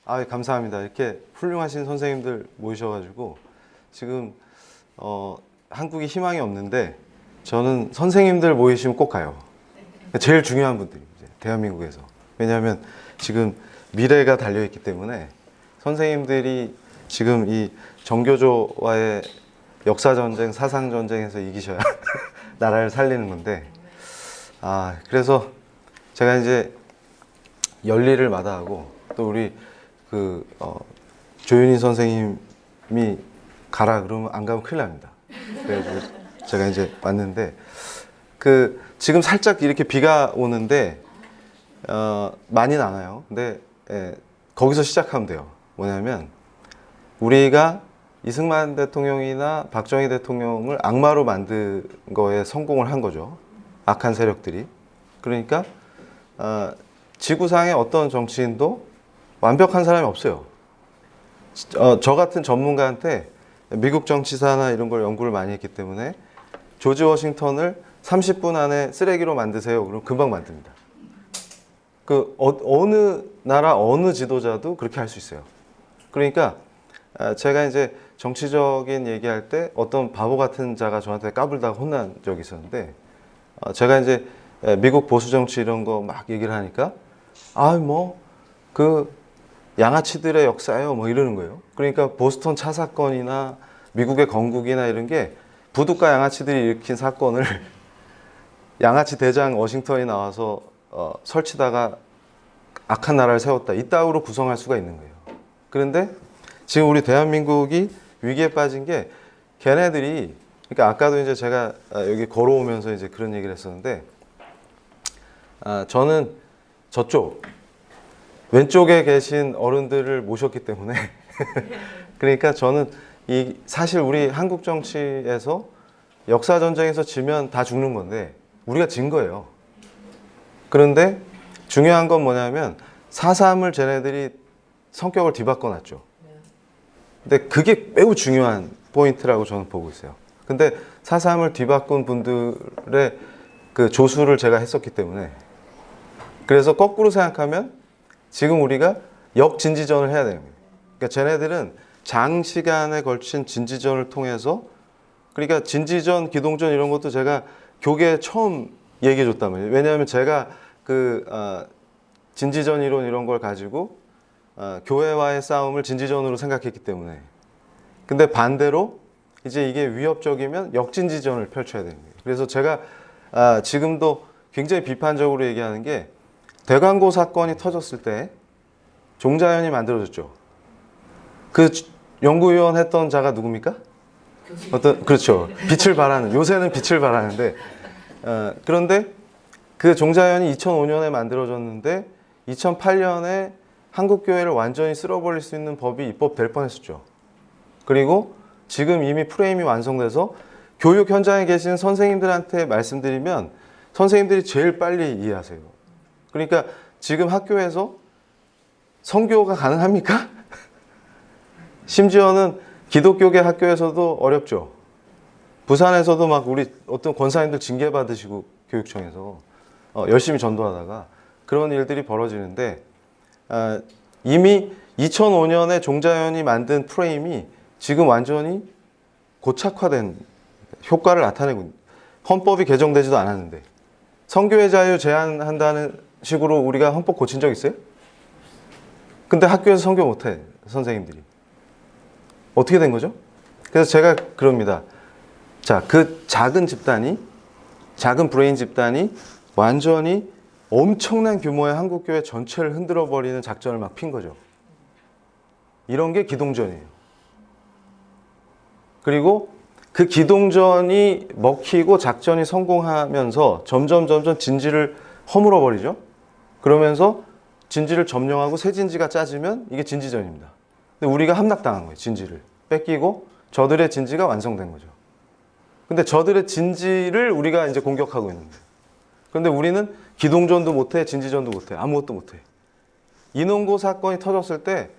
아, 감사합니다. 이렇게 훌륭하신 선생님들 모이셔가지고 지금 한국이 희망이 없는데 저는 선생님들 모이시면 꼭 가요. 제일 중요한 분들이 이제 대한민국에서. 왜냐하면 지금 미래가 달려있기 때문에 선생님들이 지금 이 정교조와의 역사전쟁, 사상전쟁에서 이기셔야 나라를 살리는 건데, 그래서 제가 이제 열일을 마다하고 또 우리 조윤희 선생님이 가라 그러면 안 가면 큰일 납니다. 그래서 제가 이제 왔는데 지금 살짝 이렇게 비가 오는데 많이는 안 와요. 근데 거기서 시작하면 돼요. 뭐냐면 우리가 이승만 대통령이나 박정희 대통령을 악마로 만든 거에 성공을 한 거죠. 악한 세력들이. 그러니까 지구상의 어떤 정치인도 완벽한 사람이 없어요. 저 같은 전문가한테 미국 정치사나 이런 걸 연구를 많이 했기 때문에 조지 워싱턴을 30분 안에 쓰레기로 만드세요. 그럼 금방 만듭니다. 어느 나라 어느 지도자도 그렇게 할 수 있어요. 그러니까 제가 이제 정치적인 얘기할 때 어떤 바보 같은 자가 저한테 까불다가 혼난 적이 있었는데 제가 이제 미국 보수 정치 이런 거 막 얘기를 하니까 양아치들의 역사예요 뭐 이러는 거예요. 그러니까 보스턴 차 사건이나 미국의 건국이나 이런 게 부두가 양아치들이 일으킨 사건을 양아치 대장 워싱턴이 나와서 설치다가 악한 나라를 세웠다 이따구로 구성할 수가 있는 거예요. 그런데 지금 우리 대한민국이 위기에 빠진 게 걔네들이, 그러니까 아까도 이제 제가 여기 걸어오면서 이제 그런 얘기를 했었는데 저는 저쪽 왼쪽에 계신 어른들을 모셨기 때문에 그러니까 저는 사실 우리 한국 정치에서 역사 전쟁에서 지면 다 죽는 건데 우리가 진 거예요. 그런데 중요한 건 뭐냐면 4.3을 쟤네들이 성격을 뒤바꿔 놨죠. 근데 그게 매우 중요한 포인트라고 저는 보고 있어요. 근데 4.3을 뒤바꾼 분들의 그 조수를 제가 했었기 때문에, 그래서 거꾸로 생각하면 지금 우리가 역진지전을 해야 되는 거예요. 그러니까 쟤네들은 장시간에 걸친 진지전을 통해서, 그러니까 진지전, 기동전 이런 것도 제가 교계에 처음 얘기해 줬단 말이에요. 왜냐하면 제가 진지전 이론 이런 걸 가지고 교회와의 싸움을 진지전으로 생각했기 때문에. 근데 반대로 이제 이게 위협적이면 역진지전을 펼쳐야 되는 거예요. 그래서 제가 지금도 굉장히 비판적으로 얘기하는 게, 대관고 사건이 터졌을 때 종자연이 만들어졌죠. 그 연구위원 했던 자가 누굽니까? 그렇죠. 빛을 발하는, 요새는 빛을 발하는데 그런데 그 종자연이 2005년에 만들어졌는데 2008년에 한국교회를 완전히 쓸어버릴 수 있는 법이 입법될 뻔했었죠. 그리고 지금 이미 프레임이 완성돼서 교육 현장에 계신 선생님들한테 말씀드리면 선생님들이 제일 빨리 이해하세요. 그러니까 지금 학교에서 선교가 가능합니까? 심지어는 기독교계 학교에서도 어렵죠. 부산에서도 막 우리 어떤 권사님들 징계받으시고 교육청에서 열심히 전도하다가 그런 일들이 벌어지는데 이미 2005년에 종자연이 만든 프레임이 지금 완전히 고착화된 효과를 나타내고 있는, 헌법이 개정되지도 않았는데 성교의 자유 제한한다는 식으로 우리가 헌법 고친 적 있어요? 근데 학교에서 선교 못해 선생님들이. 어떻게 된 거죠? 그래서 제가 그럽니다. 자, 그 작은 집단이, 작은 브레인 집단이 완전히 엄청난 규모의 한국교회 전체를 흔들어 버리는 작전을 막 핀 거죠. 이런 게 기동전이에요. 그리고 그 기동전이 먹히고 작전이 성공하면서 점점 진지를 허물어 버리죠. 그러면서 진지를 점령하고 새 진지가 짜지면 이게 진지전입니다. 근데 우리가 함락당한 거예요. 진지를 뺏기고 저들의 진지가 완성된 거죠. 근데 저들의 진지를 우리가 이제 공격하고 있는 거예요. 그런데 우리는 기동전도 못해, 진지전도 못해, 아무것도 못해. 인원고 사건이 터졌을 때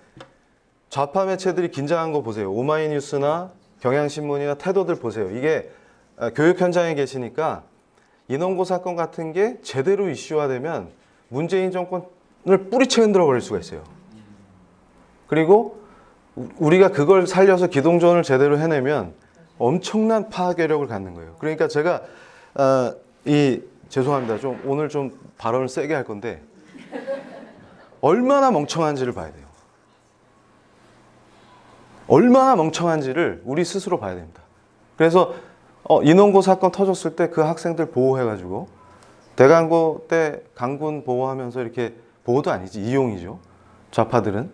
좌파 매체들이 긴장한 거 보세요. 오마이뉴스나 경향신문이나 태도들 보세요. 이게 교육 현장에 계시니까 인원고 사건 같은 게 제대로 이슈화되면 문재인 정권을 뿌리채 흔들어 버릴 수가 있어요. 그리고 우리가 그걸 살려서 기동전을 제대로 해내면 엄청난 파괴력을 갖는 거예요. 그러니까 제가 죄송합니다. 좀 오늘 좀 발언을 세게 할 건데 얼마나 멍청한지를 봐야 돼요. 얼마나 멍청한지를 우리 스스로 봐야 됩니다. 그래서 인원고 사건 터졌을 때 그 학생들 보호해가지고 대강고 때 강군 보호하면서 이렇게 보호도 아니지 이용이죠. 좌파들은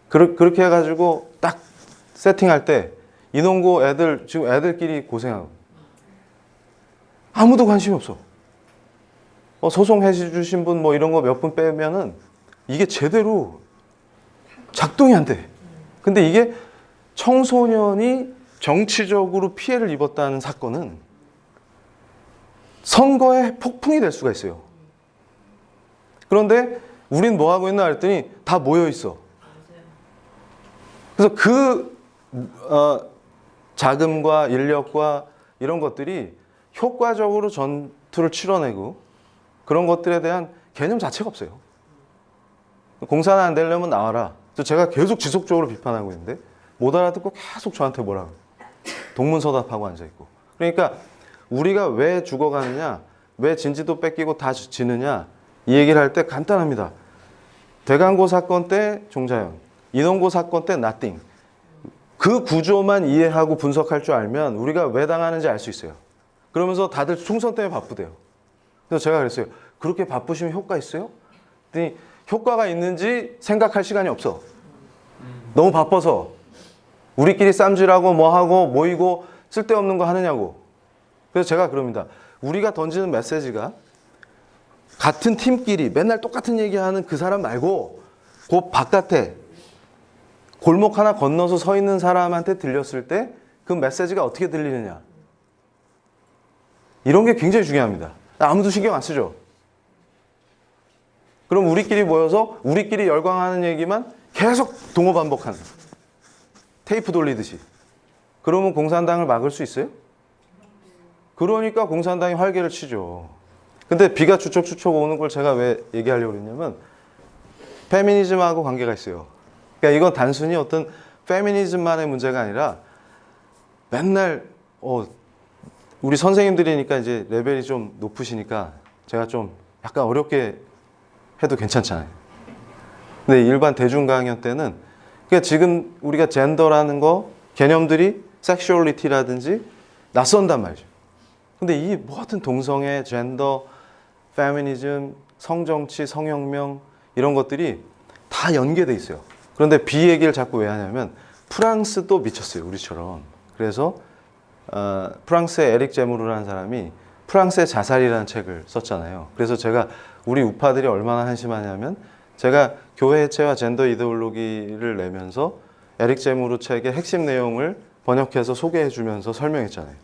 그렇게 해가지고 딱 세팅할 때 인원고 애들 지금 애들끼리 고생하고 아무도 관심이 없어. 소송해 주신 분 뭐 이런 거 몇 분 빼면은 이게 제대로 작동이 안 돼. 근데 이게 청소년이 정치적으로 피해를 입었다는 사건은 선거의 폭풍이 될 수가 있어요. 그런데 우린 뭐 하고 있나 했더니 다 모여 있어. 그래서 자금과 인력과 이런 것들이 효과적으로 전투를 치러내고 그런 것들에 대한 개념 자체가 없어요. 공사는 안 되려면 나와라. 제가 계속 지속적으로 비판하고 있는데 못 알아듣고 계속 저한테 뭐라고 동문서답하고 앉아있고. 그러니까 우리가 왜 죽어가느냐, 왜 진지도 뺏기고 다 지느냐 이 얘기를 할 때 간단합니다. 대강고 사건 때 종자연, 인원고 사건 때 nothing. 그 구조만 이해하고 분석할 줄 알면 우리가 왜 당하는지 알 수 있어요. 그러면서 다들 총선 때문에 바쁘대요. 그래서 제가 그랬어요. 그렇게 바쁘시면 효과 있어요? 그랬더니 효과가 있는지 생각할 시간이 없어. 너무 바빠서 우리끼리 쌈질하고 뭐하고 모이고 쓸데없는 거 하느냐고. 그래서 제가 그럽니다. 우리가 던지는 메시지가 같은 팀끼리 맨날 똑같은 얘기하는 그 사람 말고 그 바깥에 골목 하나 건너서 서 있는 사람한테 들렸을 때 그 메시지가 어떻게 들리느냐. 이런 게 굉장히 중요합니다. 아무도 신경 안 쓰죠. 그럼 우리끼리 모여서 우리끼리 열광하는 얘기만 계속 동호 반복하는 테이프 돌리듯이. 그러면 공산당을 막을 수 있어요? 그러니까 공산당이 활개를 치죠. 근데 비가 추척추척 오는 걸 제가 왜 얘기하려고 그랬냐면 페미니즘하고 관계가 있어요. 그러니까 이건 단순히 어떤 페미니즘만의 문제가 아니라 맨날 우리 선생님들이니까 이제 레벨이 좀 높으시니까 제가 좀 약간 어렵게 해도 괜찮잖아요. 근데 일반 대중 강연 때는 그러니까 지금 우리가 젠더라는 거 개념들이 섹슈얼리티라든지 낯선단 말이죠. 근데 이 모든 동성애, 젠더, 페미니즘, 성정치, 성혁명 이런 것들이 다 연계돼 있어요. 그런데 비 얘기를 자꾸 왜 하냐면 프랑스도 미쳤어요. 우리처럼. 그래서 프랑스의 에릭 제무르라는 사람이 프랑스의 자살이라는 책을 썼잖아요. 그래서 제가 우리 우파들이 얼마나 한심하냐면 제가 교회 해체와 젠더 이데올로기를 내면서 에릭 제무르 책의 핵심 내용을 번역해서 소개해 주면서 설명했잖아요.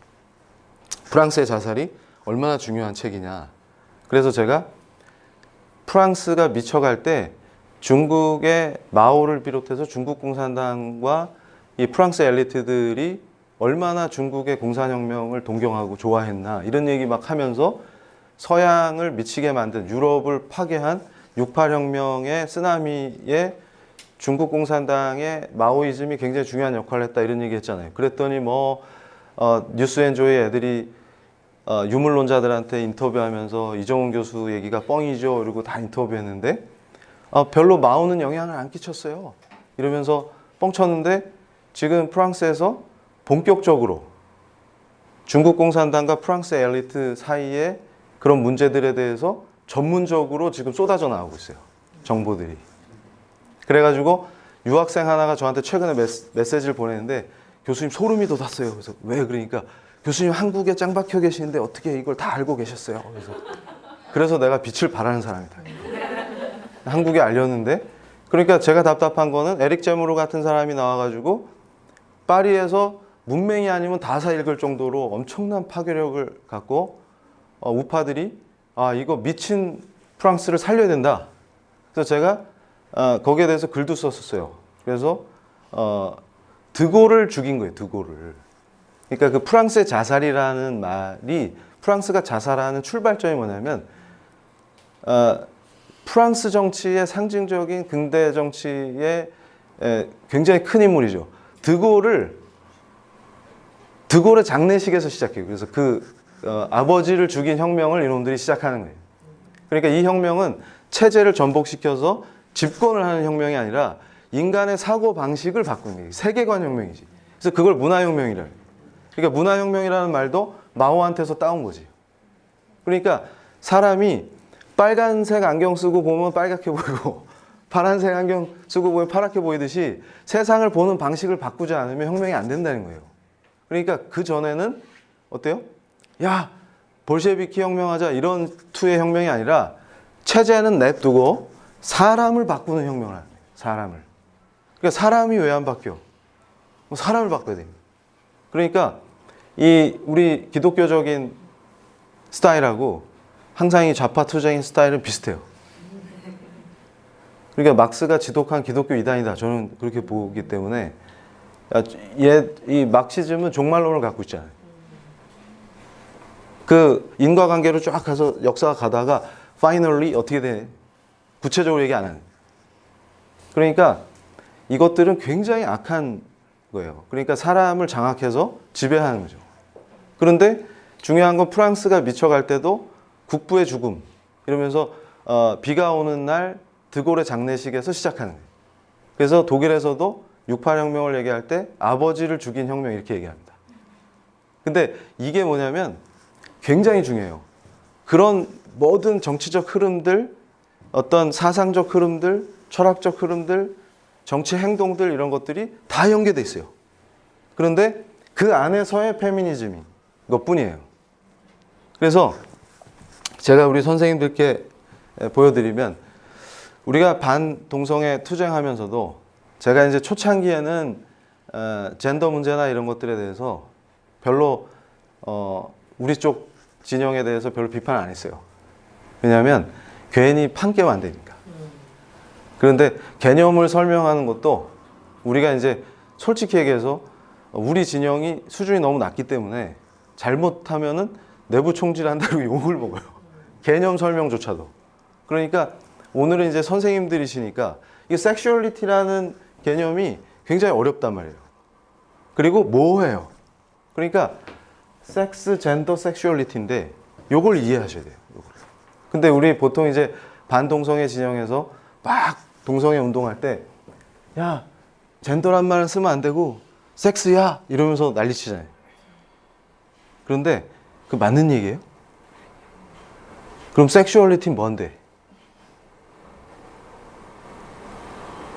프랑스의 자살이 얼마나 중요한 책이냐. 그래서 제가 프랑스가 미쳐갈 때 중국의 마오를 비롯해서 중국 공산당과 이 프랑스 엘리트들이 얼마나 중국의 공산혁명을 동경하고 좋아했나 이런 얘기 막 하면서 서양을 미치게 만든 유럽을 파괴한 68혁명의 쓰나미에 중국 공산당의 마오이즘이 굉장히 중요한 역할을 했다 이런 얘기 했잖아요. 그랬더니 뉴스앤조의 애들이 유물론자들한테 인터뷰하면서 이정훈 교수 얘기가 뻥이죠 이러고 다 인터뷰했는데 별로 마오는 영향을 안 끼쳤어요. 이러면서 뻥쳤는데 지금 프랑스에서 본격적으로 중국 공산당과 프랑스 엘리트 사이에 그런 문제들에 대해서 전문적으로 지금 쏟아져 나오고 있어요. 정보들이. 그래가지고 유학생 하나가 저한테 최근에 메시지를 보냈는데 교수님 소름이 돋았어요. 그래서 왜 그러니까 교수님 한국에 짱 박혀 계시는데 어떻게 이걸 다 알고 계셨어요? 그래서 내가 빛을 발하는 사람이다. 한국에 알렸는데 그러니까 제가 답답한 거는 에릭 제무르 같은 사람이 나와가지고 파리에서 문맹이 아니면 다사 읽을 정도로 엄청난 파괴력을 갖고 우파들이 이거 미친 프랑스를 살려야 된다. 그래서 제가 거기에 대해서 글도 썼었어요. 그래서 드골을 죽인 거예요. 드골을. 그러니까 그 프랑스의 자살이라는 말이 프랑스가 자살하는 출발점이 뭐냐면 프랑스 정치의 상징적인 근대 정치의 굉장히 큰 인물이죠. 드골의 장례식에서 시작해요. 그래서 아버지를 죽인 혁명을 이놈들이 시작하는 거예요. 그러니까 이 혁명은 체제를 전복시켜서 집권을 하는 혁명이 아니라 인간의 사고 방식을 바꾸는 거예요. 세계관 혁명이지. 그래서 그걸 문화혁명이라 해요. 그러니까 문화혁명이라는 말도 마오한테서 따온 거지. 그러니까 사람이 빨간색 안경 쓰고 보면 빨갛게 보이고 파란색 안경 쓰고 보면 파랗게 보이듯이 세상을 보는 방식을 바꾸지 않으면 혁명이 안 된다는 거예요. 그러니까 그 전에는 어때요? 야, 볼셰비키 혁명하자 이런 투의 혁명이 아니라 체제는 냅두고 사람을 바꾸는 혁명을 하는 거예요. 사람을. 그러니까 사람이 왜 안 바뀌어? 사람을 바꿔야 됩니다. 그러니까 이 우리 기독교적인 스타일하고 항상 이 좌파 투쟁의 스타일은 비슷해요. 그러니까 막스가 지독한 기독교 이단이다. 저는 그렇게 보기 때문에 이 막시즘은 종말론을 갖고 있잖아요. 그 인과관계로 쫙 가서 역사가 가다가 finally 어떻게 돼? 구체적으로 얘기 안 하는. 그러니까 이것들은 굉장히 악한 거예요. 그러니까 사람을 장악해서 지배하는 거죠. 그런데 중요한 건 프랑스가 미쳐갈 때도 국부의 죽음 이러면서 비가 오는 날 드골의 장례식에서 시작하는 거예요. 그래서 독일에서도 68혁명을 얘기할 때 아버지를 죽인 혁명 이렇게 얘기합니다. 근데 이게 뭐냐면 굉장히 중요해요. 그런 모든 정치적 흐름들, 어떤 사상적 흐름들, 철학적 흐름들, 정치 행동들 이런 것들이 다 연계돼 있어요. 그런데 그 안에서의 페미니즘이 이것뿐이에요. 그래서 제가 우리 선생님들께 보여드리면 우리가 반동성애 투쟁하면서도 제가 이제 초창기에는 젠더 문제나 이런 것들에 대해서 별로 우리 쪽 진영에 대해서 별로 비판 안 했어요. 왜냐하면 괜히 판 깨면 안 되니까. 그런데 개념을 설명하는 것도 우리가 이제 솔직히 얘기해서 우리 진영이 수준이 너무 낮기 때문에 잘못하면은 내부 총질한다고 욕을 먹어요. 개념 설명조차도. 그러니까 오늘은 이제 선생님들이시니까 이 섹슈얼리티라는 개념이 굉장히 어렵단 말이에요. 그리고 모호해요. 그러니까 섹스, 젠더, 섹슈얼리티인데 요걸 이해하셔야 돼요. 요걸. 근데 우리 보통 이제 반동성애 진영에서 막 동성애 운동할 때 야, 젠더란 말은 쓰면 안 되고 섹스야 이러면서 난리치잖아요. 그런데 그 맞는 얘기예요? 그럼 섹슈얼리티는 뭔데?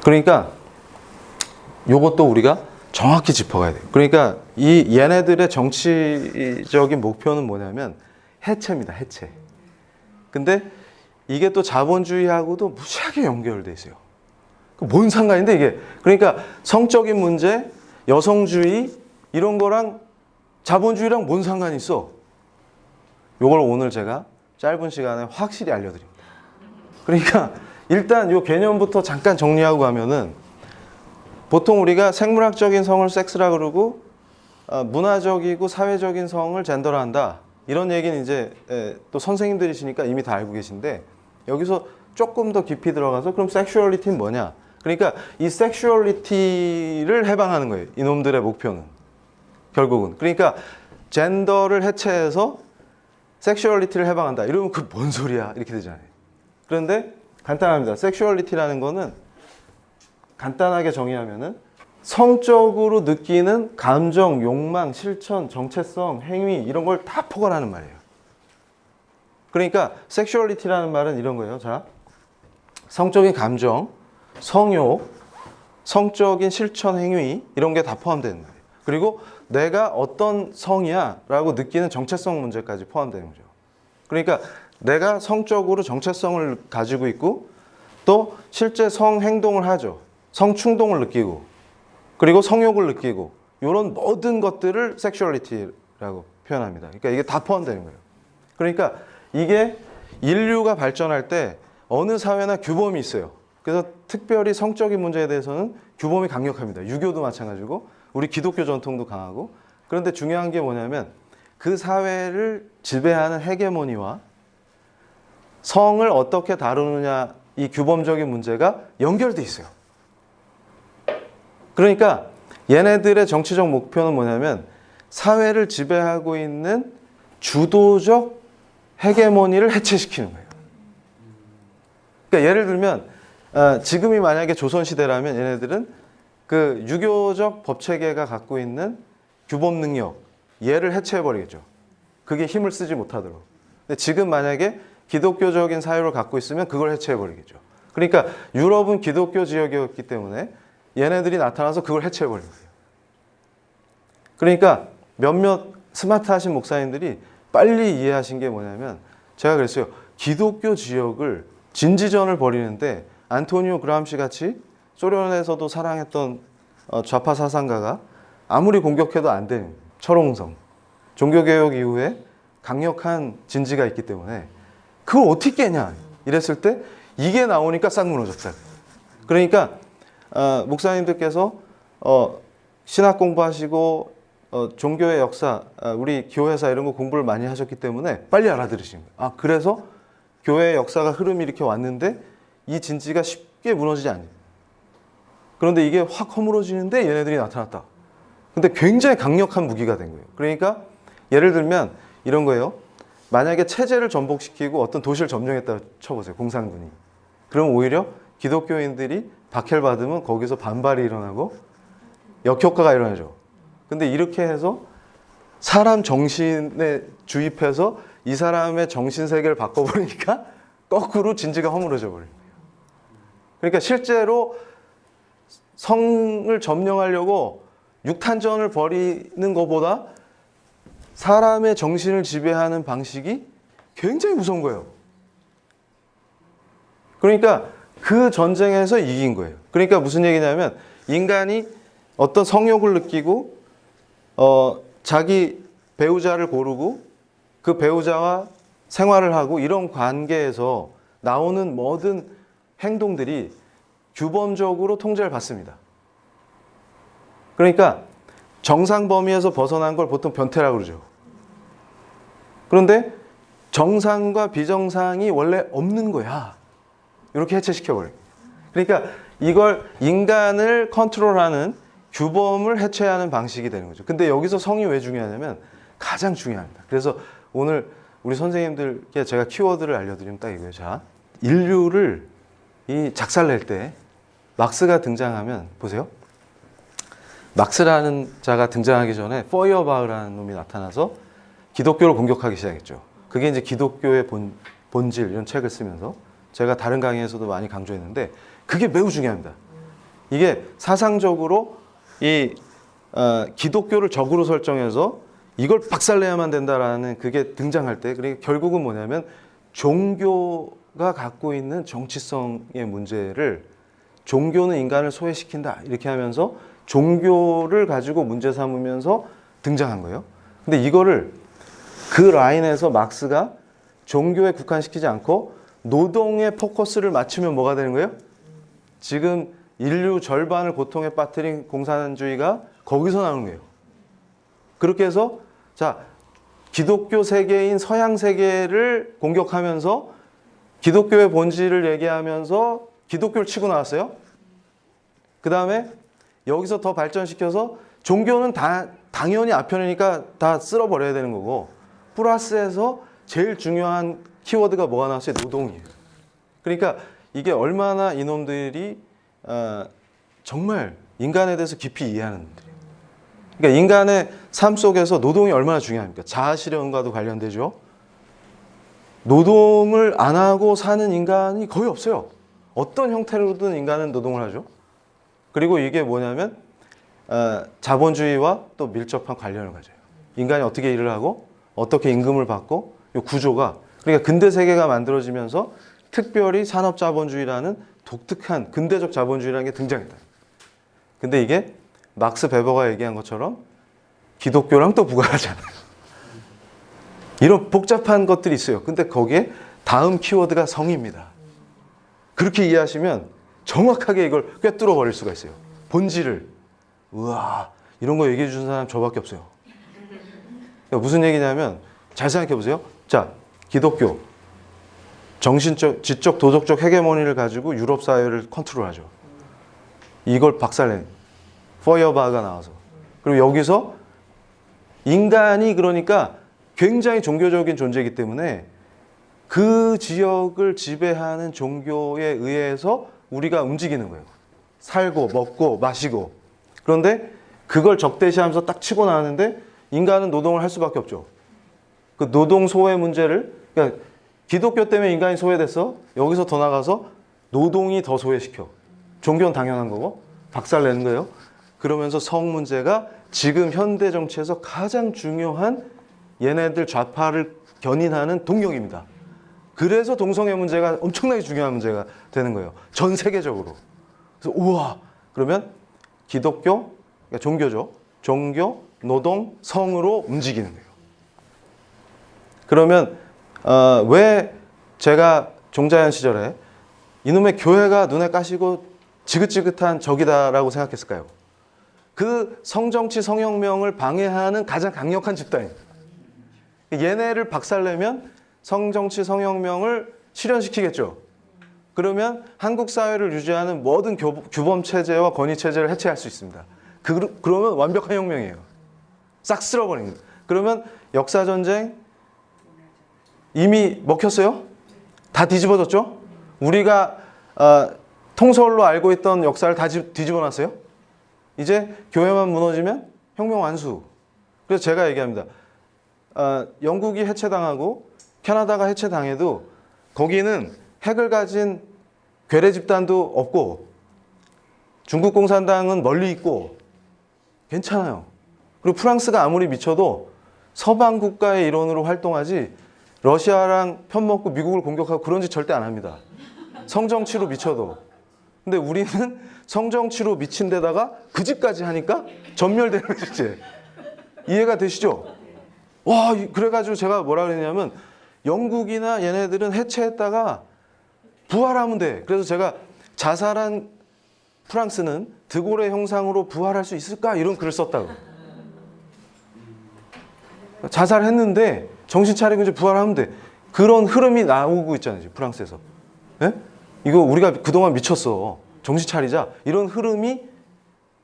그러니까 요것도 우리가 정확히 짚어가야 돼요. 그러니까 이 얘네들의 정치적인 목표는 뭐냐면 해체입니다. 해체. 근데 이게 또 자본주의하고도 무지하게 연결돼 있어요. 뭔 상관인데 이게. 그러니까 성적인 문제, 여성주의 이런 거랑 자본주의랑 뭔 상관이 있어? 요걸 오늘 제가 짧은 시간에 확실히 알려드립니다. 그러니까 일단 요 개념부터 잠깐 정리하고 가면은 보통 우리가 생물학적인 성을 섹스라 그러고 문화적이고 사회적인 성을 젠더라 한다. 이런 얘기는 이제 또 선생님들이시니까 이미 다 알고 계신데 여기서 조금 더 깊이 들어가서 그럼 섹슈얼리티는 뭐냐? 그러니까 이 섹슈얼리티를 해방하는 거예요. 이놈들의 목표는. 결국은. 그러니까 젠더를 해체해서 섹슈얼리티를 해방한다. 이러면 그 뭔 소리야? 이렇게 되잖아요. 그런데 간단합니다. 섹슈얼리티라는 거는 간단하게 정의하면은 성적으로 느끼는 감정, 욕망, 실천, 정체성, 행위 이런 걸 다 포괄하는 말이에요. 그러니까 섹슈얼리티라는 말은 이런 거예요. 자, 성적인 감정, 성욕, 성적인 실천, 행위 이런 게 다 포함되는 말이에요. 그리고 내가 어떤 성이야 라고 느끼는 정체성 문제까지 포함되는 거죠. 그러니까 내가 성적으로 정체성을 가지고 있고 또 실제 성 행동을 하죠. 성충동을 느끼고 그리고 성욕을 느끼고 이런 모든 것들을 섹슈얼리티라고 표현합니다. 그러니까 이게 다 포함되는 거예요. 그러니까 이게 인류가 발전할 때 어느 사회나 규범이 있어요. 그래서 특별히 성적인 문제에 대해서는 규범이 강력합니다. 유교도 마찬가지고 우리 기독교 전통도 강하고. 그런데 중요한 게 뭐냐면 그 사회를 지배하는 헤게모니와 성을 어떻게 다루느냐 이 규범적인 문제가 연결돼 있어요. 그러니까 얘네들의 정치적 목표는 뭐냐면 사회를 지배하고 있는 주도적 헤게모니를 해체시키는 거예요. 그러니까 예를 들면 지금이 만약에 조선시대라면 얘네들은 그 유교적 법체계가 갖고 있는 규범 능력 얘를 해체해버리겠죠. 그게 힘을 쓰지 못하도록. 근데 지금 만약에 기독교적인 사유를 갖고 있으면 그걸 해체해버리겠죠. 그러니까 유럽은 기독교 지역이었기 때문에 얘네들이 나타나서 그걸 해체해버린 거예요. 그러니까 몇몇 스마트하신 목사님들이 빨리 이해하신 게 뭐냐면 제가 그랬어요. 기독교 지역을 진지전을 벌이는데 안토니오 그람시 같이 소련에서도 사랑했던 좌파 사상가가 아무리 공격해도 안 되는 철옹성 종교개혁 이후에 강력한 진지가 있기 때문에 그걸 어떻게 깨냐 이랬을 때 이게 나오니까 싹 무너졌다. 그러니까 목사님들께서 신학 공부하시고 종교의 역사, 우리 교회사 이런 거 공부를 많이 하셨기 때문에 빨리 알아들으신 거예요. 그래서 교회의 역사가 흐름이 이렇게 왔는데 이 진지가 쉽게 무너지지 않아요. 그런데 이게 확 허물어지는데 얘네들이 나타났다. 근데 굉장히 강력한 무기가 된 거예요. 그러니까 예를 들면 이런 거예요. 만약에 체제를 전복시키고 어떤 도시를 점령했다고 쳐보세요. 공산군이. 그럼 오히려 기독교인들이 박해받으면 거기서 반발이 일어나고 역효과가 일어나죠. 근데 이렇게 해서 사람 정신에 주입해서 이 사람의 정신세계를 바꿔버리니까 거꾸로 진지가 허물어져 버려요. 그러니까 실제로 성을 점령하려고 육탄전을 벌이는 것보다 사람의 정신을 지배하는 방식이 굉장히 무서운 거예요. 그러니까 그 전쟁에서 이긴 거예요. 그러니까 무슨 얘기냐면 인간이 어떤 성욕을 느끼고 자기 배우자를 고르고 그 배우자와 생활을 하고 이런 관계에서 나오는 모든 행동들이 규범적으로 통제를 받습니다. 그러니까 정상 범위에서 벗어난 걸 보통 변태라고 그러죠. 그런데 정상과 비정상이 원래 없는 거야. 이렇게 해체시켜버려요. 그러니까 이걸 인간을 컨트롤하는 규범을 해체하는 방식이 되는 거죠. 근데 여기서 성이 왜 중요하냐면 가장 중요합니다. 그래서 오늘 우리 선생님들께 제가 키워드를 알려드리면 딱 이거예요. 자, 인류를 이 작살낼 때 막스가 등장하면 보세요. 막스라는 자가 등장하기 전에 포이어바흐라는 놈이 나타나서 기독교를 공격하기 시작했죠. 그게 이제 기독교의 본질 이런 책을 쓰면서 제가 다른 강의에서도 많이 강조했는데 그게 매우 중요합니다. 이게 사상적으로 이 기독교를 적으로 설정해서 이걸 박살내야만 된다라는 그게 등장할 때 그러니까 결국은 뭐냐면 종교가 갖고 있는 정치성의 문제를 종교는 인간을 소외시킨다 이렇게 하면서 종교를 가지고 문제 삼으면서 등장한 거예요. 근데 이거를 그 라인에서 막스가 종교에 국한시키지 않고 노동에 포커스를 맞추면 뭐가 되는 거예요? 지금 인류 절반을 고통에 빠뜨린 공산주의가 거기서 나오는 거예요. 그렇게 해서 자 기독교 세계인 서양 세계를 공격하면서 기독교의 본질을 얘기하면서 기독교를 치고 나왔어요. 그 다음에 여기서 더 발전시켜서 종교는 당연히 아편이니까 다 쓸어버려야 되는 거고 플러스해서 제일 중요한 키워드가 뭐가 나왔어요? 노동이에요. 그러니까 이게 얼마나 이놈들이 정말 인간에 대해서 깊이 이해하는 놈들이에요. 그러니까 인간의 삶 속에서 노동이 얼마나 중요합니까? 자아실현과도 관련되죠. 노동을 안 하고 사는 인간이 거의 없어요. 어떤 형태로든 인간은 노동을 하죠. 그리고 이게 뭐냐면 자본주의와 또 밀접한 관련을 가져요. 인간이 어떻게 일을 하고 어떻게 임금을 받고 이 구조가 그러니까 근대 세계가 만들어지면서 특별히 산업자본주의라는 독특한 근대적 자본주의라는 게 등장했다. 근데 이게 막스 베버가 얘기한 것처럼 기독교랑 또 부과하잖아요. 이런 복잡한 것들이 있어요. 근데 거기에 다음 키워드가 성입니다. 그렇게 이해하시면 정확하게 이걸 꿰뚫어 버릴 수가 있어요. 본질을. 우와, 이런 거 얘기해 주는 사람 저밖에 없어요. 그러니까 무슨 얘기냐면 잘 생각해 보세요. 자, 기독교. 정신적, 지적, 도덕적 헤게모니를 가지고 유럽 사회를 컨트롤하죠. 이걸 박살낸. 포여바가 나와서. 그리고 여기서 인간이 그러니까 굉장히 종교적인 존재이기 때문에 그 지역을 지배하는 종교에 의해서 우리가 움직이는 거예요. 살고 먹고 마시고. 그런데 그걸 적대시하면서 딱 치고 나왔는데 인간은 노동을 할 수밖에 없죠. 그 노동 소외 문제를, 그러니까 기독교 때문에 인간이 소외됐어. 여기서 더 나가서 노동이 더 소외시켜. 종교는 당연한 거고 박살내는 거예요. 그러면서 성 문제가 지금 현대 정치에서 가장 중요한 얘네들 좌파를 견인하는 동력입니다. 그래서 동성애 문제가 엄청나게 중요한 문제가 되는 거예요. 전 세계적으로. 그래서 우와, 그러면 기독교, 그러니까 종교죠. 종교, 노동, 성으로 움직이는 거예요. 그러면 왜 제가 종자연 시절에 이놈의 교회가 눈에 까시고 지긋지긋한 적이다라고 생각했을까요? 그 성정치 성혁명을 방해하는 가장 강력한 집단이에요. 얘네를 박살내면 성정치 성혁명을 실현시키겠죠. 그러면 한국 사회를 유지하는 모든 규범 체제와 권위 체제를 해체할 수 있습니다. 그러면 완벽한 혁명이에요. 싹 쓸어버리는 거예요. 그러면 역사 전쟁 이미 먹혔어요? 다 뒤집어졌죠? 우리가 통솔로 알고 있던 역사를 다 뒤집어 놨어요? 이제 교회만 무너지면 혁명 완수. 그래서 제가 얘기합니다. 영국이 해체당하고 캐나다가 해체당해도 거기는 핵을 가진 괴뢰 집단도 없고 중국 공산당은 멀리 있고 괜찮아요. 그리고 프랑스가 아무리 미쳐도 서방 국가의 일원으로 활동하지 러시아랑 편먹고 미국을 공격하고 그런 짓 절대 안 합니다. 성정치로 미쳐도. 근데 우리는 성정치로 미친 데다가 그 짓까지 하니까 전멸되는 거지. 이해가 되시죠? 와, 그래가지고 제가 뭐라 그랬냐면 영국이나 얘네들은 해체했다가 부활하면 돼. 그래서 제가 자살한 프랑스는 드골의 형상으로 부활할 수 있을까? 이런 글을 썼다고. 자살했는데 정신 차리고 이제 부활하면 돼. 그런 흐름이 나오고 있잖아요, 프랑스에서. 예? 이거 우리가 그동안 미쳤어. 정신 차리자. 이런 흐름이,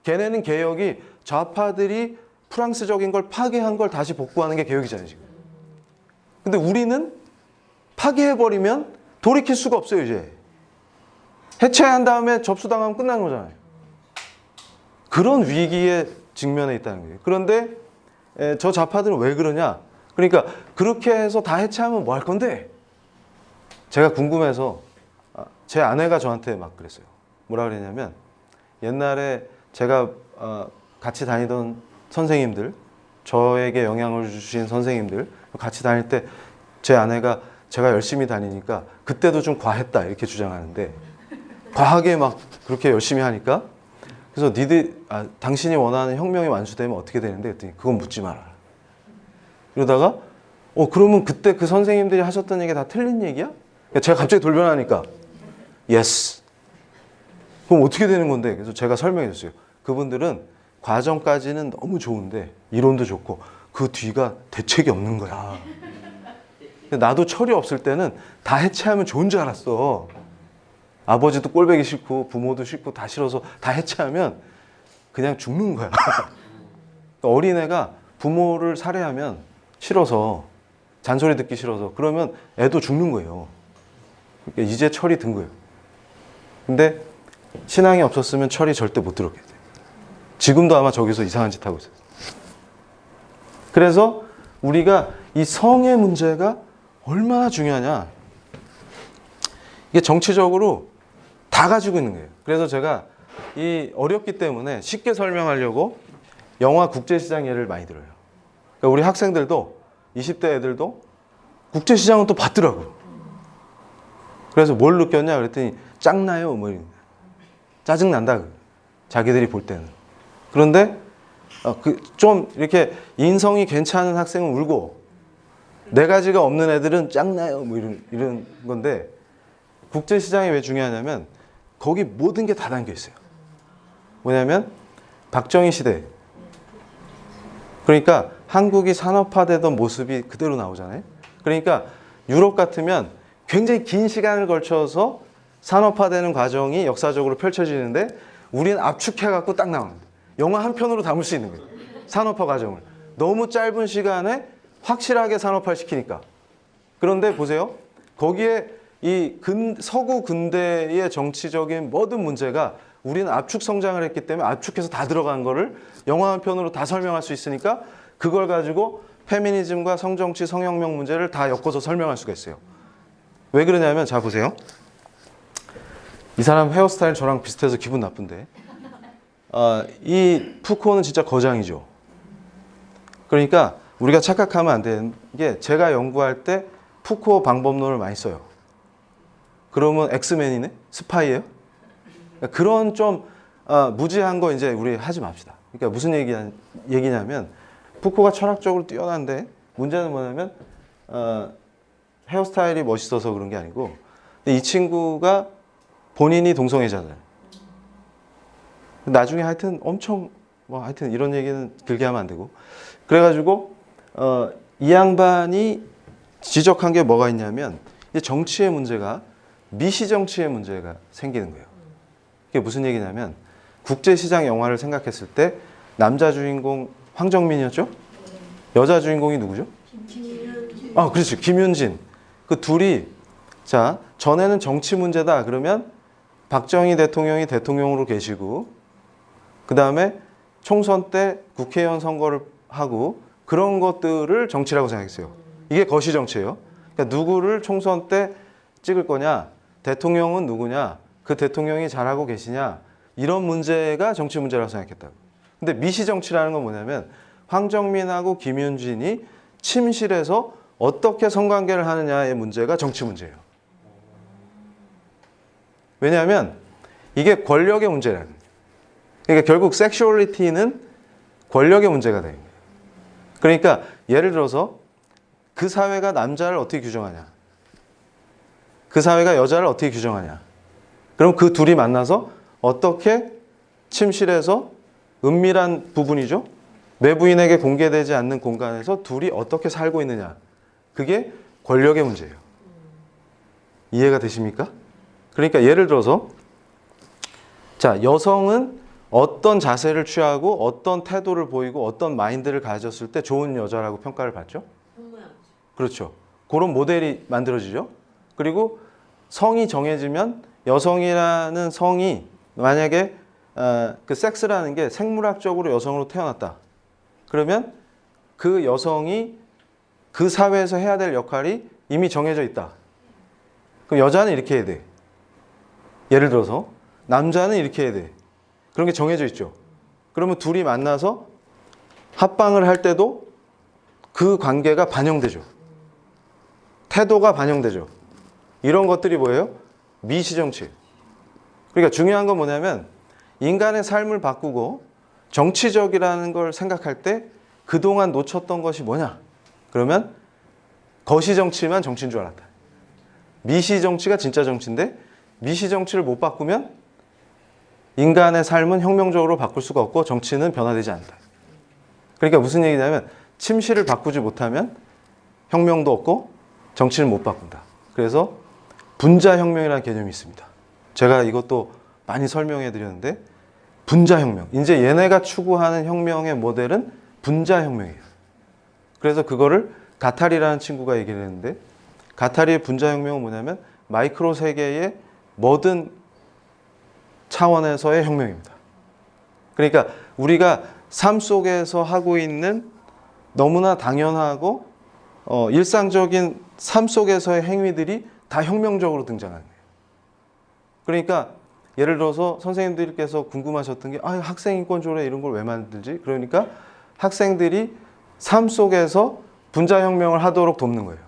걔네는 개혁이 좌파들이 프랑스적인 걸 파괴한 걸 다시 복구하는 게 개혁이잖아요, 지금. 근데 우리는 파괴해버리면 돌이킬 수가 없어요, 이제. 해체한 다음에 접수당하면 끝나는 거잖아요. 그런 위기에 직면해 있다는 거예요. 그런데 저 좌파들은 왜 그러냐? 그러니까 그렇게 해서 다 해체하면 뭐 할 건데? 제가 궁금해서 제 아내가 저한테 막 그랬어요. 뭐라 그랬냐면 옛날에 제가 같이 다니던 선생님들, 저에게 영향을 주신 선생님들 같이 다닐 때 제 아내가 제가 열심히 다니니까 그때도 좀 과했다 이렇게 주장하는데 과하게 막 그렇게 열심히 하니까 그래서 당신이 원하는 혁명이 완수되면 어떻게 되는데? 그랬더니 그건 묻지 마라. 이러다가 그러면 그때 그 선생님들이 하셨던 얘기 다 틀린 얘기야? 제가 갑자기 돌변하니까 예스. 그럼 어떻게 되는 건데? 그래서 제가 설명해 줬어요. 그분들은 과정까지는 너무 좋은데 이론도 좋고 그 뒤가 대책이 없는 거야. 나도 철이 없을 때는 다 해체하면 좋은 줄 알았어. 아버지도 꼴보기 싫고 부모도 싫고 다 싫어서 다 해체하면 그냥 죽는 거야. 어린애가 부모를 살해하면 싫어서, 잔소리 듣기 싫어서, 그러면 애도 죽는 거예요. 그러니까 이제 철이 든 거예요. 근데 신앙이 없었으면 철이 절대 못 들었게 돼. 지금도 아마 저기서 이상한 짓 하고 있어요. 그래서 우리가 이 성의 문제가 얼마나 중요하냐. 이게 정치적으로 다 가지고 있는 거예요. 그래서 제가 이 어렵기 때문에 쉽게 설명하려고 영화 국제시장 예를 많이 들어요. 그러니까 우리 학생들도 20대 애들도 국제시장은 또 봤더라고요. 그래서 뭘 느꼈냐 그랬더니 짱나요. 뭐 짜증난다. 자기들이 볼 때는. 그런데 좀 이렇게 인성이 괜찮은 학생은 울고 네 가지가 없는 애들은 짱나요. 뭐 이런 건데 국제시장이 왜 중요하냐면 거기 모든 게 다 담겨 있어요. 뭐냐면 박정희 시대. 그러니까 한국이 산업화되던 모습이 그대로 나오잖아요. 그러니까 유럽 같으면 굉장히 긴 시간을 걸쳐서 산업화되는 과정이 역사적으로 펼쳐지는데 우리는 압축해갖고 딱 나옵니다. 영화 한 편으로 담을 수 있는 거예요. 산업화 과정을. 너무 짧은 시간에 확실하게 산업화 시키니까. 그런데 보세요. 거기에 이 서구 근대의 정치적인 모든 문제가 우리는 압축 성장을 했기 때문에 압축해서 다 들어간 거를 영화 한 편으로 다 설명할 수 있으니까 그걸 가지고 페미니즘과 성정치, 성혁명 문제를 다 엮어서 설명할 수가 있어요. 왜 그러냐면 자 보세요. 이 사람 헤어스타일 저랑 비슷해서 기분 나쁜데 이 푸코는 진짜 거장이죠. 그러니까 우리가 착각하면 안 되는 게 제가 연구할 때 푸코 방법론을 많이 써요. 그러면 엑스맨이네? 스파이예요? 그런 좀 무지한 거 이제 우리 하지 맙시다. 그러니까 무슨 얘기냐면 푸코가 철학적으로 뛰어난데 문제는 뭐냐면 헤어스타일이 멋있어서 그런 게 아니고 이 친구가 본인이 동성애잖아요. 나중에 하여튼 엄청 하여튼 이런 얘기는 길게 하면 안 되고 그래가지고 이 양반이 지적한 게 뭐가 있냐면 이제 정치의 문제가 미시 정치의 문제가 생기는 거예요. 이게 무슨 얘기냐면 국제시장 영화를 생각했을 때 남자 주인공 황정민이었죠? 여자 주인공이 누구죠? 김윤진. 그렇지. 김윤진. 그 둘이 자 전에는 정치 문제다 그러면 박정희 대통령이 대통령으로 계시고 그 다음에 총선 때 국회의원 선거를 하고 그런 것들을 정치라고 생각했어요. 이게 거시 정치예요. 그러니까 누구를 총선 때 찍을 거냐, 대통령은 누구냐, 그 대통령이 잘하고 계시냐 이런 문제가 정치 문제라고 생각했다고. 근데 미시 정치라는 건 뭐냐면 황정민하고 김윤진이 침실에서 어떻게 성관계를 하느냐의 문제가 정치 문제예요. 왜냐하면 이게 권력의 문제라는 거예요. 그러니까 결국 섹슈얼리티는 권력의 문제가 돼요. 그러니까 예를 들어서 그 사회가 남자를 어떻게 규정하냐, 그 사회가 여자를 어떻게 규정하냐. 그럼 그 둘이 만나서 어떻게 침실에서 은밀한 부분이죠. 내부인에게 공개되지 않는 공간에서 둘이 어떻게 살고 있느냐. 그게 권력의 문제예요. 이해가 되십니까? 그러니까 예를 들어서 자 여성은 어떤 자세를 취하고 어떤 태도를 보이고 어떤 마인드를 가졌을 때 좋은 여자라고 평가를 받죠? 그렇죠. 그런 모델이 만들어지죠. 그리고 성이 정해지면 여성이라는 성이 만약에 그 섹스라는 게 생물학적으로 여성으로 태어났다. 그러면 그 여성이 그 사회에서 해야 될 역할이 이미 정해져 있다. 그럼 여자는 이렇게 해야 돼. 예를 들어서 남자는 이렇게 해야 돼. 그런 게 정해져 있죠. 그러면 둘이 만나서 합방을 할 때도 그 관계가 반영되죠. 태도가 반영되죠. 이런 것들이 뭐예요? 미시정치. 그러니까 중요한 건 뭐냐면 인간의 삶을 바꾸고 정치적이라는 걸 생각할 때 그동안 놓쳤던 것이 뭐냐? 그러면 거시정치만 정치인 줄 알았다. 미시정치가 진짜 정치인데 미시정치를 못 바꾸면 인간의 삶은 혁명적으로 바꿀 수가 없고 정치는 변화되지 않는다. 그러니까 무슨 얘기냐면 침실을 바꾸지 못하면 혁명도 없고 정치는 못 바꾼다. 그래서 분자혁명이라는 개념이 있습니다. 제가 이것도 많이 설명해 드렸는데 분자혁명. 이제 얘네가 추구하는 혁명의 모델은 분자혁명이에요. 그래서 그거를 가타리라는 친구가 얘기를 했는데 가타리의 분자혁명은 뭐냐면 마이크로 세계의 모든 차원에서의 혁명입니다. 그러니까 우리가 삶 속에서 하고 있는 너무나 당연하고 일상적인 삶 속에서의 행위들이 다 혁명적으로 등장하는 거예요. 그러니까 예를 들어서 선생님들께서 궁금하셨던 게 학생인권조례 이런 걸 왜 만들지? 그러니까 학생들이 삶 속에서 분자혁명을 하도록 돕는 거예요.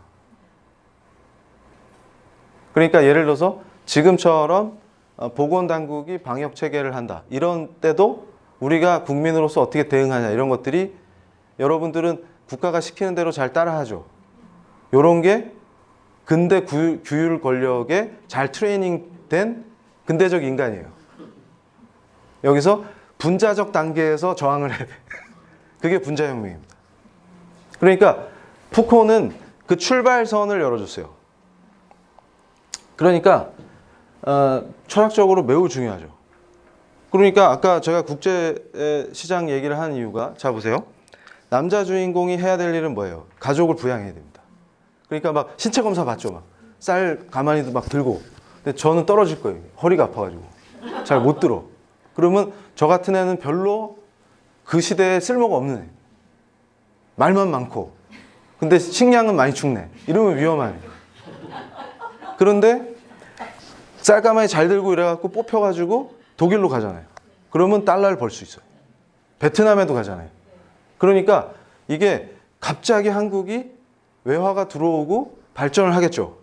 그러니까 예를 들어서 지금처럼 보건당국이 방역체계를 한다. 이런 때도 우리가 국민으로서 어떻게 대응하냐 이런 것들이 여러분들은 국가가 시키는 대로 잘 따라하죠. 이런 게 근대 규율 권력에 잘 트레이닝된 근대적 인간이에요. 여기서 분자적 단계에서 저항을 해야 돼. 그게 분자혁명입니다. 그러니까 푸코는 그 출발선을 열어줬어요. 그러니까 철학적으로 매우 중요하죠. 그러니까 아까 제가 국제 시장 얘기를 하는 이유가, 자 보세요. 남자 주인공이 해야 될 일은 뭐예요? 가족을 부양해야 됩니다. 그러니까 막 신체 검사 받죠. 막 쌀 가만히도 막 들고. 근데 저는 떨어질 거예요. 허리가 아파가지고 잘 못 들어. 그러면 저 같은 애는 별로 그 시대에 쓸모가 없는 애. 말만 많고. 근데 식량은 많이 죽네. 이러면 위험하네. 그런데 쌀 가만히 잘 들고 이래갖고 뽑혀가지고 독일로 가잖아요. 그러면 달러를 벌 수 있어요. 베트남에도 가잖아요. 그러니까 이게 갑자기 한국이 외화가 들어오고 발전을 하겠죠.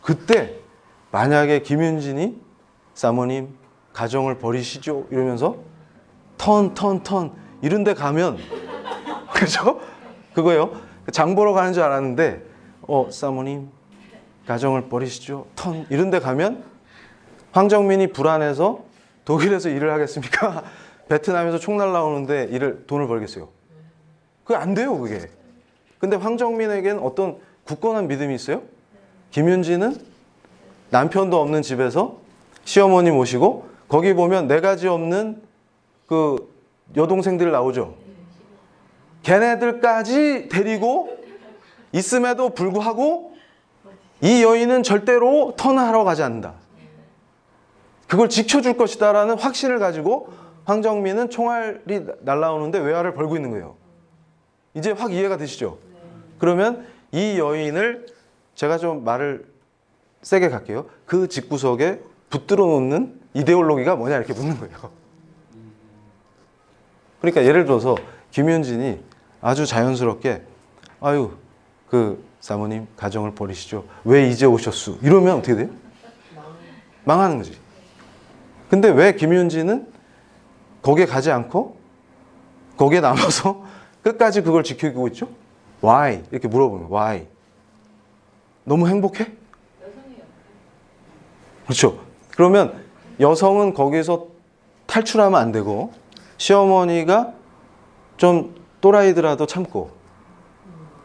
그때 만약에 김윤진이 사모님 가정을 버리시죠 이러면서 턴 이런 데 가면 그죠? 그거예요. 장 보러 가는 줄 알았는데 사모님 가정을 버리시죠 턴 이런 데 가면 황정민이 불안해서 독일에서 일을 하겠습니까? 베트남에서 총 날라오는데 돈을 벌겠어요. 그게 안 돼요, 그게. 근데 황정민에겐 어떤 굳건한 믿음이 있어요? 김윤진은 남편도 없는 집에서 시어머니 모시고 거기 보면 4가지 없는 그 여동생들 나오죠. 걔네들까지 데리고 있음에도 불구하고 이 여인은 절대로 턴하러 가지 않는다. 그걸 지켜줄 것이다라는 확신을 가지고 황정민은 총알이 날라오는데 외화를 벌고 있는 거예요. 이제 확 이해가 되시죠? 그러면 이 여인을 제가 좀 말을 세게 갈게요. 그 집구석에 붙들어 놓는 이데올로기가 뭐냐 이렇게 묻는 거예요. 그러니까 예를 들어서 김윤진이 아주 자연스럽게 아유 그 사모님 가정을 버리시죠. 왜 이제 오셨수? 이러면 어떻게 돼요? 망하는 거지. 근데 왜 김윤진은 거기에 가지 않고 거기에 남아서 끝까지 그걸 지키고 있죠? Why? 이렇게 물어보면 Why? 너무 행복해? 그렇죠. 그러면 여성은 거기서 탈출하면 안 되고 시어머니가 좀 또라이더라도 참고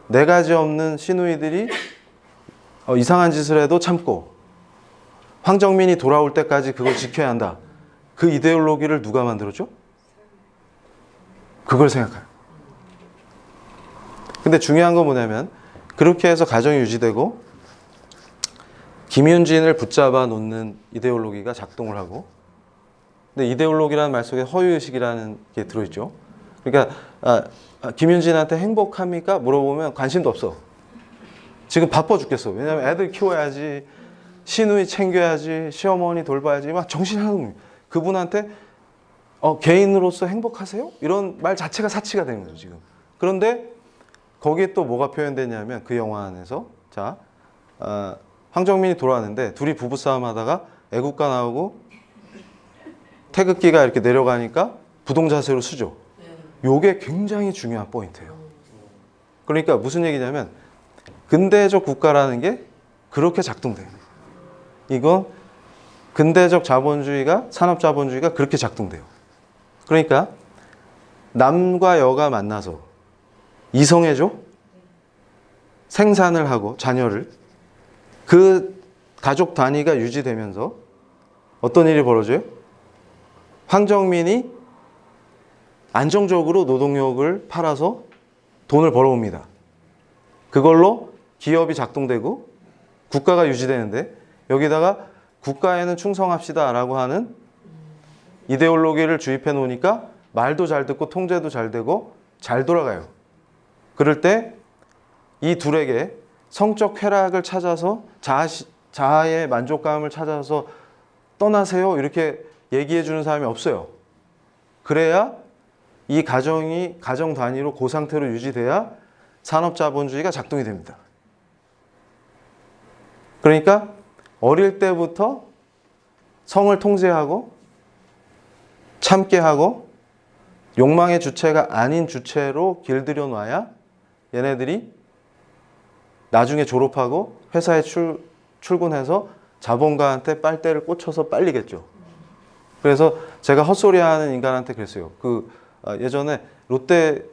4가지 없는 시누이들이 이상한 짓을 해도 참고 황정민이 돌아올 때까지 그걸 지켜야 한다. 그 이데올로기를 누가 만들었죠? 그걸 생각해요. 근데 중요한 건 뭐냐면 그렇게 해서 가정이 유지되고 김윤진을 붙잡아 놓는 이데올로기가 작동을 하고 근데 이데올로기라는 말 속에 허위의식이라는 게 들어있죠. 그러니까 김윤진한테 행복합니까? 물어보면 관심도 없어. 지금 바빠 죽겠어. 왜냐하면 애들 키워야지 시누이 챙겨야지 시어머니 돌봐야지 막 정신 하나도 없는 그분한테 개인으로서 행복하세요? 이런 말 자체가 사치가 되는 거죠 지금. 그런데 거기에 또 뭐가 표현되냐면 그 영화 안에서 자 황정민이 돌아왔는데 둘이 부부싸움 하다가 애국가 나오고 태극기가 이렇게 내려가니까 부동자세로 쓰죠. 요게 굉장히 중요한 포인트예요. 그러니까 무슨 얘기냐면 근대적 국가라는 게 그렇게 작동돼요. 이건 근대적 자본주의가 산업자본주의가 그렇게 작동돼요. 그러니까 남과 여가 만나서 이성애죠? 생산을 하고 자녀를 그 가족 단위가 유지되면서 어떤 일이 벌어져요? 황정민이 안정적으로 노동력을 팔아서 돈을 벌어옵니다. 그걸로 기업이 작동되고 국가가 유지되는데 여기다가 국가에는 충성합시다 라고 하는 이데올로기를 주입해 놓으니까 말도 잘 듣고 통제도 잘 되고 잘 돌아가요. 그럴 때 이 둘에게 성적 쾌락을 찾아서 자아의 만족감을 찾아서 떠나세요 이렇게 얘기해 주는 사람이 없어요. 그래야 이 가정이 가정 단위로 그 상태로 유지돼야 산업자본주의가 작동이 됩니다. 그러니까 어릴 때부터 성을 통제하고 참게 하고 욕망의 주체가 아닌 주체로 길들여 놔야 얘네들이 나중에 졸업하고 회사에 출근해서 자본가한테 빨대를 꽂혀서 빨리겠죠. 그래서 제가 헛소리하는 인간한테 그랬어요. 예전에 롯데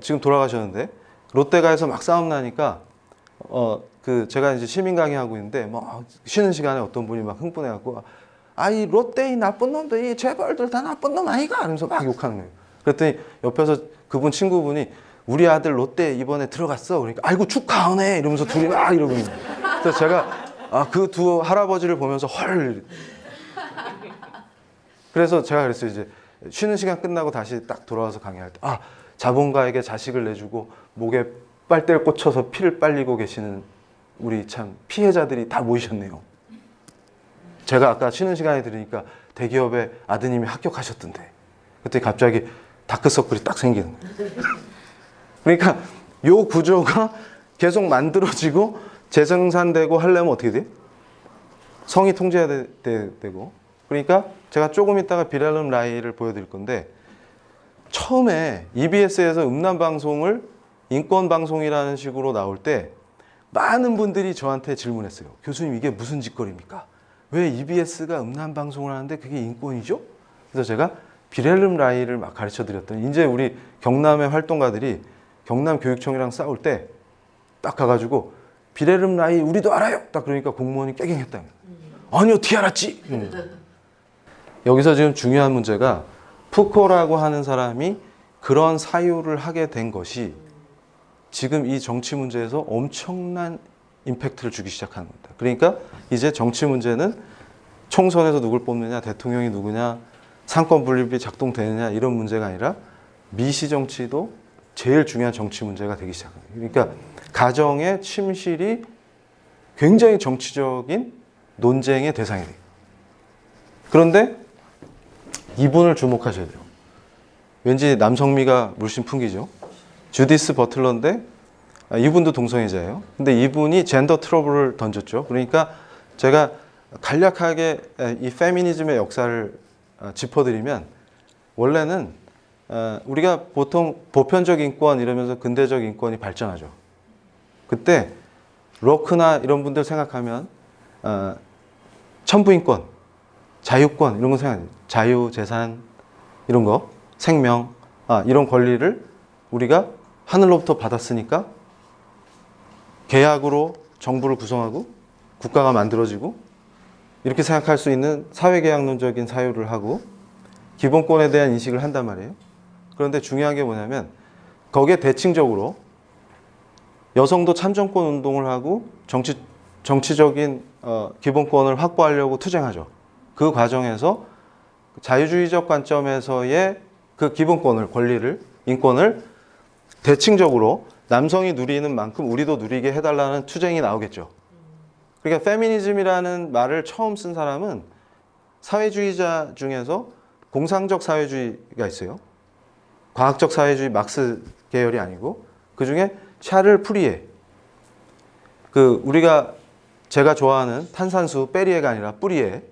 지금 돌아가셨는데 롯데가에서 막 싸움 나니까 제가 이제 시민 강의하고 있는데 뭐 쉬는 시간에 어떤 분이 막 흥분해갖고 이 롯데 이 나쁜 놈들, 이 재벌들 다 나쁜 놈 아이가? 이러면서 막 욕하는 거예요. 그랬더니 옆에서 그분 친구분이 우리 아들 롯데 이번에 들어갔어. 그러니까 아이고 축하하네 이러면서 둘이 막 이러고 있는 거예요. 그래서 제가 그 두 할아버지를 보면서 헐. 그래서 제가 그랬어요. 이제 쉬는 시간 끝나고 다시 딱 돌아와서 강의할 때 자본가에게 자식을 내주고 목에 빨대를 꽂혀서 피를 빨리고 계시는 우리 참 피해자들이 다 모이셨네요. 제가 아까 쉬는 시간에 들으니까 대기업의 아드님이 합격하셨던데 그때 갑자기 다크서클이 딱 생기는 거예요. 그러니까 요 구조가 계속 만들어지고 재생산되고 하려면 어떻게 돼요? 성이 통제되고. 그러니까 제가 조금 있다가 비렐름 라이를 보여드릴 건데 처음에 EBS에서 음란방송을 인권방송이라는 식으로 나올 때 많은 분들이 저한테 질문했어요. 교수님 이게 무슨 짓거리입니까? 왜 EBS가 음란방송을 하는데 그게 인권이죠? 그래서 제가 비렐름 라이를 막 가르쳐 드렸더니 이제 우리 경남의 활동가들이 경남교육청이랑 싸울 때 딱 가가지고 비렐름 라이 우리도 알아요! 딱 그러니까 공무원이 깨갱했다. 아니 어떻게 알았지? 여기서 지금 중요한 문제가 푸코라고 하는 사람이 그런 사유를 하게 된 것이 지금 이 정치 문제에서 엄청난 임팩트를 주기 시작하는 겁니다. 그러니까 이제 정치 문제는 총선에서 누굴 뽑느냐, 대통령이 누구냐, 상권 분립이 작동되느냐 이런 문제가 아니라 미시 정치도 제일 중요한 정치 문제가 되기 시작합니다. 그러니까 가정의 침실이 굉장히 정치적인 논쟁의 대상이 돼요. 그런데 이분을 주목하셔야 돼요. 왠지 남성미가 물씬 풍기죠. 주디스 버틀러인데 이분도 동성애자예요. 근데 이분이 젠더 트러블을 던졌죠. 그러니까 제가 간략하게 이 페미니즘의 역사를 짚어드리면 원래는 우리가 보통 보편적 인권 이러면서 근대적 인권이 발전하죠. 그때 로크나 이런 분들 생각하면 천부인권, 자유권 이런 거 생각해요. 자유, 재산 이런 거, 생명 이런 권리를 우리가 하늘로부터 받았으니까 계약으로 정부를 구성하고 국가가 만들어지고 이렇게 생각할 수 있는 사회계약론적인 사유를 하고 기본권에 대한 인식을 한단 말이에요. 그런데 중요한 게 뭐냐면 거기에 대칭적으로 여성도 참정권 운동을 하고 정치적인 기본권을 확보하려고 투쟁하죠. 그 과정에서 자유주의적 관점에서의 그 기본권을, 권리를, 인권을 대칭적으로 남성이 누리는 만큼 우리도 누리게 해달라는 투쟁이 나오겠죠. 그러니까 페미니즘이라는 말을 처음 쓴 사람은 사회주의자 중에서 공상적 사회주의가 있어요. 과학적 사회주의 막스 계열이 아니고 그 중에 샤를 프리에, 제가 좋아하는 탄산수 빼리에가 아니라 뿌리에,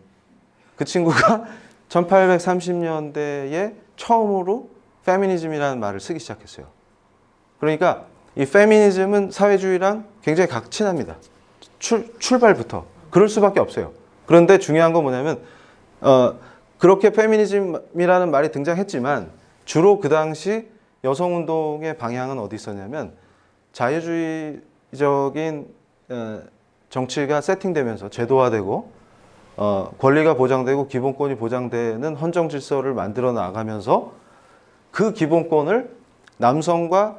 그 친구가 1830년대에 처음으로 페미니즘이라는 말을 쓰기 시작했어요. 그러니까 이 페미니즘은 사회주의랑 굉장히 친합니다. 출발부터. 그럴 수밖에 없어요. 그런데 중요한 건 뭐냐면 그렇게 페미니즘이라는 말이 등장했지만 주로 그 당시 여성운동의 방향은 어디 있었냐면 자유주의적인 정치가 세팅되면서 제도화되고 권리가 보장되고 기본권이 보장되는 헌정 질서를 만들어 나가면서 그 기본권을 남성과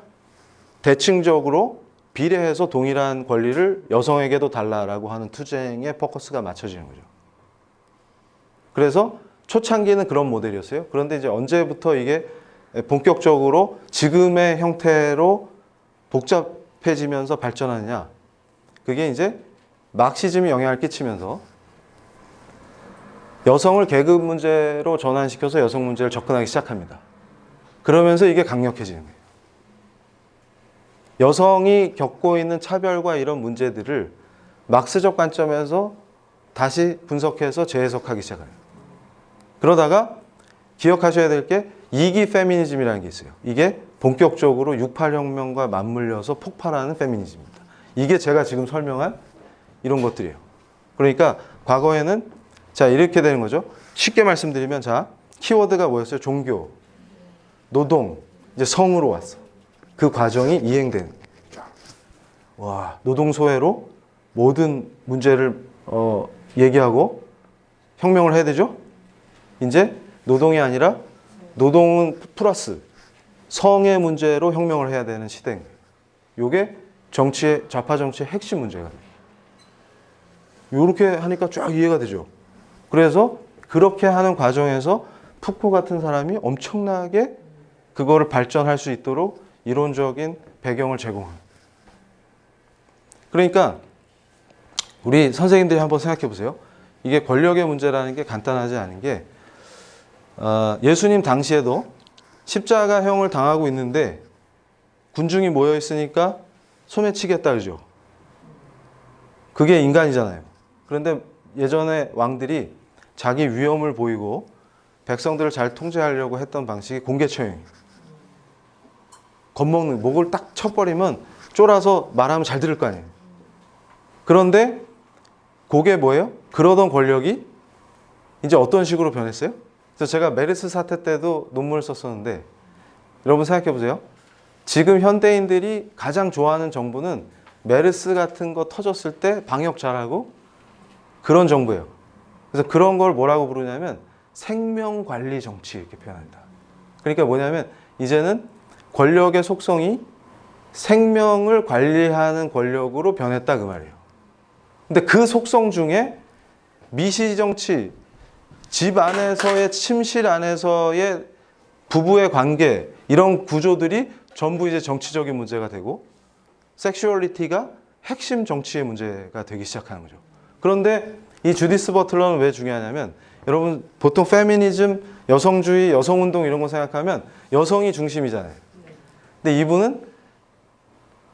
대칭적으로 비례해서 동일한 권리를 여성에게도 달라라고 하는 투쟁에 포커스가 맞춰지는 거죠. 그래서 초창기는 그런 모델이었어요. 그런데 이제 언제부터 이게 본격적으로 지금의 형태로 복잡해지면서 발전하느냐. 그게 이제 막시즘이 영향을 끼치면서 여성을 계급 문제로 전환시켜서 여성 문제를 접근하기 시작합니다. 그러면서 이게 강력해지는 거예요. 여성이 겪고 있는 차별과 이런 문제들을 막스적 관점에서 다시 분석해서 재해석하기 시작해요. 그러다가 기억하셔야 될 게 2기 페미니즘이라는 게 있어요. 이게 본격적으로 68혁명과 맞물려서 폭발하는 페미니즘입니다. 이게 제가 지금 설명한 이런 것들이에요. 그러니까 과거에는 자 이렇게 되는 거죠. 쉽게 말씀드리면 자 키워드가 뭐였어요? 종교, 노동, 이제 성으로 왔어. 그 과정이 이행되는 거예요. 와, 노동소외로 모든 문제를 얘기하고 혁명을 해야 되죠. 이제 노동이 아니라 노동은 플러스 성의 문제로 혁명을 해야 되는 시대인 거예요. 요게 정치의 좌파 정치의 핵심 문제가 돼요. 요렇게 하니까 쫙 이해가 되죠. 그래서 그렇게 하는 과정에서 푸코 같은 사람이 엄청나게 그거를 발전할 수 있도록 이론적인 배경을 제공합니다. 그러니까 우리 선생님들이 한번 생각해 보세요. 이게 권력의 문제라는 게 간단하지 않은 게 예수님 당시에도 십자가형을 당하고 있는데 군중이 모여 있으니까 소매치겠다 그러죠. 그게 인간이잖아요. 그런데 예전에 왕들이 자기 위엄을 보이고 백성들을 잘 통제하려고 했던 방식이 공개처형이에요. 겁먹는, 목을 딱 쳐버리면 쫄아서 말하면 잘 들을 거 아니에요. 그런데 그게 뭐예요? 그러던 권력이 이제 어떤 식으로 변했어요? 그래서 제가 메르스 사태 때도 논문을 썼었는데 여러분 생각해 보세요. 지금 현대인들이 가장 좋아하는 정부는 메르스 같은 거 터졌을 때 방역 잘하고 그런 정부예요. 그래서 그런 걸 뭐라고 부르냐면 생명관리 정치 이렇게 표현합니다. 그러니까 뭐냐면 이제는 권력의 속성이 생명을 관리하는 권력으로 변했다 그 말이에요. 근데 그 속성 중에 미시정치, 집 안에서의 침실 안에서의 부부의 관계 이런 구조들이 전부 이제 정치적인 문제가 되고 섹슈얼리티가 핵심 정치의 문제가 되기 시작하는 거죠. 그런데 이 주디스 버틀러는 왜 중요하냐면 여러분 보통 페미니즘, 여성주의, 여성운동 이런 거 생각하면 여성이 중심이잖아요. 근데 이분은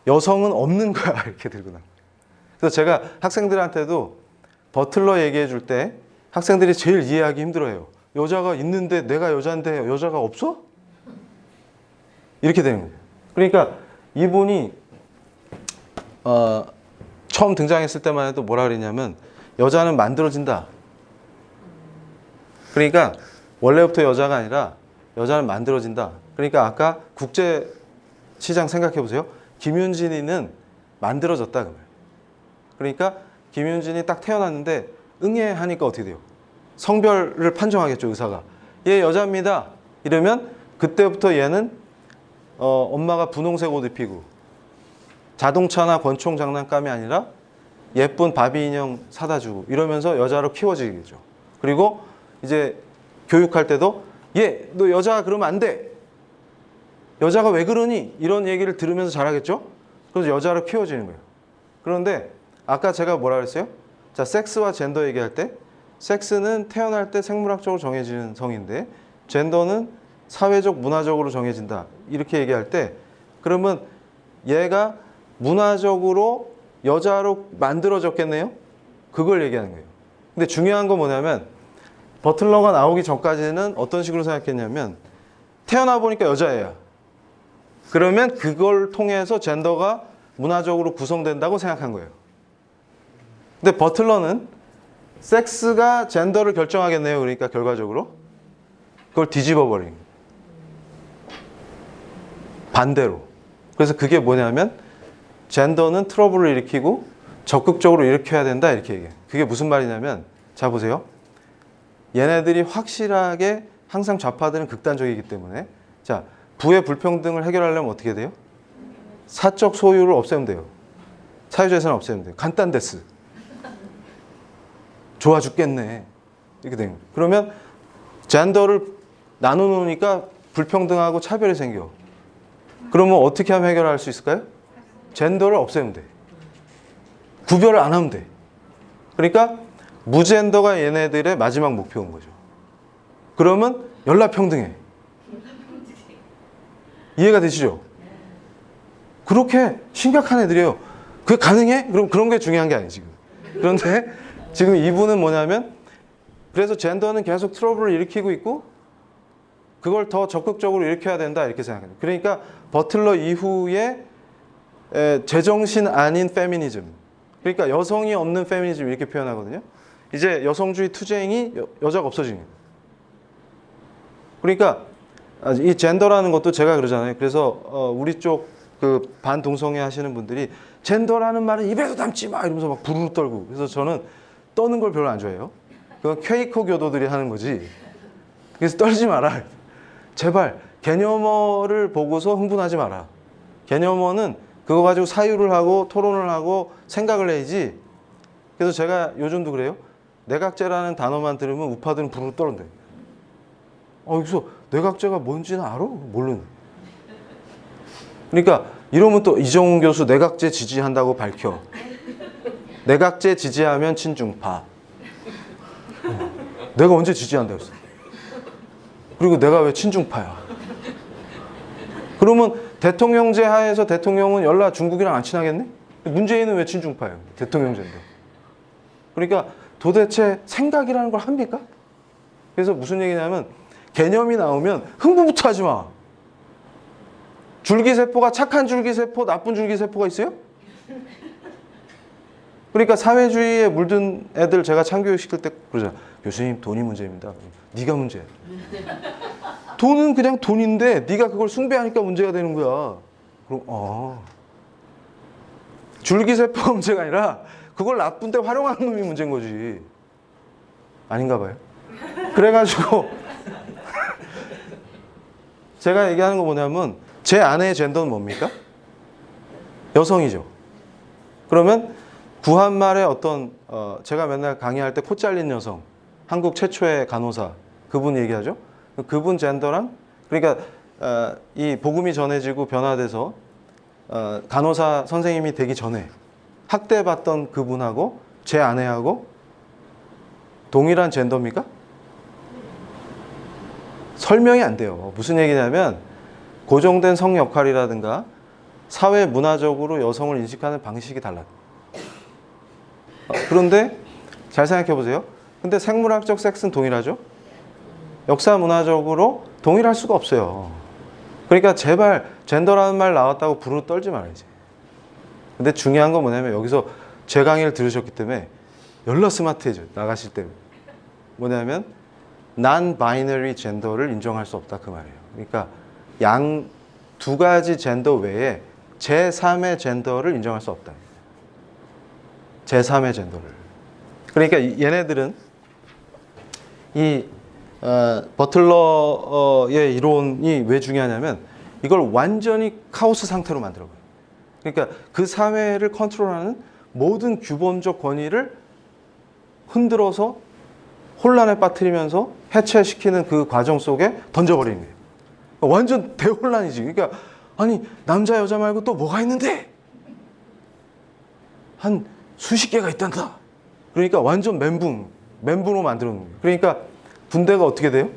여성은 없는 거야 이렇게 들고 나와요. 그래서 제가 학생들한테도 버틀러 얘기해 줄 때 학생들이 제일 이해하기 힘들어해요. 여자가 있는데 내가 여자인데 여자가 없어? 이렇게 되는 거예요. 그러니까 이분이 처음 등장했을 때만 해도 뭐라 그랬냐면 여자는 만들어진다. 그러니까 원래부터 여자가 아니라 여자는 만들어진다. 그러니까 아까 국제시장 생각해 보세요. 김윤진이는 만들어졌다. 그 말. 그러니까 김윤진이 딱 태어났는데 응애하니까 어떻게 돼요? 성별을 판정하겠죠, 의사가. 얘 여자입니다. 이러면 그때부터 얘는 엄마가 분홍색 옷 입히고 자동차나 권총 장난감이 아니라 예쁜 바비 인형 사다 주고 이러면서 여자로 키워지겠죠. 그리고 이제 교육할 때도 얘, 너 여자 그러면 안 돼. 여자가 왜 그러니? 이런 얘기를 들으면서 자라겠죠? 그래서 여자로 키워지는 거예요. 그런데 아까 제가 뭐라 그랬어요? 자, 섹스와 젠더 얘기할 때 섹스는 태어날 때 생물학적으로 정해지는 성인데 젠더는 사회적, 문화적으로 정해진다. 이렇게 얘기할 때 그러면 얘가 문화적으로 여자로 만들어졌겠네요? 그걸 얘기하는 거예요. 근데 중요한 건 뭐냐면 버틀러가 나오기 전까지는 어떤 식으로 생각했냐면 태어나 보니까 여자애야. 그러면 그걸 통해서 젠더가 문화적으로 구성된다고 생각한 거예요. 근데 버틀러는 섹스가 젠더를 결정하겠네요. 그러니까 결과적으로 그걸 뒤집어 버린 거예요. 반대로. 그래서 그게 뭐냐면 젠더는 트러블을 일으키고 적극적으로 일으켜야 된다 이렇게 얘기해요. 그게 무슨 말이냐면 자 보세요. 얘네들이 확실하게 항상 좌파들은 극단적이기 때문에 자 부의 불평등을 해결하려면 어떻게 돼요? 사적 소유를 없애면 돼요. 사유재산 없애면 돼요. 간단데스. 좋아 죽겠네. 이렇게 되는 거예요. 그러면 젠더를 나눠놓으니까 불평등하고 차별이 생겨. 그러면 어떻게 하면 해결할 수 있을까요? 젠더를 없애면 돼. 구별을 안 하면 돼. 그러니까 무젠더가 얘네들의 마지막 목표인 거죠. 그러면 연락평등해. 이해가 되시죠? 그렇게 심각한 애들이에요. 그게 가능해? 그럼 그런 게 중요한 게 아니에요, 지금. 그런데 지금 이분은 뭐냐면 그래서 젠더는 계속 트러블을 일으키고 있고 그걸 더 적극적으로 일으켜야 된다 이렇게 생각해요. 그러니까 버틀러 이후에 제정신 아닌 페미니즘. 그러니까 여성이 없는 페미니즘 이렇게 표현하거든요. 이제 여성주의 투쟁이 여자가 없어지는 거예요. 그러니까 이 젠더라는 것도 제가 그러잖아요. 그래서 우리 쪽 그 반동성애 하시는 분들이 젠더라는 말은 입에도 담지 마 이러면서 막 부르르 떨고 그래서 저는 떠는 걸 별로 안 좋아해요. 그건 퀘이커 교도들이 하는 거지. 그래서 떨지 마라. 제발 개념어를 보고서 흥분하지 마라. 개념어는 그거 가지고 사유를 하고 토론을 하고 생각을 해야지. 그래서 제가 요즘도 그래요. 내각제라는 단어만 들으면 우파들은 부르르 떨는데. 여기서 내각제가 뭔지는 알아? 모르는. 그러니까 이러면 또 이정훈 교수 내각제 지지한다고 밝혀. 내각제 지지하면 친중파. 내가 언제 지지한다고 했어? 그리고 내가 왜 친중파야? 그러면 대통령제 하에서 대통령은 연락 중국이랑 안 친하겠네? 문재인은 왜 친중파예요? 대통령제인데. 그러니까 도대체 생각이라는 걸 합니까? 그래서 무슨 얘기냐면 개념이 나오면 흥분부터 하지 마. 줄기세포가 착한 줄기세포, 나쁜 줄기세포가 있어요? 그러니까 사회주의에 물든 애들 제가 참교육 시킬 때 그러잖아. 교수님 돈이 문제입니다. 네가 문제야. 돈은 그냥 돈인데 네가 그걸 숭배하니까 문제가 되는 거야. 그럼 줄기세포가 문제가 아니라 그걸 나쁜 데 활용하는 놈이 문제인 거지. 아닌가 봐요. 그래가지고 제가 얘기하는 거 뭐냐면 제 아내의 젠더는 뭡니까? 여성이죠. 그러면 구한말의 어떤 제가 맨날 강의할 때 코 잘린 여성, 한국 최초의 간호사 그분 얘기하죠. 그분 젠더랑 그러니까 이 복음이 전해지고 변화돼서 간호사 선생님이 되기 전에 학대받던 그분하고 제 아내하고 동일한 젠더입니까? 설명이 안 돼요. 무슨 얘기냐면 고정된 성 역할이라든가 사회 문화적으로 여성을 인식하는 방식이 달라요. 그런데 잘 생각해 보세요. 근데 생물학적 섹스는 동일하죠? 역사 문화적으로 동일할 수가 없어요. 그러니까 제발 젠더라는 말 나왔다고 부르르 떨지 말아야지. 근데 중요한 건 뭐냐면 여기서 제 강의를 들으셨기 때문에 열나 스마트해져요. 나가실 때. 뭐냐면 non-binary 젠더를 인정할 수 없다 그 말이에요. 그러니까 양 두 가지 젠더 외에 제3의 젠더를 인정할 수 없다. 제3의 젠더를. 그러니까 얘네들은 이 버틀러의 이론이 왜 중요하냐면 이걸 완전히 카오스 상태로 만들어버려요. 그러니까 그 사회를 컨트롤하는 모든 규범적 권위를 흔들어서 혼란에 빠뜨리면서 해체시키는 그 과정 속에 던져버리는 거예요. 완전 대혼란이지. 그러니까 아니 남자 여자 말고 또 뭐가 있는데? 한 수십 개가 있단다. 그러니까 완전 멘붕으로 만들어 놓는 거예요. 그러니까 군대가 어떻게 돼요?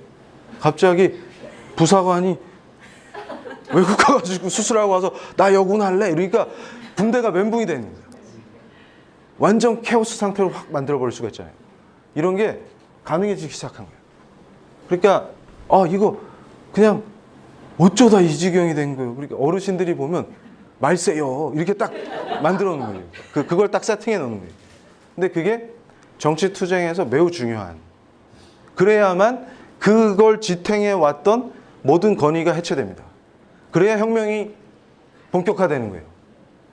갑자기 부사관이 외국 가가지고 수술하고 와서 나 여군할래? 그러니까 군대가 멘붕이 되는 거예요. 완전 케오스 상태로 확 만들어버릴 수가 있잖아요. 이런 게 가능해지기 시작한 거예요. 그러니까 이거 그냥 어쩌다 이 지경이 된 거예요. 그러니까 어르신들이 보면 말세요 이렇게 딱 만들어 놓은 거예요. 그걸 딱 세팅해 놓는 거예요. 근데 그게 정치 투쟁에서 매우 중요한. 그래야만 그걸 지탱해 왔던 모든 권위가 해체됩니다. 그래야 혁명이 본격화되는 거예요.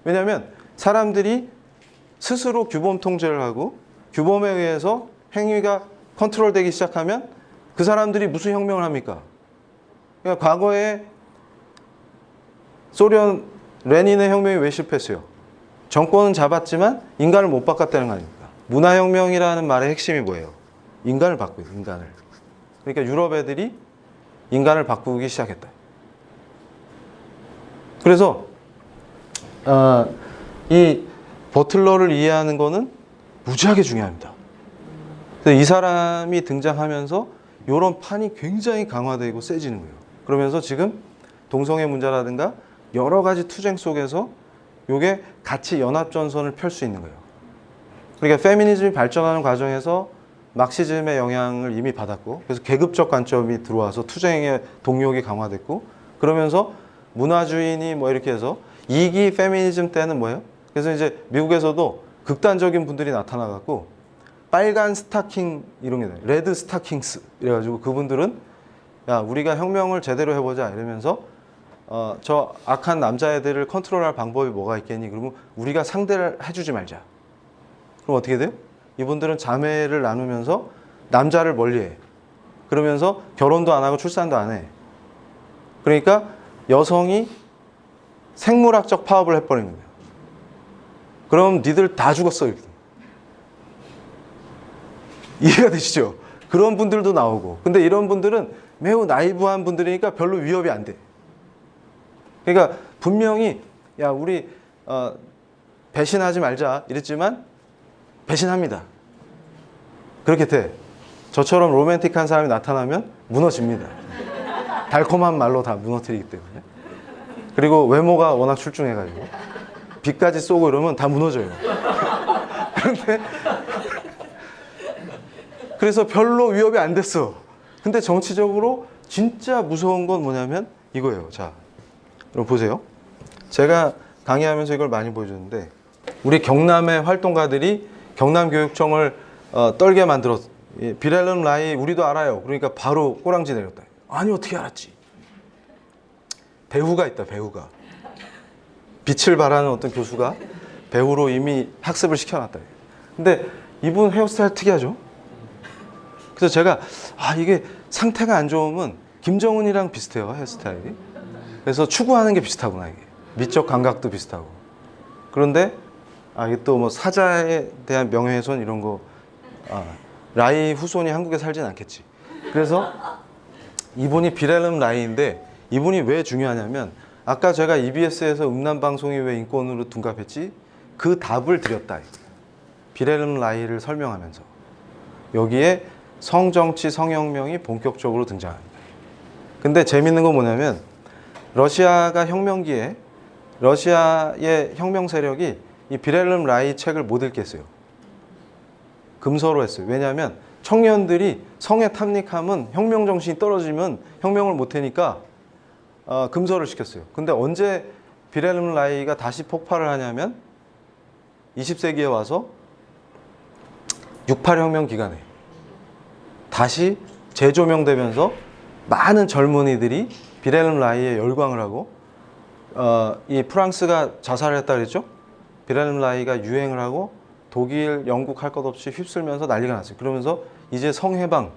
왜냐하면 사람들이 스스로 규범 통제를 하고 규범에 의해서 행위가 컨트롤되기 시작하면 그 사람들이 무슨 혁명을 합니까? 그러니까 과거에 소련 레닌의 혁명이 왜 실패했어요? 정권은 잡았지만 인간을 못 바꿨다는 거 아닙니까? 문화혁명이라는 말의 핵심이 뭐예요? 인간을 바꾸요. 인간을. 그러니까 유럽 애들이 인간을 바꾸기 시작했다. 그래서 이 버틀러를 이해하는 거는 무지하게 중요합니다. 그래서 이 사람이 등장하면서 이런 판이 굉장히 강화되고 세지는 거예요. 그러면서 지금 동성애 문제라든가 여러 가지 투쟁 속에서 이게 같이 연합전선을 펼 수 있는 거예요. 그러니까 페미니즘이 발전하는 과정에서 막시즘의 영향을 이미 받았고 그래서 계급적 관점이 들어와서 투쟁의 동력이 강화됐고 그러면서 문화주의니 뭐 이렇게 해서 2기 페미니즘 때는 뭐예요? 그래서 이제 미국에서도 극단적인 분들이 나타나갖고 빨간 스타킹 이런 게 돼요. 레드 스타킹스 이래가지고 그분들은 야 우리가 혁명을 제대로 해보자 이러면서 저 악한 남자애들을 컨트롤할 방법이 뭐가 있겠니? 그러면 우리가 상대를 해주지 말자. 그럼 어떻게 돼요? 이분들은 자매를 나누면서 남자를 멀리해. 그러면서 결혼도 안 하고 출산도 안 해. 그러니까 여성이 생물학적 파업을 해버린 거예요. 그럼 니들 다 죽었어. 이렇게. 이해가 되시죠? 그런 분들도 나오고. 근데 이런 분들은 매우 나이브한 분들이니까 별로 위협이 안 돼. 그러니까 분명히 야 우리 배신하지 말자 이랬지만 배신합니다. 그렇게 돼. 저처럼 로맨틱한 사람이 나타나면 무너집니다. 달콤한 말로 다 무너뜨리기 때문에. 그리고 외모가 워낙 출중해가지고 비까지 쏘고 이러면 다 무너져요. 그런데 그래서 별로 위협이 안 됐어. 근데 정치적으로 진짜 무서운 건 뭐냐면 이거예요. 자, 여러분 보세요. 제가 강의하면서 이걸 많이 보여줬는데 우리 경남의 활동가들이 경남교육청을 떨게 만들었. 비렐름 라이 우리도 알아요. 그러니까 바로 꼬랑지 내렸다. 아니 어떻게 알았지? 배우가 있다. 배우가. 빛을 발하는 어떤 교수가 배우로 이미 학습을 시켜놨다. 근데 이분 헤어스타일 특이하죠? 그래서 제가 이게 상태가 안 좋으면 김정은이랑 비슷해요. 헤어스타일이. 그래서 추구하는 게 비슷하구나. 이게 미적 감각도 비슷하고. 그런데 이게 또 뭐 사자에 대한 명예훼손 이런 거 라이 후손이 한국에 살진 않겠지. 그래서 이분이 비렐름 라이인데 이분이 왜 중요하냐면 아까 제가 EBS에서 음란방송이 왜 인권으로 둔갑했지? 그 답을 드렸다. 비렐름 라이를 설명하면서 여기에 성정치, 성혁명이 본격적으로 등장합니다. 근데 재밌는 건 뭐냐면 러시아가 혁명기에 러시아의 혁명 세력이 이 비렐름 라이 책을 못 읽겠어요. 금서로 했어요. 왜냐하면 청년들이 성에 탐닉하면 혁명 정신이 떨어지면 혁명을 못 하니까 금서를 시켰어요. 근데 언제 비렐름 라이가 다시 폭발을 하냐면 20세기에 와서 68혁명 기간에 다시 재조명되면서 많은 젊은이들이 비렐름 라이에 열광을 하고 이 프랑스가 자살을 했다 그랬죠? 비렐름 라이가 유행을 하고 독일, 영국 할 것 없이 휩쓸면서 난리가 났어요. 그러면서 이제 성해방,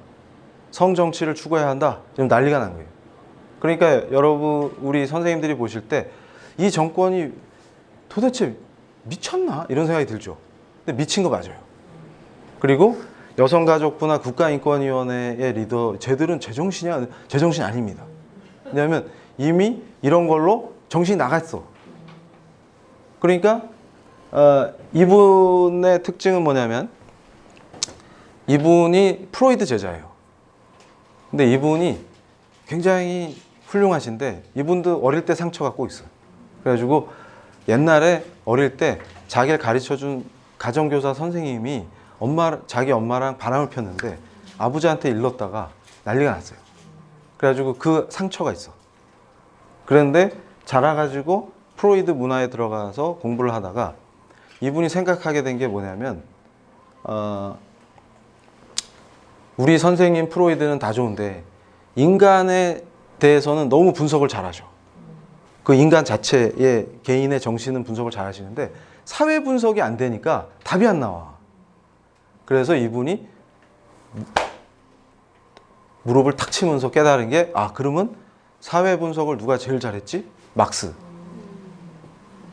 성정치를 추구해야 한다. 지금 난리가 난 거예요. 그러니까 여러분, 우리 선생님들이 보실 때 이 정권이 도대체 미쳤나? 이런 생각이 들죠. 근데 미친 거 맞아요. 그리고 여성가족부나 국가인권위원회의 리더, 쟤들은 제정신이야? 제정신 아닙니다. 왜냐하면 이미 이런 걸로 정신이 나갔어. 그러니까 이분의 특징은 뭐냐면 이분이 프로이드 제자예요. 근데 이분이 굉장히 훌륭하신데 이분도 어릴 때 상처가 꼭 있어요. 그래가지고 옛날에 어릴 때 자기를 가르쳐준 가정교사 선생님이 자기 엄마랑 바람을 폈는데 아버지한테 일렀다가 난리가 났어요. 그래가지고 그 상처가 있어. 그런데 자라가지고 프로이드 문화에 들어가서 공부를 하다가 이분이 생각하게 된 게 뭐냐면 우리 선생님 프로이드는 다 좋은데 인간에 대해서는 너무 분석을 잘하죠. 그 인간 자체의 개인의 정신은 분석을 잘 하시는데 사회 분석이 안 되니까 답이 안 나와. 그래서 이분이 무릎을 탁 치면서 깨달은 게 그러면 사회 분석을 누가 제일 잘했지? 막스.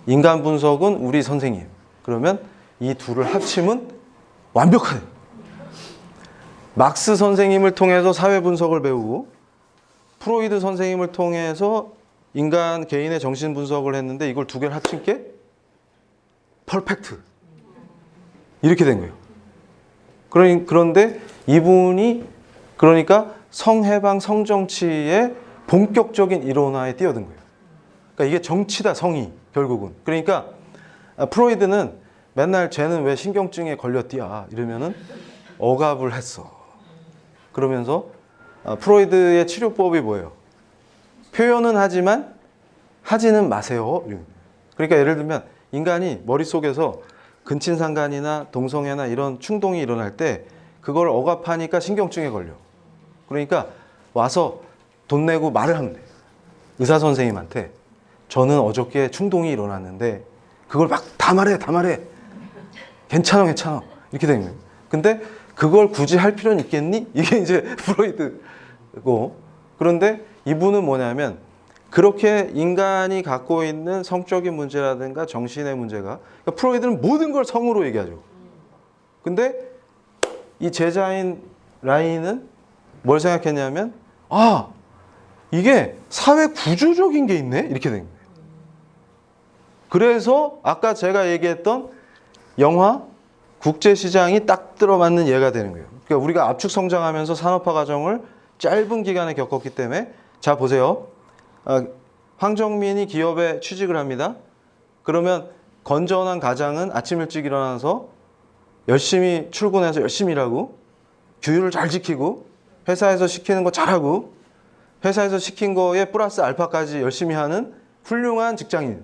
인간 분석은 우리 선생님. 그러면 이 둘을 합치면 완벽하네. 막스 선생님을 통해서 사회 분석을 배우고 프로이드 선생님을 통해서 인간 개인의 정신 분석을 했는데 이걸 두 개를 합친 게 퍼펙트. 이렇게 된 거예요. 그런데 이분이 그러니까 성해방, 성정치의 본격적인 이론화에 뛰어든 거예요. 그러니까 이게 정치다, 성이 결국은. 그러니까 프로이드는 맨날 쟤는 왜 신경증에 걸렸디야 이러면은 억압을 했어. 그러면서 프로이드의 치료법이 뭐예요? 표현은 하지만 하지는 마세요. 그러니까 예를 들면 인간이 머릿속에서 근친상간이나 동성애나 이런 충동이 일어날 때 그걸 억압하니까 신경증에 걸려. 그러니까 와서 돈 내고 말을 하면 돼. 의사 선생님한테 저는 어저께 충동이 일어났는데 그걸 막 다 말해. 괜찮아. 이렇게 되는 거예요. 근데 그걸 굳이 할 필요는 있겠니? 이게 이제 프로이드고, 그런데 이분은 뭐냐면 그렇게 인간이 갖고 있는 성적인 문제라든가 정신의 문제가, 그러니까 프로이드는 모든 걸 성으로 얘기하죠. 근데 이 제자인 라이는 뭘 생각했냐면, 아, 이게 사회 구조적인 게 있네? 이렇게 된 거예요. 그래서 아까 제가 얘기했던 영화, 국제시장이 딱 들어맞는 예가 되는 거예요. 그러니까 우리가 압축 성장하면서 산업화 과정을 짧은 기간에 겪었기 때문에, 자 보세요. 황정민이 기업에 취직을 합니다. 그러면 건전한 가장은 아침 일찍 일어나서 열심히 출근해서 열심히 일하고, 규율을 잘 지키고, 회사에서 시키는 거 잘하고, 회사에서 시킨 거에 플러스 알파까지 열심히 하는 훌륭한 직장인.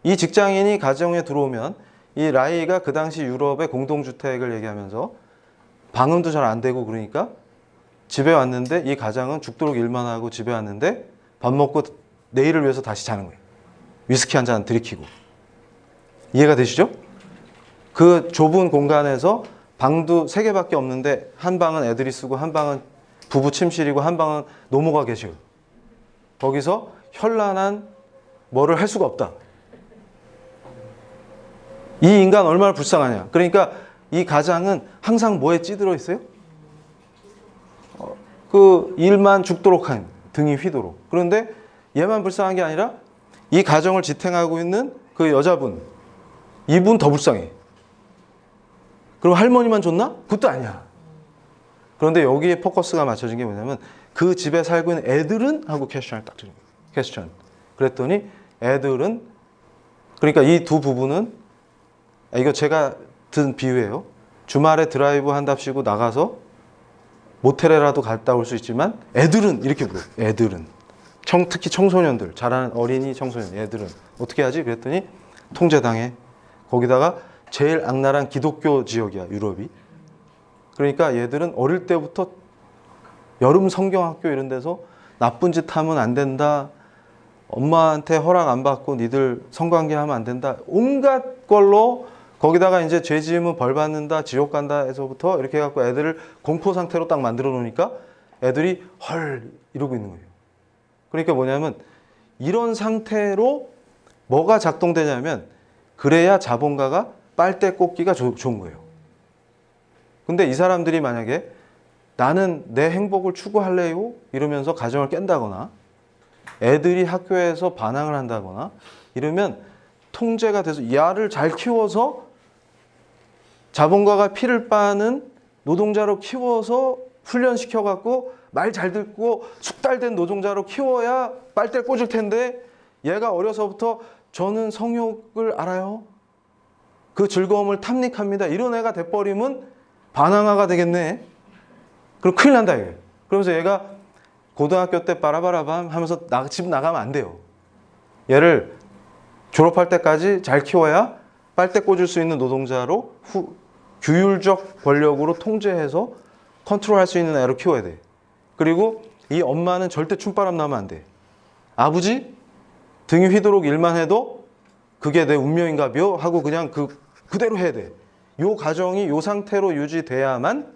이 직장인이 가정에 들어오면, 이 라이가 그 당시 유럽의 공동주택을 얘기하면서 방음도 잘 안 되고, 그러니까 집에 왔는데 이 가장은 죽도록 일만 하고 집에 왔는데 밥 먹고 내일을 위해서 다시 자는 거예요. 위스키 한 잔 들이키고. 이해가 되시죠? 그 좁은 공간에서 방도 3개밖에 없는데 한 방은 애들이 쓰고 한 방은 부부 침실이고 한 방은 노모가 계셔요. 거기서 현란한 뭐를 할 수가 없다. 이 인간 얼마나 불쌍하냐. 그러니까 이 가장은 항상 뭐에 찌들어 있어요? 그 일만 죽도록 한, 등이 휘도록. 그런데 얘만 불쌍한 게 아니라 이 가정을 지탱하고 있는 그 여자분, 이분 더 불쌍해. 그럼 할머니만 좋나? 그것도 아니야. 그런데 여기에 포커스가 맞춰진 게 뭐냐면, 그 집에 살고 있는 애들은? 하고 퀘스천을 딱 드린 거예요. 퀘스천. 그랬더니 애들은, 그러니까 이 두 부부는, 이거 제가 든 비유예요. 주말에 드라이브 한답시고 나가서 모텔에라도 갔다 올 수 있지만 애들은 이렇게 물어요. 애들은. 특히 청소년들, 자라는 어린이 청소년, 애들은 어떻게 하지? 그랬더니 통제당해. 거기다가 제일 악랄한 기독교 지역이야, 유럽이. 그러니까 얘들은 어릴 때부터 여름 성경학교 이런 데서 나쁜 짓 하면 안 된다. 엄마한테 허락 안 받고 니들 성관계 하면 안 된다. 온갖 걸로, 거기다가 이제 죄 지으면 벌 받는다, 지옥 간다 해서부터 이렇게 해갖고 애들을 공포 상태로 딱 만들어 놓으니까 애들이 헐 이러고 있는 거예요. 그러니까 뭐냐면 이런 상태로 뭐가 작동되냐면, 그래야 자본가가 빨대 꽂기가 좋은 거예요. 근데 이 사람들이 만약에 나는 내 행복을 추구할래요? 이러면서 가정을 깬다거나, 애들이 학교에서 반항을 한다거나 이러면 통제가 돼서 야를 잘 키워서 자본가가 피를 빠는 노동자로 키워서 훈련시켜갖고 말 잘 듣고 숙달된 노동자로 키워야 빨대를 꽂을 텐데, 얘가 어려서부터 저는 성욕을 알아요. 그 즐거움을 탐닉합니다. 이런 애가 돼버리면 반항아가 되겠네. 그럼 큰일 난다 이게. 그러면서 얘가 고등학교 때 빠라바라밤 하면서 집 나가면 안 돼요. 얘를 졸업할 때까지 잘 키워야 빨대 꽂을 수 있는 노동자로 규율적 권력으로 통제해서 컨트롤할 수 있는 애로 키워야 돼. 그리고 이 엄마는 절대 춤바람 나면 안 돼. 아버지 등이 휘도록 일만 해도 그게 내 운명인가벼 하고 그냥 그대로 해야 돼. 요 가정이 요 상태로 유지돼야만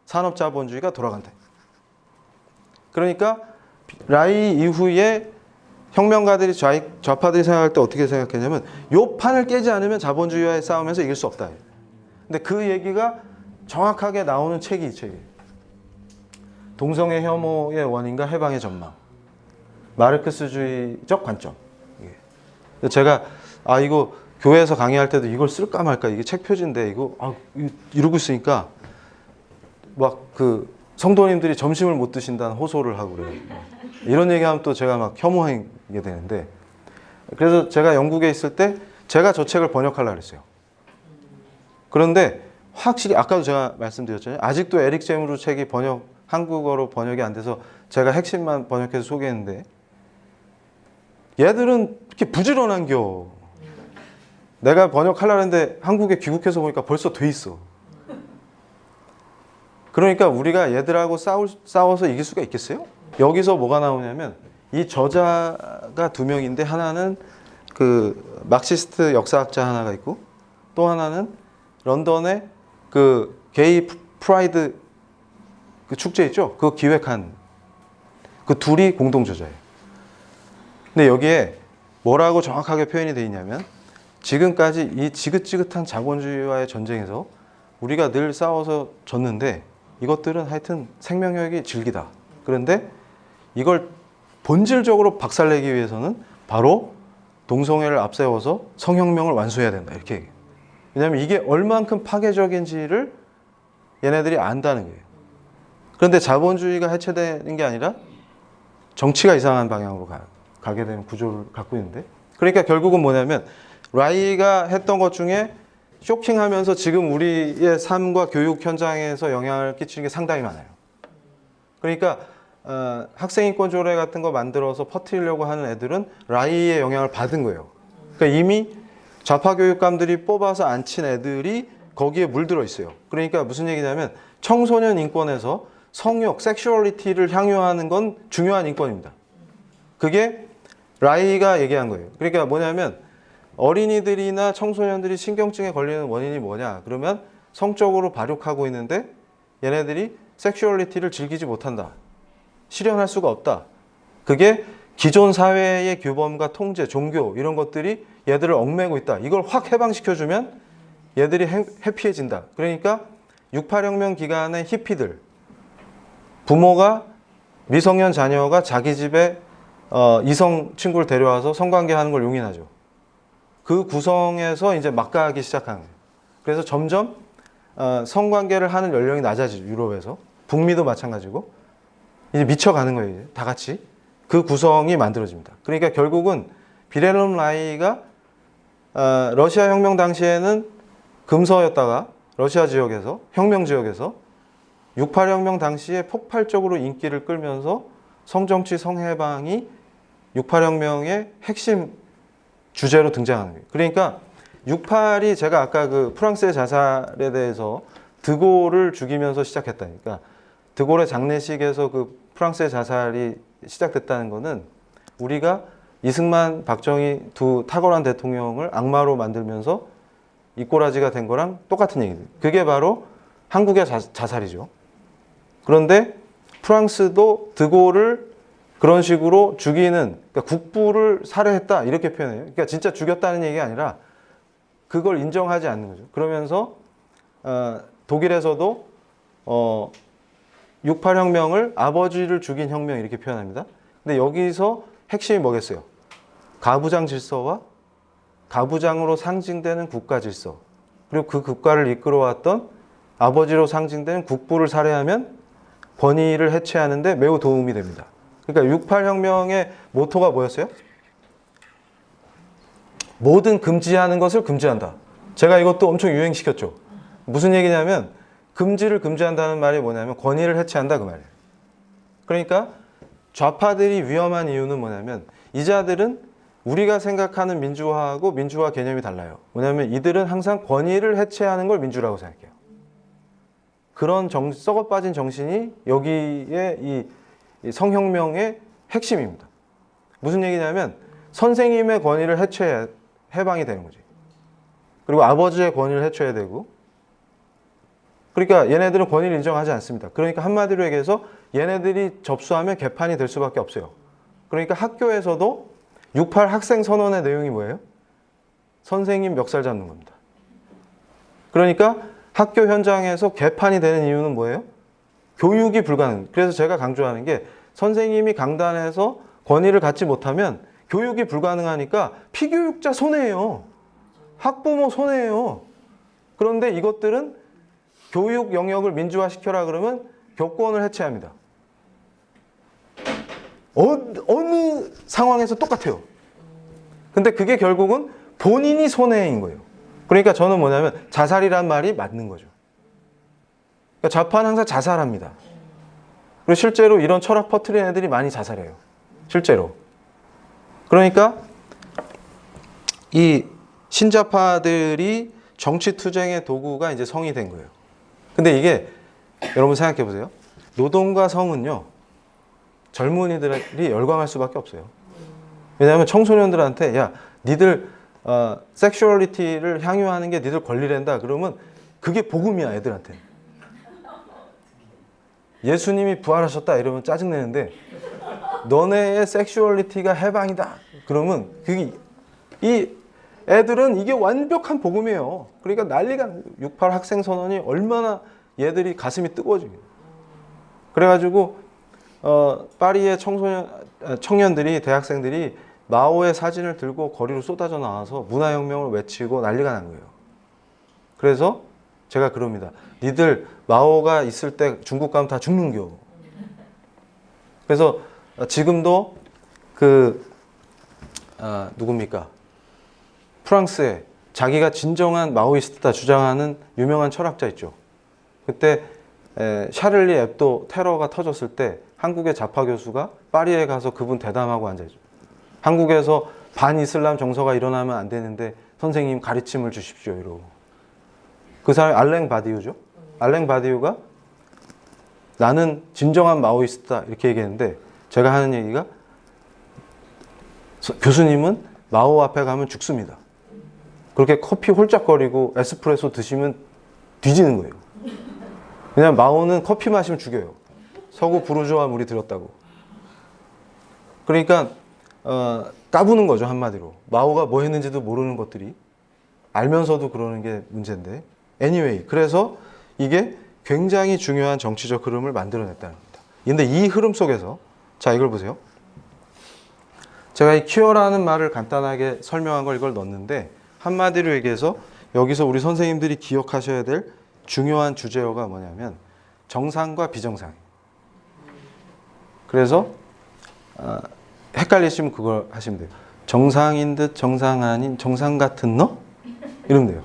산업자본주의가 돌아간다. 그러니까 라이 이후에 혁명가들이 좌파들이 생각할 때 어떻게 생각했냐면, 요 판을 깨지 않으면 자본주의와의 싸움에서 이길 수 없다. 근데 그 얘기가 정확하게 나오는 책이 이 책이에요. 동성애 혐오의 원인과 해방의 전망. 마르크스주의적 관점. 제가 이거 교회에서 강의할 때도 이걸 쓸까 말까, 이게 책 표지인데 이거 이러고 있으니까 막 그 성도님들이 점심을 못 드신다는 호소를 하고 그래요. 이런 얘기하면 또 제가 막 혐오하게 되는데, 그래서 제가 영국에 있을 때 제가 저 책을 번역하려고 했어요. 그런데 확실히 아까도 제가 말씀드렸잖아요. 아직도 에릭 제므로 책이 한국어로 번역이 안 돼서 제가 핵심만 번역해서 소개했는데, 얘들은 이렇게 부지런한겨. 내가 번역하려고 했는데 한국에 귀국해서 보니까 벌써 돼 있어. 그러니까 우리가 얘들하고 싸워서 이길 수가 있겠어요? 여기서 뭐가 나오냐면, 이 저자가 2명인데 하나는 그 막시스트 역사학자 하나가 있고, 또 하나는 런던의 그 게이 프라이드 그 축제 있죠? 그거 기획한 그 둘이 공동 저자예요. 근데 여기에 뭐라고 정확하게 표현이 되어 있냐면 지금까지 이 지긋지긋한 자본주의와의 전쟁에서 우리가 늘 싸워서 졌는데 이것들은 하여튼 생명력이 질기다. 그런데 이걸 본질적으로 박살내기 위해서는 바로 동성애를 앞세워서 성혁명을 완수해야 된다. 이렇게 얘기해요. 왜냐하면 이게 얼만큼 파괴적인지를 얘네들이 안다는 거예요. 그런데 자본주의가 해체되는 게 아니라 정치가 이상한 방향으로 가게 되는 구조를 갖고 있는데, 그러니까 결국은 뭐냐면 라이가 했던 것 중에 쇼킹하면서 지금 우리의 삶과 교육 현장에서 영향을 끼치는 게 상당히 많아요. 그러니까 학생인권 조례 같은 거 만들어서 퍼뜨리려고 하는 애들은 라이의 영향을 받은 거예요. 그러니까 이미 좌파 교육감들이 뽑아서 앉힌 애들이 거기에 물들어 있어요. 그러니까 무슨 얘기냐면 청소년 인권에서 성욕, 섹슈얼리티를 향유하는 건 중요한 인권입니다. 그게 라이가 얘기한 거예요. 그러니까 뭐냐면 어린이들이나 청소년들이 신경증에 걸리는 원인이 뭐냐? 그러면 성적으로 발육하고 있는데 얘네들이 섹슈얼리티를 즐기지 못한다. 실현할 수가 없다. 그게 기존 사회의 규범과 통제, 종교 이런 것들이 얘들을 얽매고 있다. 이걸 확 해방시켜주면 얘들이 해피해진다. 그러니까 68혁명 기간의 히피들, 부모가 미성년 자녀가 자기 집에 이성 친구를 데려와서 성관계하는 걸 용인하죠. 그 구성에서 이제 막가기 시작하는 거예요. 그래서 점점 성관계를 하는 연령이 낮아지죠. 유럽에서. 북미도 마찬가지고. 이제 미쳐가는 거예요. 이제 다 같이. 그 구성이 만들어집니다. 그러니까 결국은 빌헬름 라이가 러시아 혁명 당시에는 금서였다가 러시아 지역에서, 혁명 지역에서 68혁명 당시에 폭발적으로 인기를 끌면서 성정치, 성해방이 68혁명의 핵심 주제로 등장하는 거예요. 그러니까 68이 제가 아까 그 프랑스의 자살에 대해서 드골을 죽이면서 시작했다니까, 드골의 장례식에서 그 프랑스의 자살이 시작됐다는 거는 우리가 이승만, 박정희 두 탁월한 대통령을 악마로 만들면서 이꼬라지가 된 거랑 똑같은 얘기예요. 그게 바로 한국의 자살이죠. 그런데 프랑스도 드골을 그런 식으로 죽이는, 그러니까 국부를 살해했다 이렇게 표현해요. 그러니까 진짜 죽였다는 얘기가 아니라 그걸 인정하지 않는 거죠. 그러면서 독일에서도 68혁명을 아버지를 죽인 혁명 이렇게 표현합니다. 근데 여기서 핵심이 뭐겠어요? 가부장 질서와 가부장으로 상징되는 국가 질서, 그리고 그 국가를 이끌어왔던 아버지로 상징되는 국부를 살해하면 권위를 해체하는 데 매우 도움이 됩니다. 그러니까 68혁명의 모토가 뭐였어요? 모든 금지하는 것을 금지한다. 제가 이것도 엄청 유행시켰죠. 무슨 얘기냐면 금지를 금지한다는 말이 뭐냐면 권위를 해체한다 그 말이에요. 그러니까 좌파들이 위험한 이유는 뭐냐면 이 자들은 우리가 생각하는 민주화하고 민주화 개념이 달라요. 뭐냐면 이들은 항상 권위를 해체하는 걸 민주라고 생각해요. 그런 썩어 빠진 정신이 여기에 이 성혁명의 핵심입니다. 무슨 얘기냐면 선생님의 권위를 해체해야 해방이 되는 거지. 그리고 아버지의 권위를 해체해야 되고, 그러니까 얘네들은 권위를 인정하지 않습니다. 그러니까 한마디로 얘기해서 얘네들이 접수하면 개판이 될 수밖에 없어요. 그러니까 학교에서도 68 학생 선언의 내용이 뭐예요? 선생님 멱살 잡는 겁니다. 그러니까 학교 현장에서 개판이 되는 이유는 뭐예요? 교육이 불가능. 그래서 제가 강조하는 게 선생님이 강단에서 권위를 갖지 못하면 교육이 불가능하니까 피교육자 손해예요. 학부모 손해예요. 그런데 이것들은 교육 영역을 민주화시켜라 그러면 교권을 해체합니다. 어느 상황에서 똑같아요. 근데 그게 결국은 본인이 손해인 거예요. 그러니까 저는 뭐냐면 자살이란 말이 맞는 거죠. 그러니까 좌파는 항상 자살합니다. 그리고 실제로 이런 철학 퍼뜨리는 애들이 많이 자살해요. 실제로. 그러니까 이 신좌파들이 정치 투쟁의 도구가 이제 성이 된 거예요. 근데 이게 여러분 생각해 보세요. 노동과 성은요, 젊은이들이 열광할 수밖에 없어요. 왜냐하면 청소년들한테 야, 니들 섹슈얼리티를 향유하는 게 니들 권리랜다 그러면 그게 복음이야 애들한테. 예수님이 부활하셨다 이러면 짜증내는데 너네의 섹슈얼리티가 해방이다 그러면 그게 이 애들은 이게 완벽한 복음이에요. 그러니까 난리가 68 학생 선언이 얼마나 얘들이 가슴이 뜨거워지게. 그래가지고 파리의 청년들이 대학생들이 마오의 사진을 들고 거리로 쏟아져 나와서 문화혁명을 외치고 난리가 난 거예요. 그래서 제가 그럽니다. 니들 마오가 있을 때 중국 가면 다 죽는겨. 그래서 지금도 누굽니까? 프랑스에 자기가 진정한 마오이스트다 주장하는 유명한 철학자 있죠. 그때 샤를리 앱도 테러가 터졌을 때 한국의 좌파 교수가 파리에 가서 그분 대담하고 앉아있죠. 한국에서 반이슬람 정서가 일어나면 안 되는데 선생님 가르침을 주십시오 이러고. 그 사람이 알랭 바디우죠. 알랭 바디우가 나는 진정한 마오이스트다 이렇게 얘기했는데 제가 하는 얘기가 교수님은 마오 앞에 가면 죽습니다. 그렇게 커피 홀짝거리고 에스프레소 드시면 뒤지는 거예요. 그냥 마오는 커피 마시면 죽여요. 서구 부르주아 물이 들었다고. 그러니까 까부는 거죠 한마디로. 마오가 뭐 했는지도 모르는 것들이 알면서도 그러는 게 문제인데 anyway 그래서 이게 굉장히 중요한 정치적 흐름을 만들어냈다는 겁니다. 근데 이 흐름 속에서 자 이걸 보세요. 제가 이 큐어라는 말을 간단하게 설명한 걸 이걸 넣었는데 한마디로 얘기해서 여기서 우리 선생님들이 기억하셔야 될 중요한 주제어가 뭐냐면 정상과 비정상. 그래서 헷갈리시면 그걸 하시면 돼요. 정상인 듯 정상 아닌 정상 같은 너? 이러면 돼요.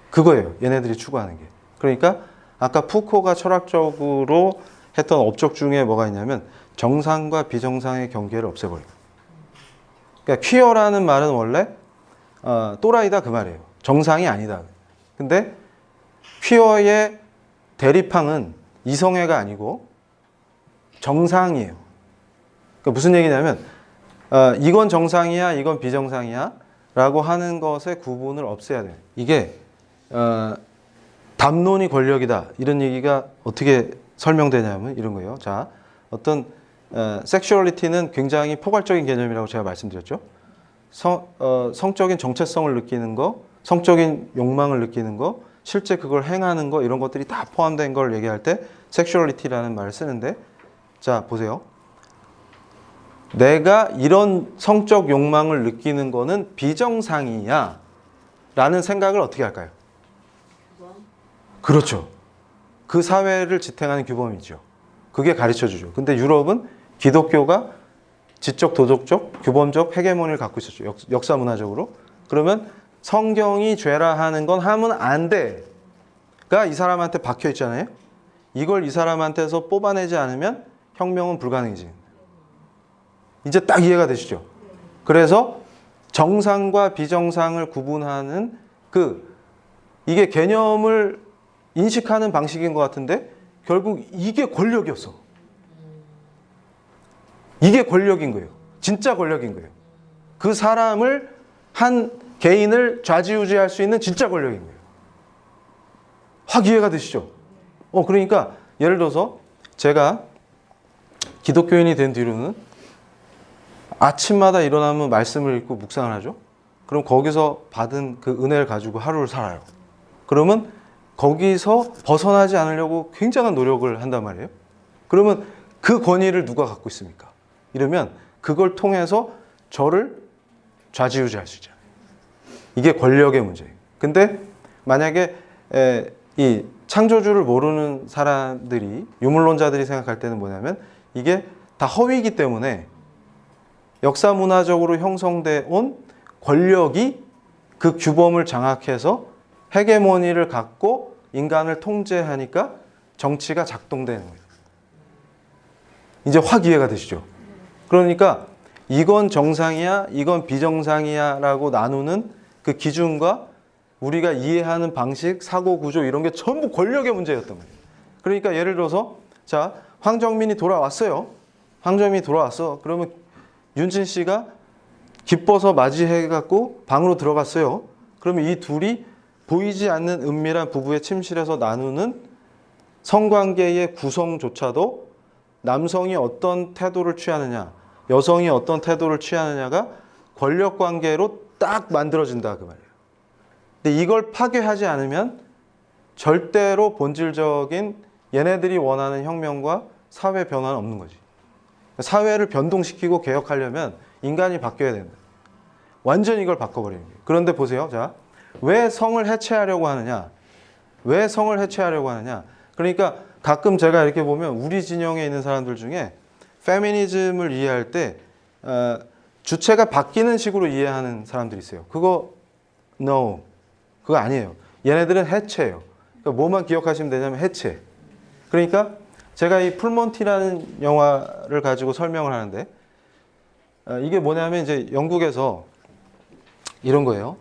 그거예요. 얘네들이 추구하는 게. 그러니까 아까 푸코가 철학적으로 했던 업적 중에 뭐가 있냐면 정상과 비정상의 경계를 없애버려요. 그러니까 퀴어라는 말은 원래 또라이다 그 말이에요. 정상이 아니다. 근데 퀴어의 대립항은 이성애가 아니고 정상이에요. 그러니까 무슨 얘기냐면 이건 정상이야, 이건 비정상이야 라고 하는 것의 구분을 없애야 돼요. 이게 담론이 권력이다 이런 얘기가 어떻게 설명되냐면 이런 거예요. 자, 어떤 섹슈얼리티는 굉장히 포괄적인 개념이라고 제가 말씀드렸죠. 성적인 정체성을 느끼는 거, 성적인 욕망을 느끼는 거, 실제 그걸 행하는 거 이런 것들이 다 포함된 걸 얘기할 때 섹슈얼리티라는 말을 쓰는데 자 보세요. 내가 이런 성적 욕망을 느끼는 거는 비정상이야 라는 생각을 어떻게 할까요? 그렇죠. 그 사회를 지탱하는 규범이죠. 그게 가르쳐주죠. 근데 유럽은 기독교가 지적, 도덕적, 규범적 헤게모니를 갖고 있었죠. 역사 문화적으로. 그러면 성경이 죄라 하는 건 하면 안 돼가 이 사람한테 박혀 있잖아요. 이걸 이 사람한테서 뽑아내지 않으면 혁명은 불가능이지. 이제 딱 이해가 되시죠? 그래서 정상과 비정상을 구분하는 이게 개념을 인식하는 방식인 것 같은데 결국 이게 권력이었어. 이게 권력인 거예요. 진짜 권력인 거예요. 그 사람을 한 개인을 좌지우지할 수 있는 진짜 권력인 거예요. 확 이해가 되시죠? 그러니까 예를 들어서 제가 기독교인이 된 뒤로는 아침마다 일어나면 말씀을 읽고 묵상을 하죠. 그럼 거기서 받은 그 은혜를 가지고 하루를 살아요. 그러면 거기서 벗어나지 않으려고 굉장한 노력을 한단 말이에요. 그러면 그 권위를 누가 갖고 있습니까? 이러면 그걸 통해서 저를 좌지우지할 수 있잖아요. 이게 권력의 문제예요. 근데 만약에 이 창조주를 모르는 사람들이 유물론자들이 생각할 때는 뭐냐면 이게 다 허위이기 때문에 역사 문화적으로 형성돼 온 권력이 그 규범을 장악해서 헤게모니를 갖고 인간을 통제하니까 정치가 작동되는 거예요. 이제 확 이해가 되시죠? 그러니까 이건 정상이야, 이건 비정상이야 라고 나누는 그 기준과 우리가 이해하는 방식, 사고 구조 이런 게 전부 권력의 문제였던 거예요. 그러니까 예를 들어서 자, 황정민이 돌아왔어요. 황정민이 돌아왔어. 그러면 윤진 씨가 기뻐서 맞이해갖고 방으로 들어갔어요. 그러면 이 둘이 보이지 않는 은밀한 부부의 침실에서 나누는 성관계의 구성조차도 남성이 어떤 태도를 취하느냐, 여성이 어떤 태도를 취하느냐가 권력관계로 딱 만들어진다 그 말이에요. 근데 이걸 파괴하지 않으면 절대로 본질적인 얘네들이 원하는 혁명과 사회 변화는 없는 거지. 사회를 변동시키고 개혁하려면 인간이 바뀌어야 된다. 완전히 이걸 바꿔버리는 거예요. 그런데 보세요. 자, 왜 성을 해체하려고 하느냐? 왜 성을 해체하려고 하느냐? 그러니까 가끔 제가 이렇게 보면 우리 진영에 있는 사람들 중에 페미니즘을 이해할 때 주체가 바뀌는 식으로 이해하는 사람들이 있어요. 그거 no. 그거 아니에요. 얘네들은 해체예요. 그러니까 뭐만 기억하시면 되냐면 해체. 그러니까 제가 이 풀몬티라는 영화를 가지고 설명을 하는데 이게 뭐냐면 이제 영국에서 이런 거예요.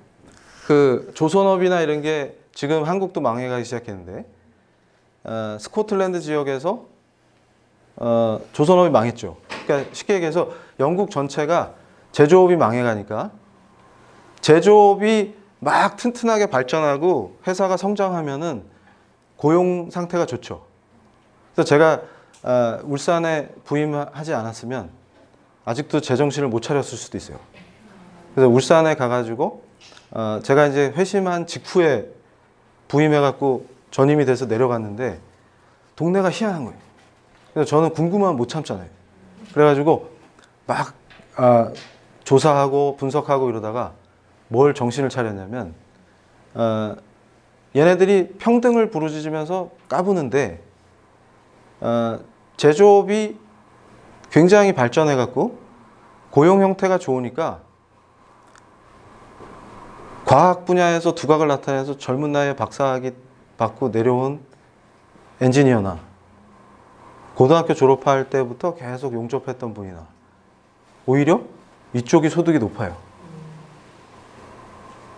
그 조선업이나 이런 게 지금 한국도 망해가기 시작했는데 스코틀랜드 지역에서 조선업이 망했죠. 그러니까 쉽게 얘기해서 영국 전체가 제조업이 망해가니까 제조업이 막 튼튼하게 발전하고 회사가 성장하면은 고용 상태가 좋죠. 그래서 제가 울산에 부임하지 않았으면 아직도 제정신을 못 차렸을 수도 있어요. 그래서 울산에 가가지고 제가 이제 회심한 직후에 부임해갖고 전임이 돼서 내려갔는데 동네가 희한한 거예요. 그래서 저는 궁금하면 못 참잖아요. 그래가지고 막 조사하고 분석하고 이러다가 뭘 정신을 차렸냐면 얘네들이 평등을 부르짖으면서 까부는데 제조업이 굉장히 발전해갖고 고용 형태가 좋으니까 과학 분야에서 두각을 나타내서 젊은 나이에 박사학위 받고 내려온 엔지니어나 고등학교 졸업할 때부터 계속 용접했던 분이나 오히려 이쪽이 소득이 높아요.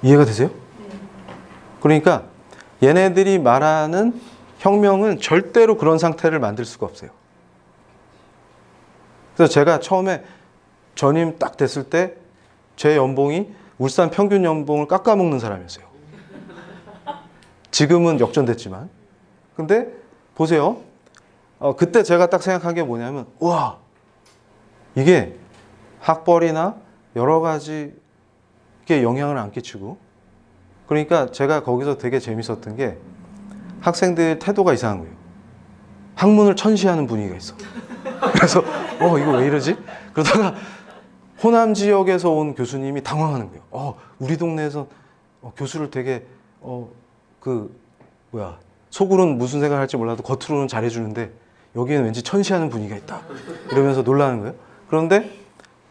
이해가 되세요? 그러니까 얘네들이 말하는 혁명은 절대로 그런 상태를 만들 수가 없어요. 그래서 제가 처음에 전임 딱 됐을 때 제 연봉이 울산 평균 연봉을 깎아먹는 사람이었어요. 지금은 역전됐지만. 근데 보세요. 그때 제가 딱 생각한 게 뭐냐면 와 이게 학벌이나 여러 가지 게 영향을 안 끼치고 그러니까 제가 거기서 되게 재밌었던 게 학생들 태도가 이상한 거예요. 학문을 천시하는 분위기가 있어. 그래서 이거 왜 이러지? 그러다가 호남 지역에서 온 교수님이 당황하는 거예요. 우리 동네에서 교수를 되게 속으로는 무슨 생각을 할지 몰라도 겉으로는 잘해주는데 여기는 왠지 천시하는 분위기가 있다. 이러면서 놀라는 거예요. 그런데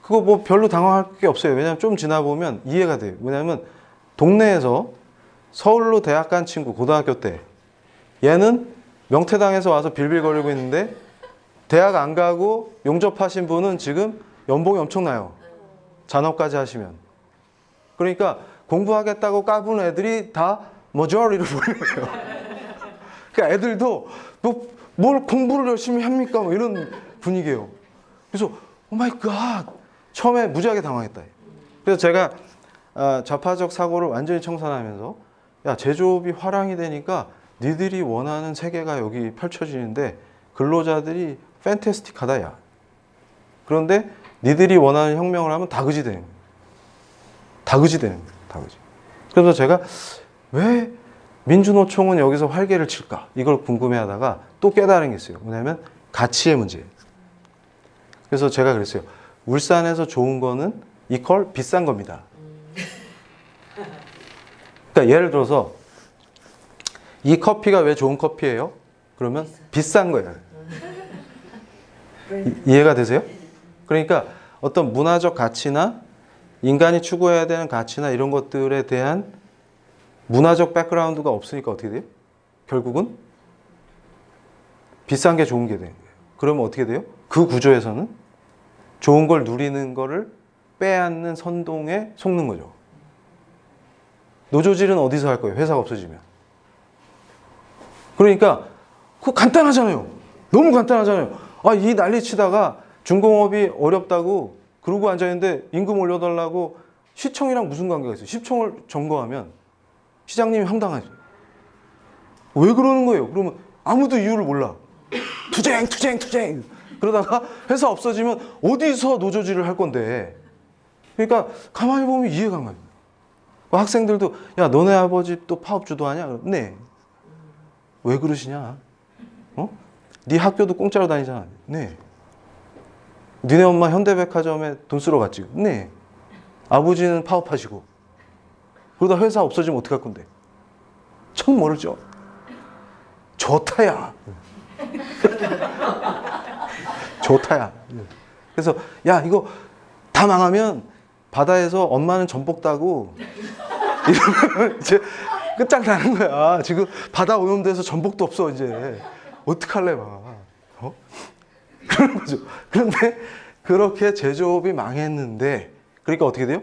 그거 뭐 별로 당황할 게 없어요. 왜냐하면 좀 지나 보면 이해가 돼요. 왜냐하면 동네에서 서울로 대학 간 친구 고등학교 때 얘는 명태당에서 와서 빌빌거리고 있는데 대학 안 가고 용접하신 분은 지금 연봉이 엄청나요. 잔업까지 하시면. 그러니까 공부하겠다고 까부는 애들이 다 머저리를 보는 거예요. 그러니까 애들도 뭘 공부를 열심히 합니까? 뭐 이런 분위기예요. 그래서 오 마이 갓 처음에 무지하게 당황했다. 그래서 제가 좌파적 사고를 완전히 청산하면서 야 제조업이 화랑이 되니까 니들이 원하는 세계가 여기 펼쳐지는데 근로자들이 팬테스틱하다 야. 그런데 니들이 원하는 혁명을 하면 다그지 되는 거예요. 다그지 되는 거예요. 다그지. 그래서 제가 왜 민주노총은 여기서 활개를 칠까? 이걸 궁금해하다가 또 깨달은 게 있어요. 뭐냐면 가치의 문제예요. 그래서 제가 그랬어요. 울산에서 좋은 거는 이퀄 비싼 겁니다. 그러니까 예를 들어서 이 커피가 왜 좋은 커피예요? 그러면 비싼 거예요. 이해가 되세요? 그러니까 어떤 문화적 가치나 인간이 추구해야 되는 가치나 이런 것들에 대한 문화적 백그라운드가 없으니까 어떻게 돼요? 결국은 비싼 게 좋은 게 되는 거예요. 그러면 어떻게 돼요? 그 구조에서는 좋은 걸 누리는 거를 빼앗는 선동에 속는 거죠. 노조질은 어디서 할 거예요? 회사가 없어지면. 그러니까 그거 간단하잖아요. 너무 간단하잖아요. 이 난리 치다가 중공업이 어렵다고 그러고 앉아있는데 임금 올려달라고 시청이랑 무슨 관계가 있어요? 시청을 점거하면 시장님이 황당하죠. 왜 그러는 거예요? 그러면 아무도 이유를 몰라. 투쟁. 그러다가 회사 없어지면 어디서 노조질을 할 건데. 그러니까 가만히 보면 이해가 안 가요. 학생들도 야 너네 아버지 또 파업주도 하냐? 네. 왜 그러시냐? 네 학교도 공짜로 다니잖아. 네. 니네 엄마 현대백화점에 돈 쓰러 갔지. 네. 아버지는 파업하시고. 그러다 회사 없어지면 어떡할 건데? 처음 모르죠. 좋다야. 좋다야. 그래서 야 이거 다 망하면 바다에서 엄마는 전복 따고 이러면 이제 끝장나는 거야. 지금 바다 오염돼서 전복도 없어 이제. 어떡할래 막. 그런 거죠. 그런데 그렇게 제조업이 망했는데 그러니까 어떻게 돼요?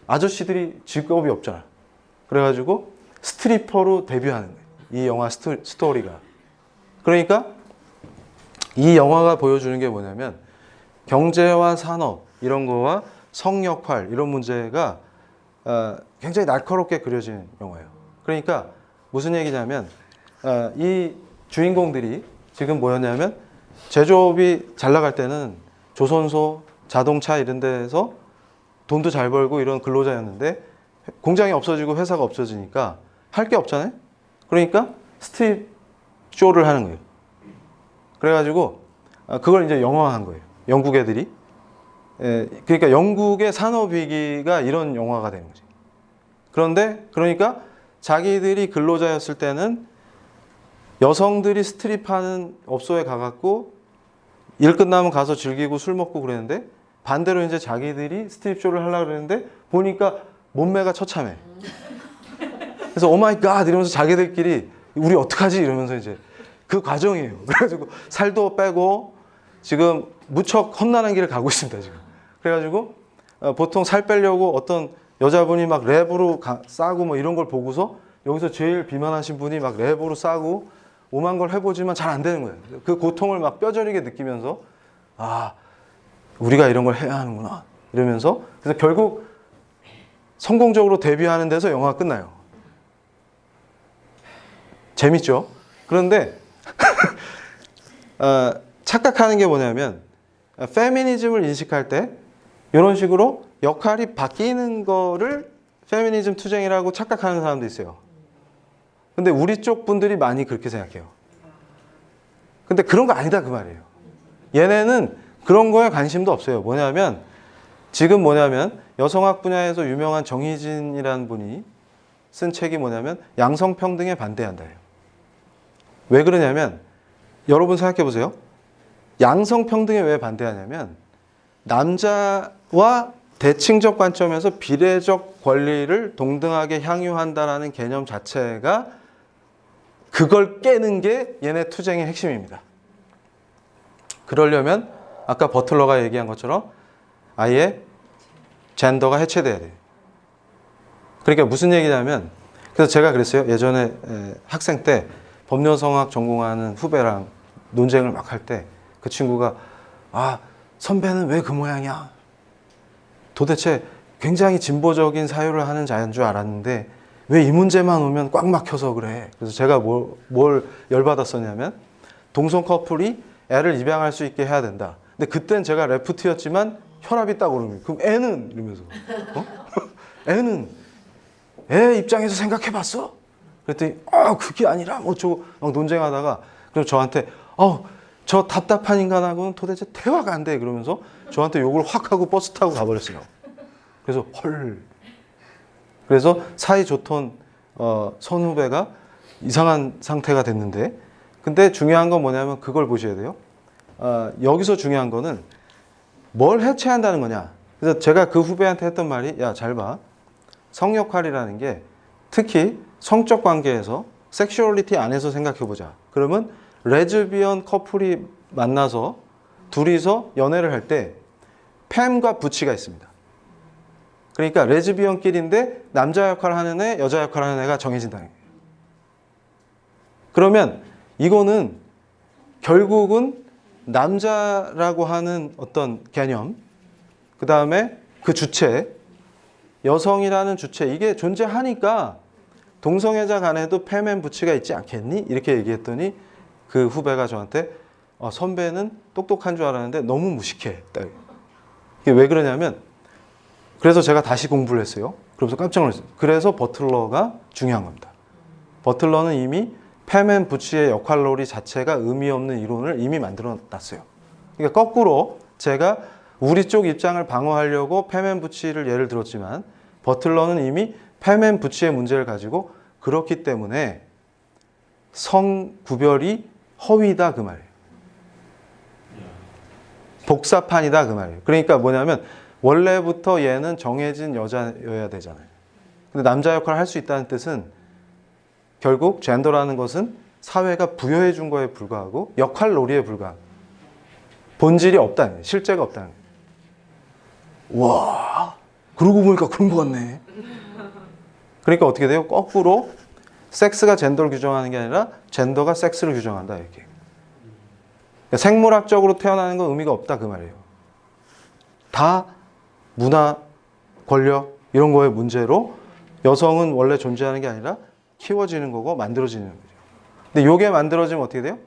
아저씨들이 직업이 없잖아. 그래가지고 스트리퍼로 데뷔하는 거예요. 이 영화 스토리가. 그러니까 이 영화가 보여주는 게 뭐냐면 경제와 산업 이런 거와 성역할 이런 문제가 굉장히 날카롭게 그려진 영화예요. 그러니까 무슨 얘기냐면 이 주인공들이 지금 뭐였냐면 제조업이 잘 나갈 때는 조선소, 자동차 이런 데에서 돈도 잘 벌고 이런 근로자였는데 공장이 없어지고 회사가 없어지니까 할 게 없잖아요. 그러니까 스트립 쇼를 하는 거예요. 그래가지고 그걸 이제 영화화한 거예요. 영국 애들이. 그러니까 영국의 산업위기가 이런 영화가 되는 거지. 그런데 그러니까 자기들이 근로자였을 때는 여성들이 스트립하는 업소에 가갖고 일 끝나면 가서 즐기고 술 먹고 그랬는데 반대로 이제 자기들이 스트립쇼를 하려고 그랬는데 보니까 몸매가 처참해. 그래서 오마이갓 이러면서 자기들끼리 우리 어떡하지 이러면서 이제 그 과정이에요. 그래가지고 살도 빼고 지금 무척 험난한 길을 가고 있습니다 지금. 그래가지고 보통 살 빼려고 어떤 여자분이 막 랩으로 싸고 뭐 이런 걸 보고서 여기서 제일 비만하신 분이 막 랩으로 싸고 오만 걸 해보지만 잘 안 되는 거예요. 그 고통을 막 뼈저리게 느끼면서 아 우리가 이런 걸 해야 하는구나 이러면서 그래서 결국 성공적으로 데뷔하는 데서 영화가 끝나요. 재밌죠? 그런데 착각하는 게 뭐냐면 페미니즘을 인식할 때 이런 식으로 역할이 바뀌는 거를 페미니즘 투쟁이라고 착각하는 사람도 있어요. 근데 우리 쪽 분들이 많이 그렇게 생각해요. 근데 그런 거 아니다 그 말이에요. 얘네는 그런 거에 관심도 없어요. 뭐냐면 지금 뭐냐면 여성학 분야에서 유명한 정희진이라는 분이 쓴 책이 뭐냐면 양성평등에 반대한다예요. 왜 그러냐면 여러분 생각해 보세요. 양성평등에 왜 반대하냐면 남자와 대칭적 관점에서 비례적 권리를 동등하게 향유한다라는 개념 자체가 그걸 깨는 게 얘네 투쟁의 핵심입니다. 그러려면 아까 버틀러가 얘기한 것처럼 아예 젠더가 해체돼야 돼요. 그러니까 무슨 얘기냐면 그래서 제가 그랬어요. 예전에 학생 때 법여성학 전공하는 후배랑 논쟁을 막 할 때 그 친구가 아 선배는 왜 그 모양이야? 도대체 굉장히 진보적인 사유를 하는 자인 줄 알았는데 왜 이 문제만 오면 꽉 막혀서 그래? 그래서 제가 뭘 열받았었냐면 동성 커플이 애를 입양할 수 있게 해야 된다. 근데 그땐 제가 레프트였지만 혈압이 딱 오르는 거예요. 그럼 애는? 이러면서 애는? 애 입장에서 생각해봤어? 그랬더니 그게 아니라 뭐 어쩌고 막 논쟁하다가 그럼 저한테 저 답답한 인간하고는 도대체 대화가 안 돼. 그러면서 저한테 욕을 확 하고 버스 타고 가버렸어요. 그래서 헐. 그래서 사이 좋던 선후배가 이상한 상태가 됐는데 근데 중요한 건 뭐냐면 그걸 보셔야 돼요. 여기서 중요한 거는 뭘 해체한다는 거냐. 그래서 제가 그 후배한테 했던 말이 야, 잘 봐. 성역할이라는 게 특히 성적 관계에서 섹슈얼리티 안에서 생각해보자. 그러면 레즈비언 커플이 만나서 둘이서 연애를 할 때 팸과 부치가 있습니다. 그러니까 레즈비언끼리인데 남자 역할을 하는 애, 여자 역할을 하는 애가 정해진다는 거예요. 그러면 이거는 결국은 남자라고 하는 어떤 개념, 그 다음에 그 주체, 여성이라는 주체, 이게 존재하니까 동성애자 간에도 팸앤 부치가 있지 않겠니? 이렇게 얘기했더니 그 후배가 저한테 선배는 똑똑한 줄 알았는데 너무 무식해. 이게 왜 그러냐면 그래서 제가 다시 공부를 했어요. 그러면서 깜짝 놀랐어요. 그래서 버틀러가 중요한 겁니다. 버틀러는 이미 팸 앤 부치의 역할놀이 자체가 의미 없는 이론을 이미 만들어 놨어요. 그러니까 거꾸로 제가 우리 쪽 입장을 방어하려고 팸 앤 부치를 예를 들었지만 버틀러는 이미 팸 앤 부치의 문제를 가지고 그렇기 때문에 성 구별이 허위다 그 말이에요. 복사판이다 그 말이에요. 그러니까 뭐냐면 원래부터 얘는 정해진 여자여야 되잖아요. 근데 남자 역할을 할 수 있다는 뜻은 결국 젠더라는 것은 사회가 부여해 준 거에 불과하고 역할 놀이에 불과하고 본질이 없다는 거예요. 실제가 없다는 거예요. 와, 그러고 보니까 그런 거 같네. 그러니까 어떻게 돼요? 거꾸로 섹스가 젠더를 규정하는 게 아니라 젠더가 섹스를 규정한다 이렇게. 그러니까 생물학적으로 태어나는 건 의미가 없다 그 말이에요. 다 문화, 권력 이런 거의 문제로 여성은 원래 존재하는 게 아니라 키워지는 거고 만들어지는 거죠. 근데 이게 만들어지면 어떻게 돼요?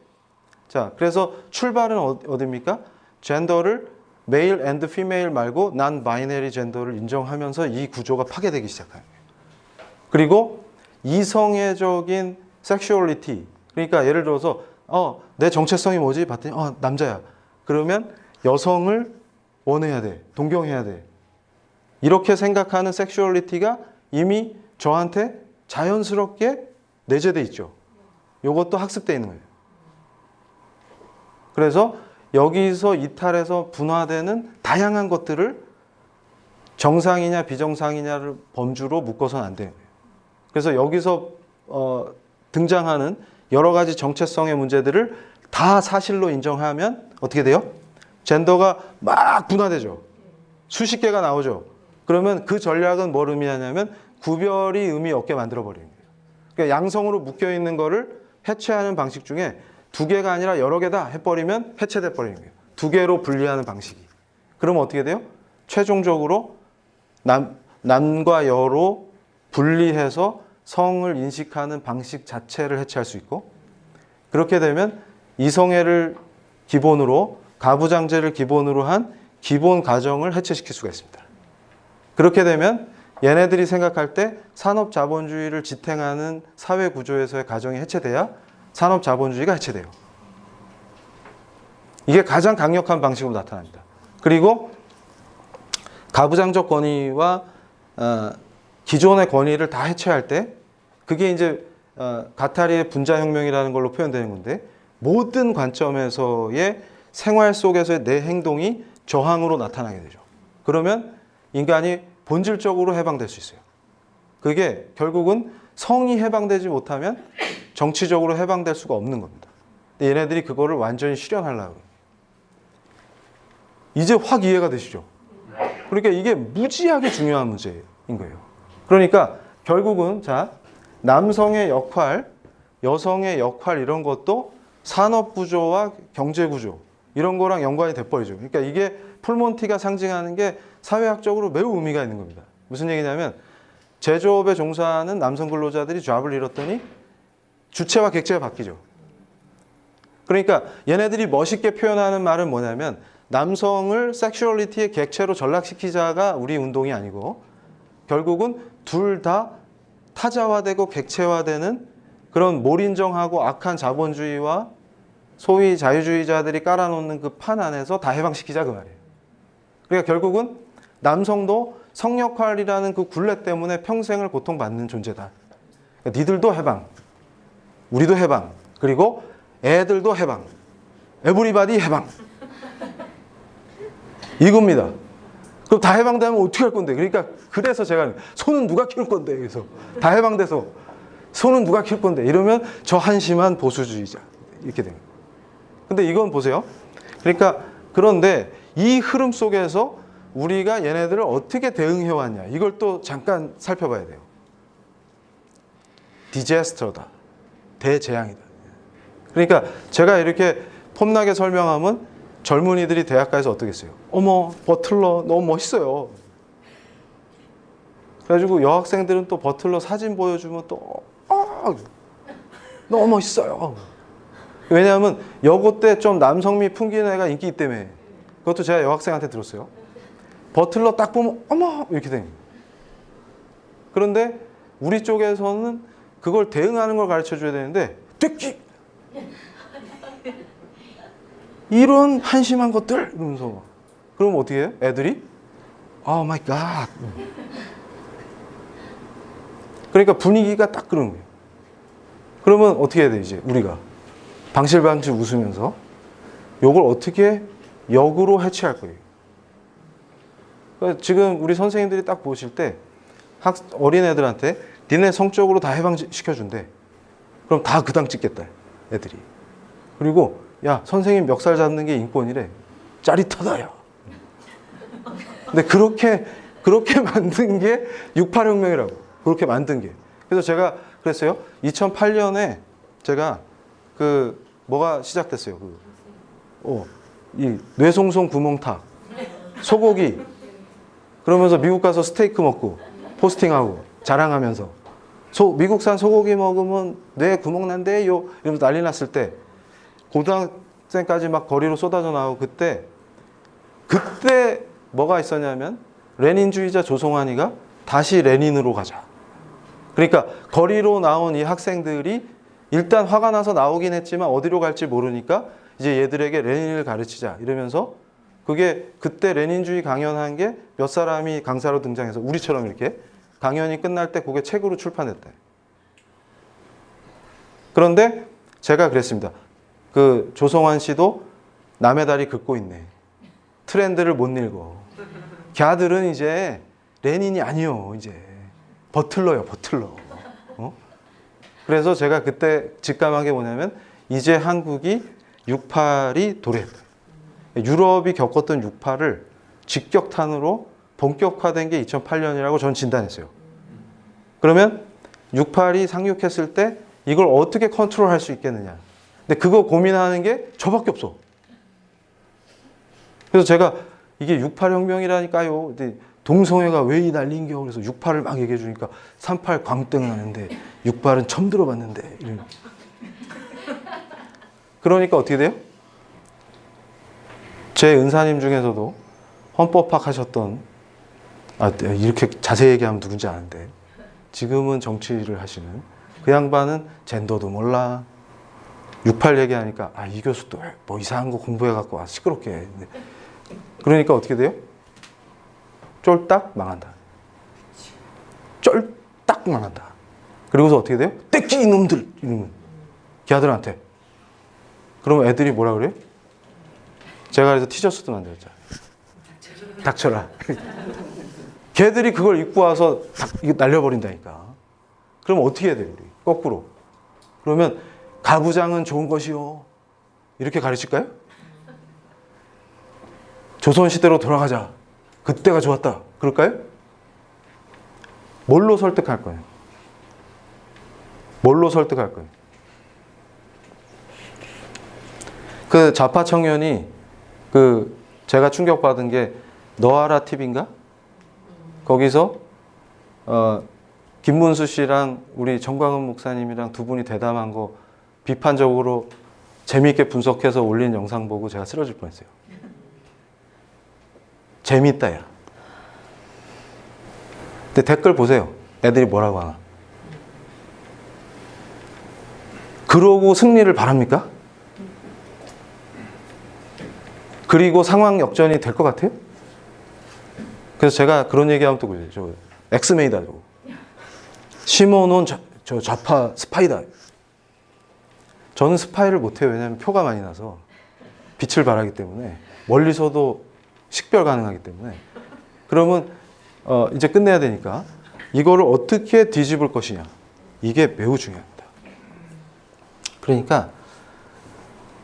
자, 그래서 출발은 어디입니까? 젠더를 메일 앤드 피메일 말고 난 바이너리 젠더를 인정하면서 이 구조가 파괴되기 시작해요. 그리고 이성애적인 섹슈얼리티, 그러니까 예를 들어서 내 정체성이 뭐지? 봤더니 남자야. 그러면 여성을 원해야 돼. 동경해야 돼. 이렇게 생각하는 섹슈얼리티가 이미 저한테 자연스럽게 내재돼 있죠. 이것도 학습되어 있는 거예요. 그래서 여기서 이탈해서 분화되는 다양한 것들을 정상이냐 비정상이냐를 범주로 묶어서는 안 돼요. 그래서 여기서 등장하는 여러 가지 정체성의 문제들을 다 사실로 인정하면 어떻게 돼요? 젠더가 막 분화되죠. 수십 개가 나오죠. 그러면 그 전략은 뭘 의미하냐면 구별이 의미 없게 만들어버리는 거예요. 그러니까 양성으로 묶여있는 거를 해체하는 방식 중에 두 개가 아니라 여러 개다 해버리면 해체돼 버리는 거예요. 두 개로 분리하는 방식이. 그러면 어떻게 돼요? 최종적으로 남과 여로 분리해서 성을 인식하는 방식 자체를 해체할 수 있고, 그렇게 되면 이성애를 기본으로 가부장제를 기본으로 한 기본 가정을 해체시킬 수가 있습니다. 그렇게 되면 얘네들이 생각할 때 산업자본주의를 지탱하는 사회 구조에서의 가정이 해체돼야 산업자본주의가 해체돼요. 이게 가장 강력한 방식으로 나타납니다. 그리고 가부장적 권위와 기존의 권위를 다 해체할 때 그게 이제 가타리의 분자혁명이라는 걸로 표현되는 건데 모든 관점에서의 생활 속에서의 내 행동이 저항으로 나타나게 되죠. 그러면 인간이 본질적으로 해방될 수 있어요. 그게 결국은 성이 해방되지 못하면 정치적으로 해방될 수가 없는 겁니다. 근데 얘네들이 그거를 완전히 실현하려고 해요. 이제 확 이해가 되시죠? 그러니까 이게 무지하게 중요한 문제인 거예요. 그러니까 결국은 자, 남성의 역할, 여성의 역할 이런 것도 산업 구조와 경제 구조 이런 거랑 연관이 돼버리죠. 그러니까 이게 풀몬티가 상징하는 게 사회학적으로 매우 의미가 있는 겁니다. 무슨 얘기냐면 제조업에 종사하는 남성 근로자들이 잡을 잃었더니 주체와 객체가 바뀌죠. 그러니까 얘네들이 멋있게 표현하는 말은 뭐냐면 남성을 섹슈얼리티의 객체로 전락시키자가 우리 운동이 아니고 결국은 둘 다 타자화되고 객체화되는 그런 몰인정하고 악한 자본주의와 소위 자유주의자들이 깔아놓는 그 판 안에서 다 해방시키자 그 말이에요. 그러니까 결국은 남성도 성역할이라는 그 굴레 때문에 평생을 고통받는 존재다. 그러니까 니들도 해방, 우리도 해방, 그리고 애들도 해방, 에브리바디 해방. 이겁니다. 그럼 다 해방되면 어떻게 할 건데? 그러니까 그래서 제가 손은 누가 키울 건데? 그래서 다 해방돼서 손은 누가 키울 건데? 이러면 저 한심한 보수주의자 이렇게 됩니다. 근데 이건 보세요. 그러니까 그런데 이 흐름 속에서 우리가 얘네들을 어떻게 대응해 왔냐 이걸 또 잠깐 살펴봐야 돼요. 디제스터다. 대재앙이다. 그러니까 제가 이렇게 폼나게 설명하면 젊은이들이 대학 가서 어떻게 했어요? 어머 버틀러 너무 멋있어요. 그래가지고 여학생들은 또 버틀러 사진 보여주면 또 너무 멋있어요. 왜냐하면 여고 때 좀 남성미 풍기는 애가 인기이기 때문에. 그것도 제가 여학생한테 들었어요. 버틀러 딱 보면 어머 이렇게 된 거예요. 그런데 우리 쪽에서는 그걸 대응하는 걸 가르쳐 줘야 되는데 떼끼 이런 한심한 것들 이러면서 그럼 어떻게 해요? 애들이 오 마이 갓. 그러니까 분위기가 딱 그런 거예요. 그러면 어떻게 해야 돼 이제 우리가 방실방실 웃으면서 요걸 어떻게 역으로 해체할 거예요. 그러니까 지금 우리 선생님들이 딱 보실 때 어린애들한테 니네 성적으로 다 해방시켜준대. 그럼 다 그 당 찍겠다 애들이. 그리고 야 선생님 멱살 잡는 게 인권이래. 짜릿하다 야. 근데 그렇게 만든 게 68혁명이라고. 그렇게 만든 게. 그래서 제가 그랬어요. 2008년에 제가 뭐가 시작됐어요. 이 뇌송송 구멍탁, 소고기. 그러면서 미국 가서 스테이크 먹고 포스팅하고 자랑하면서 미국산 소고기 먹으면 뇌 구멍 난대요. 이러면서 난리 났을 때 고등학생까지 막 거리로 쏟아져 나오고 그때 뭐가 있었냐면 레닌주의자 조성환이가 다시 레닌으로 가자. 그러니까 거리로 나온 이 학생들이 일단 화가 나서 나오긴 했지만 어디로 갈지 모르니까 이제 얘들에게 레닌을 가르치자 이러면서 그게 그때 레닌주의 강연한 게 몇 사람이 강사로 등장해서 우리처럼 이렇게 강연이 끝날 때 그게 책으로 출판됐대. 그런데 제가 그랬습니다. 조성환 씨도 남의 다리 긋고 있네. 트렌드를 못 읽어. 걔들은 이제 레닌이 아니요. 이제 버틀러요. 버틀러. 그래서 제가 그때 직감한 게 뭐냐면 이제 한국이 68이 도래했다. 유럽이 겪었던 68을 직격탄으로 본격화된 게 2008년이라고 전 진단했어요. 그러면 68이 상륙했을 때 이걸 어떻게 컨트롤할 수 있겠느냐. 근데 그거 고민하는 게 저밖에 없어. 그래서 제가 이게 68혁명이라니까요. 근데 동성애가 왜 이 난리인겨. 그래서 68을 막 얘기해 주니까 38 광땡 나는데 68은 처음 들어봤는데. 그러니까 어떻게 돼요? 제 은사님 중에서도 헌법학 하셨던 이렇게 자세히 얘기하면 누군지 아는데 지금은 정치를 하시는 그 양반은 젠더도 몰라. 68 얘기하니까 이 교수 또 뭐 이상한 거 공부해갖고 와서 시끄럽게 해. 그러니까 어떻게 돼요? 쫄딱 망한다. 쫄딱 망한다. 그리고서 어떻게 돼요? 떼끼 이놈들 이러면 걔들한테. 그러면 애들이 뭐라 그래요? 제가 그래서 티셔츠도 만들었잖아요. 닥쳐라. 걔들이 그걸 입고 와서 이거 날려버린다니까. 그럼 어떻게 해야 돼요? 우리? 거꾸로. 그러면 가부장은 좋은 것이요. 이렇게 가르칠까요? 조선시대로 돌아가자. 그때가 좋았다. 그럴까요? 뭘로 설득할 거예요? 뭘로 설득할 거예요? 그 좌파 청년이 제가 충격받은 게 너아라 TV인가? 거기서 김문수 씨랑 우리 정광훈 목사님이랑 두 분이 대담한 거 비판적으로 재미있게 분석해서 올린 영상 보고 제가 쓰러질 뻔했어요. 재미있다 야. 근데 댓글 보세요. 애들이 뭐라고 하나. 그러고 승리를 바랍니까? 그리고 상황 역전이 될 것 같아요? 그래서 제가 그런 얘기하면 또 그래요. 저 엑스맨이다. 저거. 시몬은 저 좌파 스파이다. 저는 스파이를 못해요. 왜냐하면 표가 많이 나서 빛을 발하기 때문에 멀리서도 식별 가능하기 때문에. 그러면 이제 끝내야 되니까 이거를 어떻게 뒤집을 것이냐. 이게 매우 중요합니다. 그러니까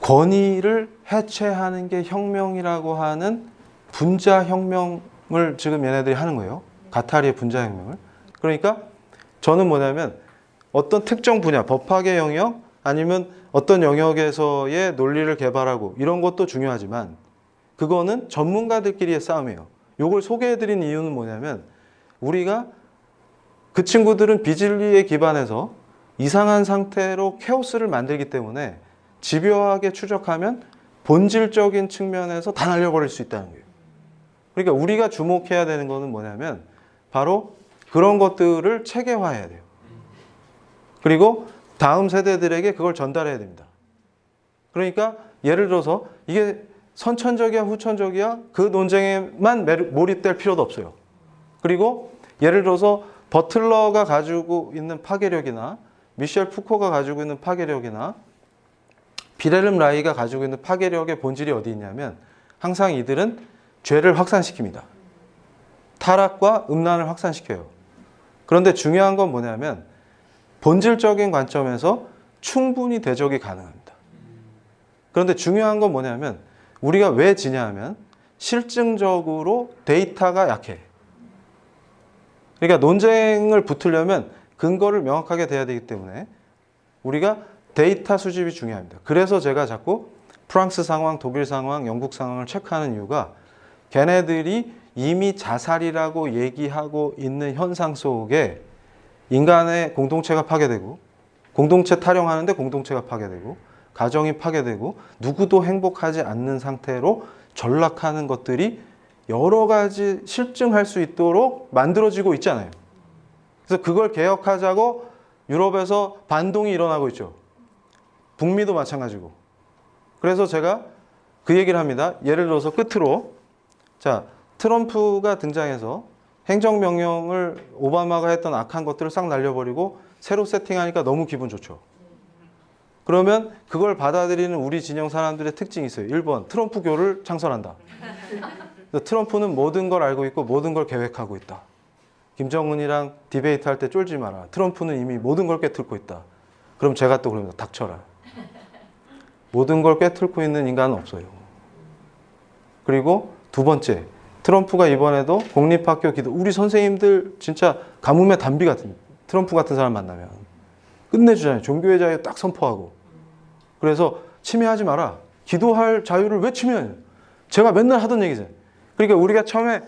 권위를 해체하는 게 혁명이라고 하는 분자혁명을 지금 얘네들이 하는 거예요. 가타리의 분자혁명을. 그러니까 저는 뭐냐면 어떤 특정 분야, 법학의 영역 아니면 어떤 영역에서의 논리를 개발하고 이런 것도 중요하지만 그거는 전문가들끼리의 싸움이에요. 이걸 소개해드린 이유는 뭐냐면 우리가 그 친구들은 비진리에 기반해서 이상한 상태로 케오스를 만들기 때문에 집요하게 추적하면 본질적인 측면에서 다 날려버릴 수 있다는 거예요. 그러니까 우리가 주목해야 되는 거는 뭐냐면 바로 그런 것들을 체계화해야 돼요. 그리고 다음 세대들에게 그걸 전달해야 됩니다. 그러니까 예를 들어서 이게 선천적이야 후천적이야 그 논쟁에만 몰입될 필요도 없어요. 그리고 예를 들어서 버틀러가 가지고 있는 파괴력이나 미셸 푸코가 가지고 있는 파괴력이나 비레름 라이가 가지고 있는 파괴력의 본질이 어디 있냐면 항상 이들은 죄를 확산시킵니다. 타락과 음란을 확산시켜요. 그런데 중요한 건 뭐냐면 본질적인 관점에서 충분히 대적이 가능합니다. 그런데 중요한 건 뭐냐면 우리가 왜 지냐 하면 실증적으로 데이터가 약해. 그러니까 논쟁을 붙으려면 근거를 명확하게 돼야 되기 때문에 우리가 데이터 수집이 중요합니다. 그래서 제가 자꾸 프랑스 상황, 독일 상황, 영국 상황을 체크하는 이유가 걔네들이 이미 자살이라고 얘기하고 있는 현상 속에 인간의 공동체가 파괴되고 공동체 타령하는데 공동체가 파괴되고 가정이 파괴되고 누구도 행복하지 않는 상태로 전락하는 것들이 여러 가지 실증할 수 있도록 만들어지고 있잖아요. 그래서 그걸 개혁하자고 유럽에서 반동이 일어나고 있죠. 북미도 마찬가지고. 그래서 제가 그 얘기를 합니다. 예를 들어서 끝으로 자 트럼프가 등장해서 행정명령을 오바마가 했던 악한 것들을 싹 날려버리고 새로 세팅하니까 너무 기분 좋죠. 그러면 그걸 받아들이는 우리 진영 사람들의 특징이 있어요. 1번, 트럼프교를 창설한다. 트럼프는 모든 걸 알고 있고 모든 걸 계획하고 있다. 김정은이랑 디베이트 할 때 쫄지 마라. 트럼프는 이미 모든 걸 꿰뚫고 있다. 그럼 제가 또 그럽니다. 닥쳐라. 모든 걸 꿰뚫고 있는 인간은 없어요. 그리고 두 번째, 트럼프가 이번에도 공립학교 기도, 우리 선생님들 진짜 가뭄의 단비 같은, 트럼프 같은 사람 만나면 끝내주잖아요. 종교의 자유 딱 선포하고. 그래서 침해하지 마라. 기도할 자유를 왜 침해하냐. 제가 맨날 하던 얘기잖아요. 그러니까 우리가 처음에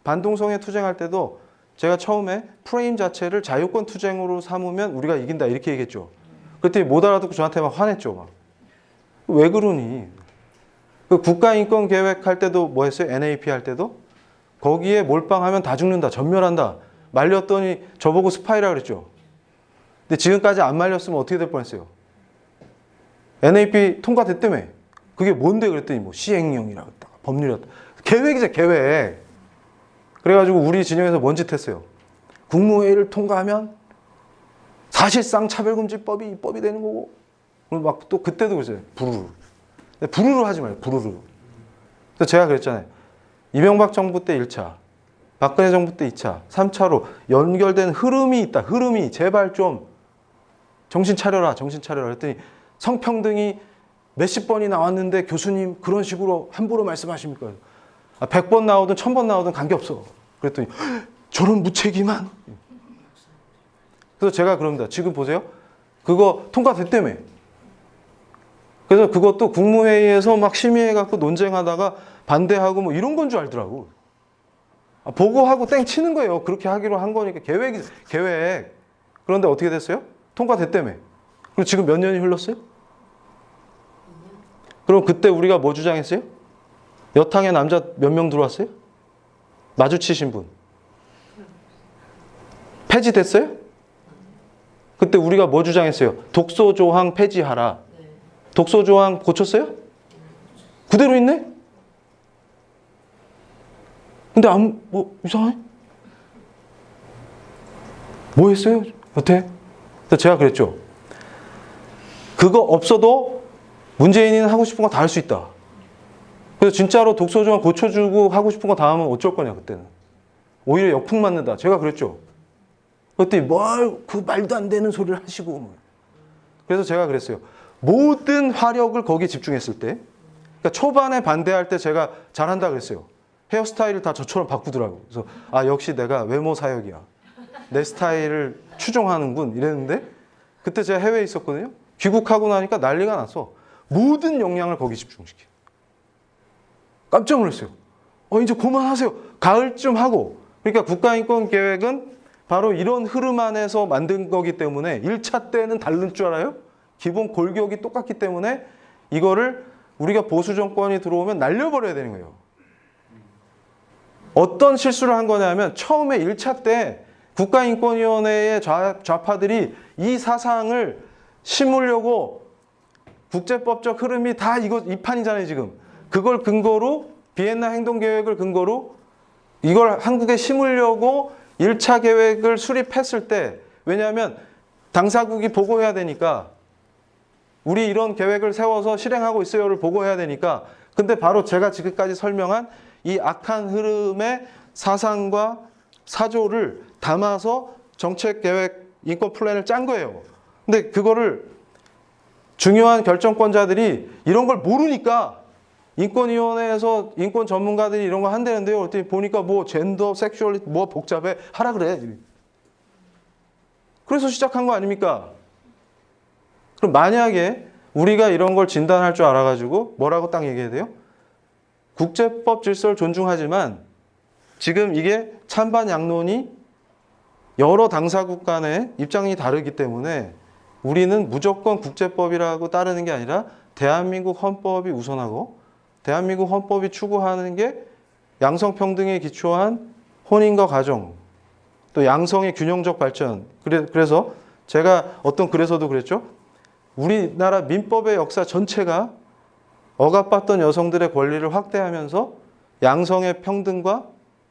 반동성애 투쟁할 때도 제가 처음에 프레임 자체를 자유권 투쟁으로 삼으면 우리가 이긴다 이렇게 얘기했죠. 그때 못 알아듣고 저한테 막 화냈죠. 막. 왜 그러니? 그 국가인권계획 할 때도 뭐 했어요? NAP 할 때도? 거기에 몰빵하면 다 죽는다. 전멸한다. 말렸더니 저보고 스파이라 그랬죠. 근데 지금까지 안 말렸으면 어떻게 될 뻔했어요? NAP 통과됐다며. 그게 뭔데 그랬더니 뭐 시행령이라고 했다가 법률이었다. 계획이죠, 계획. 그래가지고 우리 진영에서 뭔 짓 했어요? 국무회의를 통과하면 사실상 차별금지법이 입법이 되는 거고. 막 또 그때도 그랬어요. 부르르. 부르르 하지 말고 부르르. 그래서 제가 그랬잖아요. 이명박 정부 때 1차, 박근혜 정부 때 2차, 3차로 연결된 흐름이 있다. 흐름이 제발 좀 정신 차려라. 정신 차려라. 그랬더니 성평등이 몇십 번이 나왔는데 교수님 그런 식으로 함부로 말씀하십니까? 100번 나오든 1000번 나오든 관계없어. 그랬더니 저런 무책임한. 그래서 제가 그럽니다. 지금 보세요. 그거 통과됐다며. 그래서 그것도 국무회의에서 막 심의해갖고 논쟁하다가 반대하고 뭐 이런 건 줄 알더라고. 보고하고 땡 치는 거예요. 그렇게 하기로 한 거니까 계획. 그런데 어떻게 됐어요? 통과됐다며. 그리고 지금 몇 년이 흘렀어요? 그럼 그때 우리가 뭐 주장했어요? 여탕에 남자 몇 명 들어왔어요? 마주치신 분. 폐지됐어요? 그때 우리가 뭐 주장했어요? 독소조항 폐지하라. 독소조항 고쳤어요? 그대로 있네? 근데 뭐 이상해? 뭐 했어요? 여태? 그래서 제가 그랬죠. 그거 없어도 문재인이는 하고 싶은 거 다 할 수 있다. 그래서 진짜로 독소조항 고쳐주고 하고 싶은 거 다 하면 어쩔 거냐 그때는. 오히려 역풍 맞는다. 제가 그랬죠. 그랬더니 그 말도 안 되는 소리를 하시고. 그래서 제가 그랬어요. 모든 화력을 거기에 집중했을 때, 그러니까 초반에 반대할 때 제가 잘한다 그랬어요. 헤어스타일을 다 저처럼 바꾸더라고요. 그래서 역시 내가 외모 사역이야. 내 스타일을 추종하는군 이랬는데 그때 제가 해외에 있었거든요. 귀국하고 나니까 난리가 났어. 모든 역량을 거기 집중시켜. 깜짝 놀랐어요. 이제 그만하세요. 가을쯤 하고. 그러니까 국가인권계획은 바로 이런 흐름 안에서 만든 거기 때문에 1차 때는 다른 줄 알아요? 기본 골격이 똑같기 때문에 이거를 우리가 보수 정권이 들어오면 날려버려야 되는 거예요. 어떤 실수를 한 거냐면 처음에 1차 때 국가인권위원회의 좌파들이 이 사상을 심으려고 국제법적 흐름이 다 이 판이잖아요, 지금. 그걸 근거로 비엔나 행동계획을 근거로 이걸 한국에 심으려고 1차 계획을 수립했을 때, 왜냐하면 당사국이 보고해야 되니까, 우리 이런 계획을 세워서 실행하고 있어요를 보고해야 되니까, 근데 바로 제가 지금까지 설명한 이 악한 흐름의 사상과 사조를 담아서 정책계획 인권 플랜을 짠 거예요. 근데 그거를 중요한 결정권자들이 이런 걸 모르니까 인권위원회에서 인권 전문가들이 이런 거 한다는데요. 그랬더니 보니까 뭐 젠더, 섹슈얼리티 뭐 복잡해 하라 그래. 그래서 시작한 거 아닙니까? 그럼 만약에 우리가 이런 걸 진단할 줄 알아가지고 뭐라고 딱 얘기해야 돼요? 국제법 질서를 존중하지만 지금 이게 찬반 양론이 여러 당사국 간의 입장이 다르기 때문에 우리는 무조건 국제법이라고 따르는 게 아니라 대한민국 헌법이 우선하고 대한민국 헌법이 추구하는 게 양성평등에 기초한 혼인과 가정, 또 양성의 균형적 발전. 그래서 제가 어떤 글에서도 그랬죠. 우리나라 민법의 역사 전체가 억압받던 여성들의 권리를 확대하면서 양성의 평등과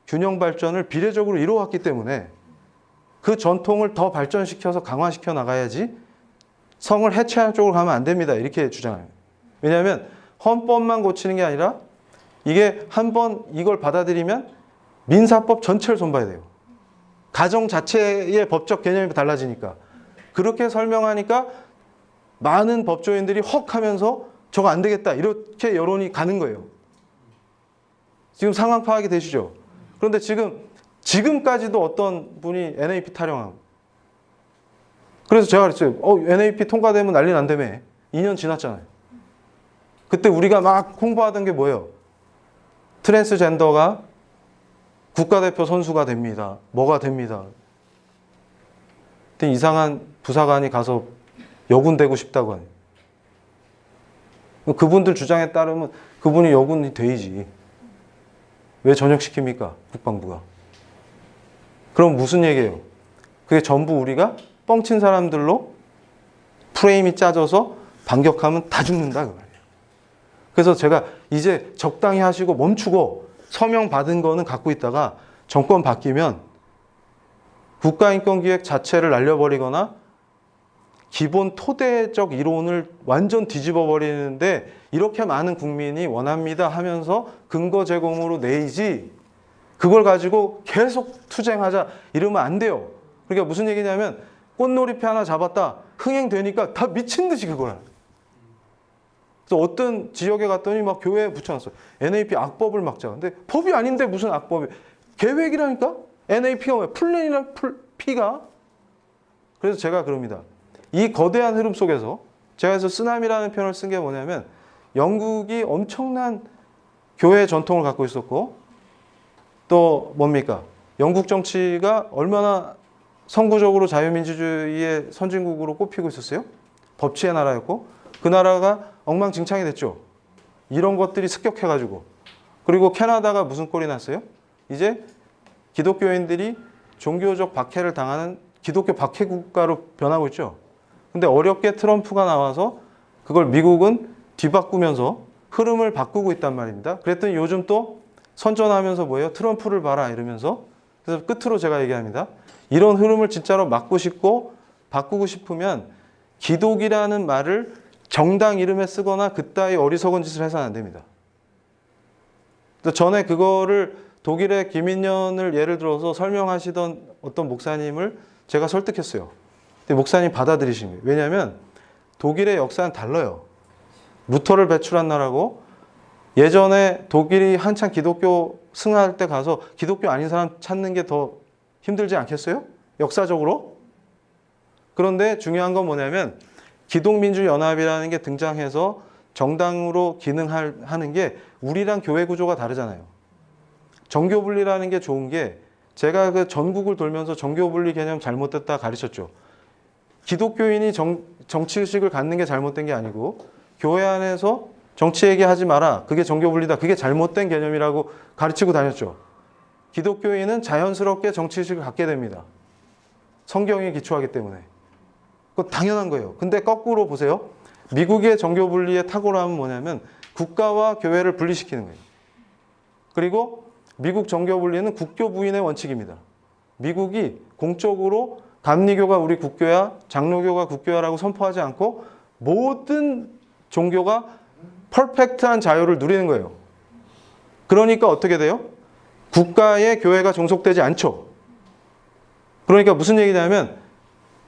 균형 발전을 비례적으로 이루어왔기 때문에 그 전통을 더 발전시켜서 강화시켜 나가야지 성을 해체하는 쪽으로 가면 안 됩니다. 이렇게 주장해요. 왜냐하면 헌법만 고치는 게 아니라 이게 한번 이걸 받아들이면 민사법 전체를 손봐야 돼요. 가정 자체의 법적 개념이 달라지니까. 그렇게 설명하니까 많은 법조인들이 헉 하면서 저거 안 되겠다. 이렇게 여론이 가는 거예요. 지금 상황 파악이 되시죠? 그런데 지금까지도 어떤 분이 NAP 타령하고. 그래서 제가 그랬어요. NAP 통과되면 난리 난다며. 2년 지났잖아요. 그때 우리가 막 홍보하던 게 뭐예요? 트랜스젠더가 국가대표 선수가 됩니다. 뭐가 됩니다. 그때 이상한 부사관이 가서 여군 되고 싶다고 하네요. 그분들 주장에 따르면 그분이 여군이 되지. 왜 전역시킵니까? 국방부가. 그럼 무슨 얘기예요? 그게 전부 우리가 뻥친 사람들로 프레임이 짜져서 반격하면 다 죽는다 그 말이에요. 그래서 제가 이제 적당히 하시고 멈추고 서명 받은 거는 갖고 있다가 정권 바뀌면 국가인권기획 자체를 날려버리거나 기본 토대적 이론을 완전 뒤집어 버리는데 이렇게 많은 국민이 원합니다 하면서 근거 제공으로 내이지 그걸 가지고 계속 투쟁하자 이러면 안 돼요. 그러니까 무슨 얘기냐면 꽃놀이패 하나 잡았다 흥행되니까 다 미친 듯이 그걸 하는. 그래서 어떤 지역에 갔더니 막 교회에 붙여놨어요. NAP 악법을 막자. 근데 법이 아닌데 무슨 악법이 계획이라니까? NAP가 뭐야? 플랜이랑 P가? 그래서 제가 그럽니다. 이 거대한 흐름 속에서 제가 그래서 쓰나미라는 표현을 쓴 게 뭐냐면 영국이 엄청난 교회 전통을 갖고 있었고 또 뭡니까? 영국 정치가 얼마나 선구적으로 자유민주주의의 선진국으로 꼽히고 있었어요? 법치의 나라였고 그 나라가 엉망진창이 됐죠. 이런 것들이 습격해가지고 그리고 캐나다가 무슨 꼴이 났어요? 이제 기독교인들이 종교적 박해를 당하는 기독교 박해 국가로 변하고 있죠. 근데 어렵게 트럼프가 나와서 그걸 미국은 뒤바꾸면서 흐름을 바꾸고 있단 말입니다. 그랬더니 요즘 또 선전하면서 뭐예요? 트럼프를 봐라 이러면서. 그래서 끝으로 제가 얘기합니다. 이런 흐름을 진짜로 막고 싶고 바꾸고 싶으면 기독이라는 말을 정당 이름에 쓰거나 그따위 어리석은 짓을 해서는 안 됩니다. 전에 그거를 독일의 김인년을 예를 들어서 설명하시던 어떤 목사님을 제가 설득했어요. 근데 목사님 받아들이신 거예요. 왜냐하면 독일의 역사는 달라요. 루터를 배출한 나라고 예전에 독일이 한창 기독교 승하할 때 가서 기독교 아닌 사람 찾는 게 더 힘들지 않겠어요? 역사적으로? 그런데 중요한 건 뭐냐면 기독민주연합이라는 게 등장해서 정당으로 기능하는 게 우리랑 교회 구조가 다르잖아요. 정교분리라는 게 좋은 게 제가 그 전국을 돌면서 정교분리 개념 잘못됐다 가르쳤죠. 기독교인이 정치의식을 갖는 게 잘못된 게 아니고 교회 안에서 정치 얘기하지 마라. 그게 정교 분리다. 그게 잘못된 개념이라고 가르치고 다녔죠. 기독교인은 자연스럽게 정치의식을 갖게 됩니다. 성경에 기초하기 때문에. 그거 당연한 거예요. 근데 거꾸로 보세요. 미국의 정교 분리의 탁월함은 뭐냐면 국가와 교회를 분리시키는 거예요. 그리고 미국 정교 분리는 국교 부인의 원칙입니다. 미국이 공적으로 감리교가 우리 국교야, 장로교가 국교야라고 선포하지 않고 모든 종교가 퍼펙트한 자유를 누리는 거예요. 그러니까 어떻게 돼요? 국가에 교회가 종속되지 않죠. 그러니까 무슨 얘기냐면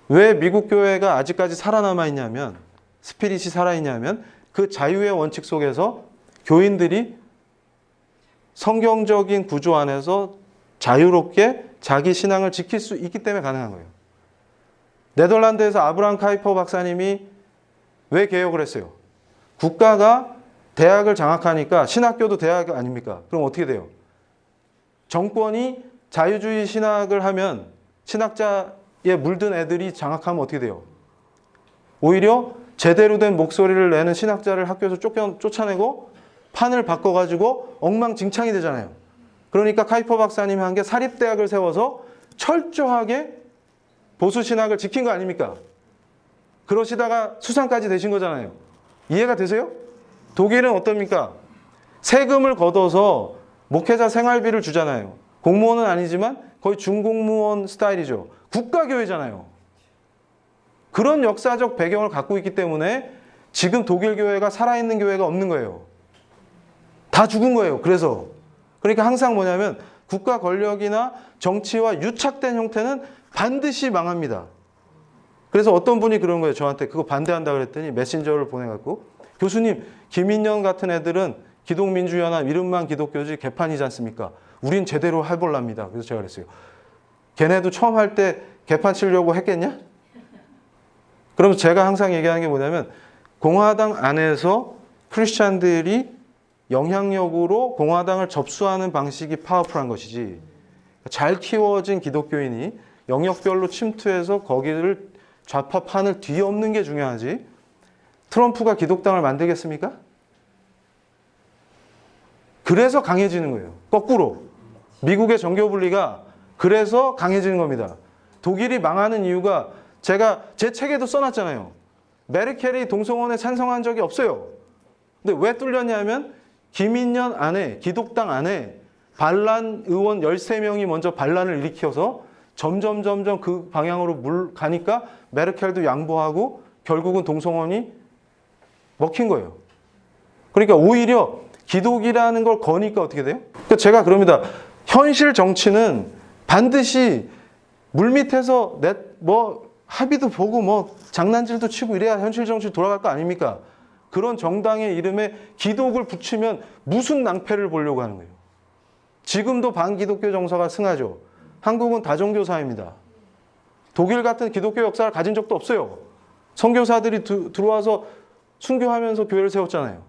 왜 미국 교회가 아직까지 살아남아 있냐면 스피릿이 살아있냐면 그 자유의 원칙 속에서 교인들이 성경적인 구조 안에서 자유롭게 자기 신앙을 지킬 수 있기 때문에 가능한 거예요. 네덜란드에서 아브라함 카이퍼 박사님이 왜 개혁을 했어요? 국가가 대학을 장악하니까 신학교도 대학 아닙니까? 그럼 어떻게 돼요? 정권이 자유주의 신학을 하면 신학자에 물든 애들이 장악하면 어떻게 돼요? 오히려 제대로 된 목소리를 내는 신학자를 학교에서 쫓아내고 판을 바꿔가지고 엉망진창이 되잖아요. 그러니까 카이퍼 박사님이 한 게 사립대학을 세워서 철저하게 보수신학을 지킨 거 아닙니까? 그러시다가 수상까지 되신 거잖아요. 이해가 되세요? 독일은 어떻습니까? 세금을 걷어서 목회자 생활비를 주잖아요. 공무원은 아니지만 거의 준공무원 스타일이죠. 국가교회잖아요. 그런 역사적 배경을 갖고 있기 때문에 지금 독일 교회가 살아있는 교회가 없는 거예요. 다 죽은 거예요. 그러니까 항상 뭐냐면 국가 권력이나 정치와 유착된 형태는 반드시 망합니다. 그래서 어떤 분이 그런 거예요. 저한테 그거 반대한다 그랬더니 메신저를 보내갖고 교수님, 김인년 같은 애들은 기독민주연합 이름만 기독교지 개판이지 않습니까? 우린 제대로 해볼랍니다. 그래서 제가 그랬어요. 걔네도 처음 할 때 개판 치려고 했겠냐? 그럼 제가 항상 얘기하는 게 뭐냐면 공화당 안에서 크리스찬들이 영향력으로 공화당을 접수하는 방식이 파워풀한 것이지 잘 키워진 기독교인이 영역별로 침투해서 거기를 좌파판을 뒤엎는 게 중요하지 트럼프가 기독당을 만들겠습니까? 그래서 강해지는 거예요. 거꾸로 미국의 정교 분리가 그래서 강해지는 겁니다. 독일이 망하는 이유가 제가 제 책에도 써놨잖아요. 메르켈이 동성혼에 찬성한 적이 없어요. 근데 왜 뚫렸냐면 김인년 안에 기독당 안에 반란 의원 13명이 먼저 반란을 일으켜서 점점 그 방향으로 가니까 메르켈도 양보하고 결국은 동성혼이 먹힌 거예요. 그러니까 오히려 기독이라는 걸 거니까 어떻게 돼요? 그러니까 제가 그럽니다. 현실 정치는 반드시 물밑에서 합의도 보고 장난질도 치고 이래야 현실 정치 돌아갈 거 아닙니까? 그런 정당의 이름에 기독을 붙이면 무슨 낭패를 보려고 하는 거예요. 지금도 반기독교 정서가 승하죠. 한국은 다종교사입니다. 독일 같은 기독교 역사를 가진 적도 없어요. 선교사들이 들어와서 순교하면서 교회를 세웠잖아요.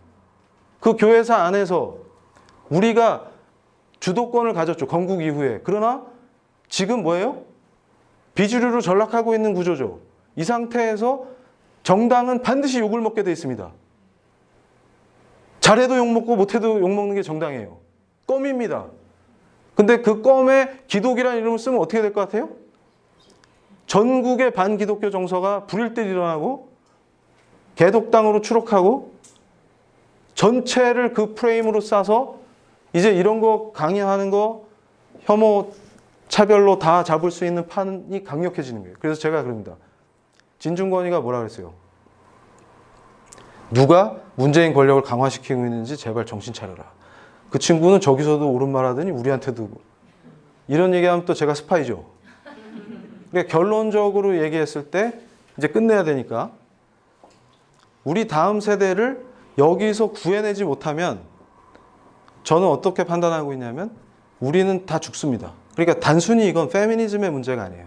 그 교회사 안에서 우리가 주도권을 가졌죠. 건국 이후에. 그러나 지금 뭐예요? 비주류로 전락하고 있는 구조죠. 이 상태에서 정당은 반드시 욕을 먹게 돼 있습니다. 잘해도 욕먹고 못해도 욕먹는 게 정당이에요. 껌입니다. 근데 그 껌에 기독이라는 이름을 쓰면 어떻게 될 것 같아요? 전국의 반기독교 정서가 불일 듯 일어나고 개독당으로 추록하고 전체를 그 프레임으로 싸서 이제 이런 거 강요하는 거 혐오 차별로 다 잡을 수 있는 판이 강력해지는 거예요. 그래서 제가 그럽니다. 진중권이가 뭐라 그랬어요? 누가 문재인 권력을 강화시키고 있는지 제발 정신 차려라. 그 친구는 저기서도 옳은 말 하더니 우리한테도 이런 얘기하면 또 제가 스파이죠. 그러니까 결론적으로 얘기했을 때 이제 끝내야 되니까 우리 다음 세대를 여기서 구해내지 못하면 저는 어떻게 판단하고 있냐면 우리는 다 죽습니다. 그러니까 단순히 이건 페미니즘의 문제가 아니에요.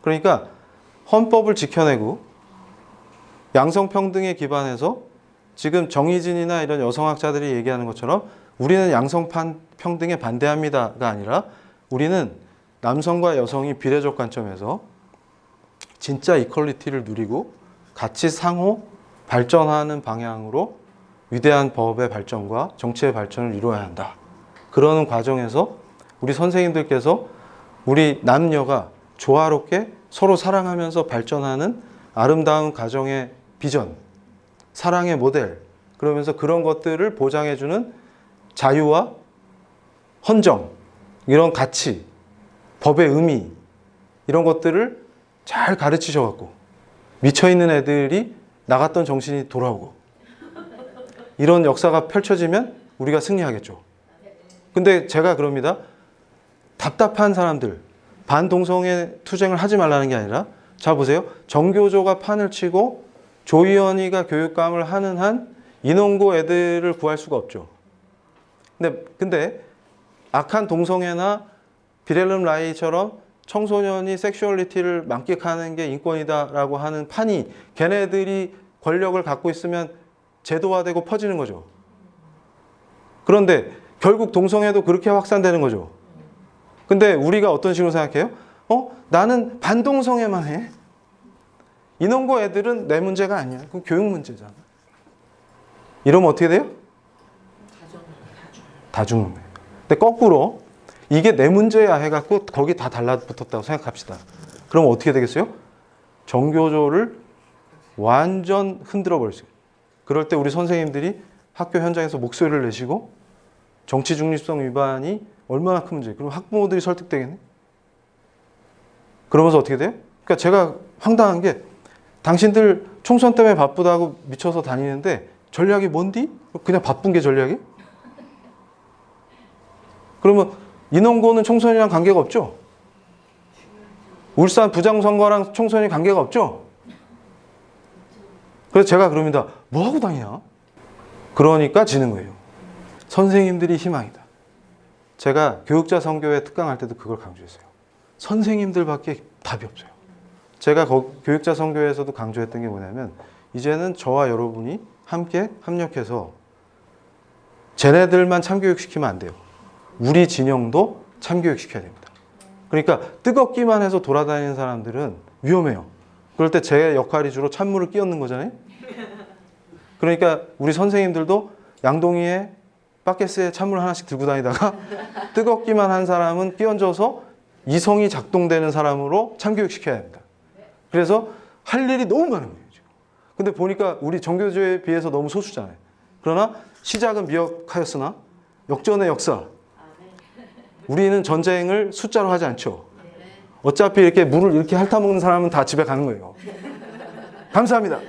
그러니까 헌법을 지켜내고 양성평등에 기반해서 지금 정의진이나 이런 여성학자들이 얘기하는 것처럼 우리는 양성평등에 반대합니다가 아니라 우리는 남성과 여성이 비례적 관점에서 진짜 이퀄리티를 누리고 같이 상호 발전하는 방향으로 위대한 법의 발전과 정치의 발전을 이루어야 한다. 그러는 과정에서 우리 선생님들께서 우리 남녀가 조화롭게 서로 사랑하면서 발전하는 아름다운 가정의 비전, 사랑의 모델, 그러면서 그런 것들을 보장해주는 자유와 헌정, 이런 가치, 법의 의미, 이런 것들을 잘 가르치셔갖고 미쳐있는 애들이 나갔던 정신이 돌아오고 이런 역사가 펼쳐지면 우리가 승리하겠죠. 근데 제가 그럽니다. 답답한 사람들, 반동성애 투쟁을 하지 말라는 게 아니라, 자 보세요. 정교조가 판을 치고 조희연이가 교육감을 하는 한 인원고 애들을 구할 수가 없죠. 근데 악한 동성애나 비렐름 라이처럼 청소년이 섹슈얼리티를 만끽하는 게 인권이다라고 하는 판이 걔네들이 권력을 갖고 있으면 제도화되고 퍼지는 거죠. 그런데 결국 동성애도 그렇게 확산되는 거죠. 근데 우리가 어떤 식으로 생각해요? 나는 반동성애만 해. 인원고 애들은 내 문제가 아니야. 그건 교육 문제잖아. 이러면 어떻게 돼요? 다 죽는 거예요. 근데 거꾸로 이게 내 문제야 해갖고 거기 다 달라붙었다고 생각합시다. 그럼 어떻게 되겠어요? 정교조를 완전 흔들어 버릴 수 있어요. 그럴 때 우리 선생님들이 학교 현장에서 목소리를 내시고 정치 중립성 위반이 얼마나 큰 문제예요. 그럼 학부모들이 설득되겠네. 그러면서 어떻게 돼요? 그러니까 제가 황당한 게 당신들 총선 때문에 바쁘다고 미쳐서 다니는데 전략이 뭔디? 그냥 바쁜 게 전략이? 그러면 인원고는 총선이랑 관계가 없죠? 울산 부장선거랑 총선이 관계가 없죠? 그래서 제가 그럽니다. 뭐하고 다니냐? 그러니까 지는 거예요. 선생님들이 희망이다. 제가 교육자 선교회 특강할 때도 그걸 강조했어요. 선생님들밖에 답이 없어요. 제가 교육자 선교회에서도 강조했던 게 뭐냐면 이제는 저와 여러분이 함께 합력해서 쟤네들만 참교육시키면 안 돼요. 우리 진영도 참교육시켜야 됩니다. 그러니까 뜨겁기만 해서 돌아다니는 사람들은 위험해요. 그럴 때 제 역할이 주로 찬물을 끼얹는 거잖아요. 그러니까 우리 선생님들도 양동이에 바켓스에 찬물 하나씩 들고 다니다가 뜨겁기만 한 사람은 끼얹어서 이성이 작동되는 사람으로 참교육시켜야 합니다. 그래서 할 일이 너무 많은 거예요. 지금. 근데 보니까 우리 정교조에 비해서 너무 소수잖아요. 그러나 시작은 미약하였으나 역전의 역사. 우리는 전쟁을 숫자로 하지 않죠. 어차피 이렇게 물을 이렇게 핥아먹는 사람은 다 집에 가는 거예요. 감사합니다.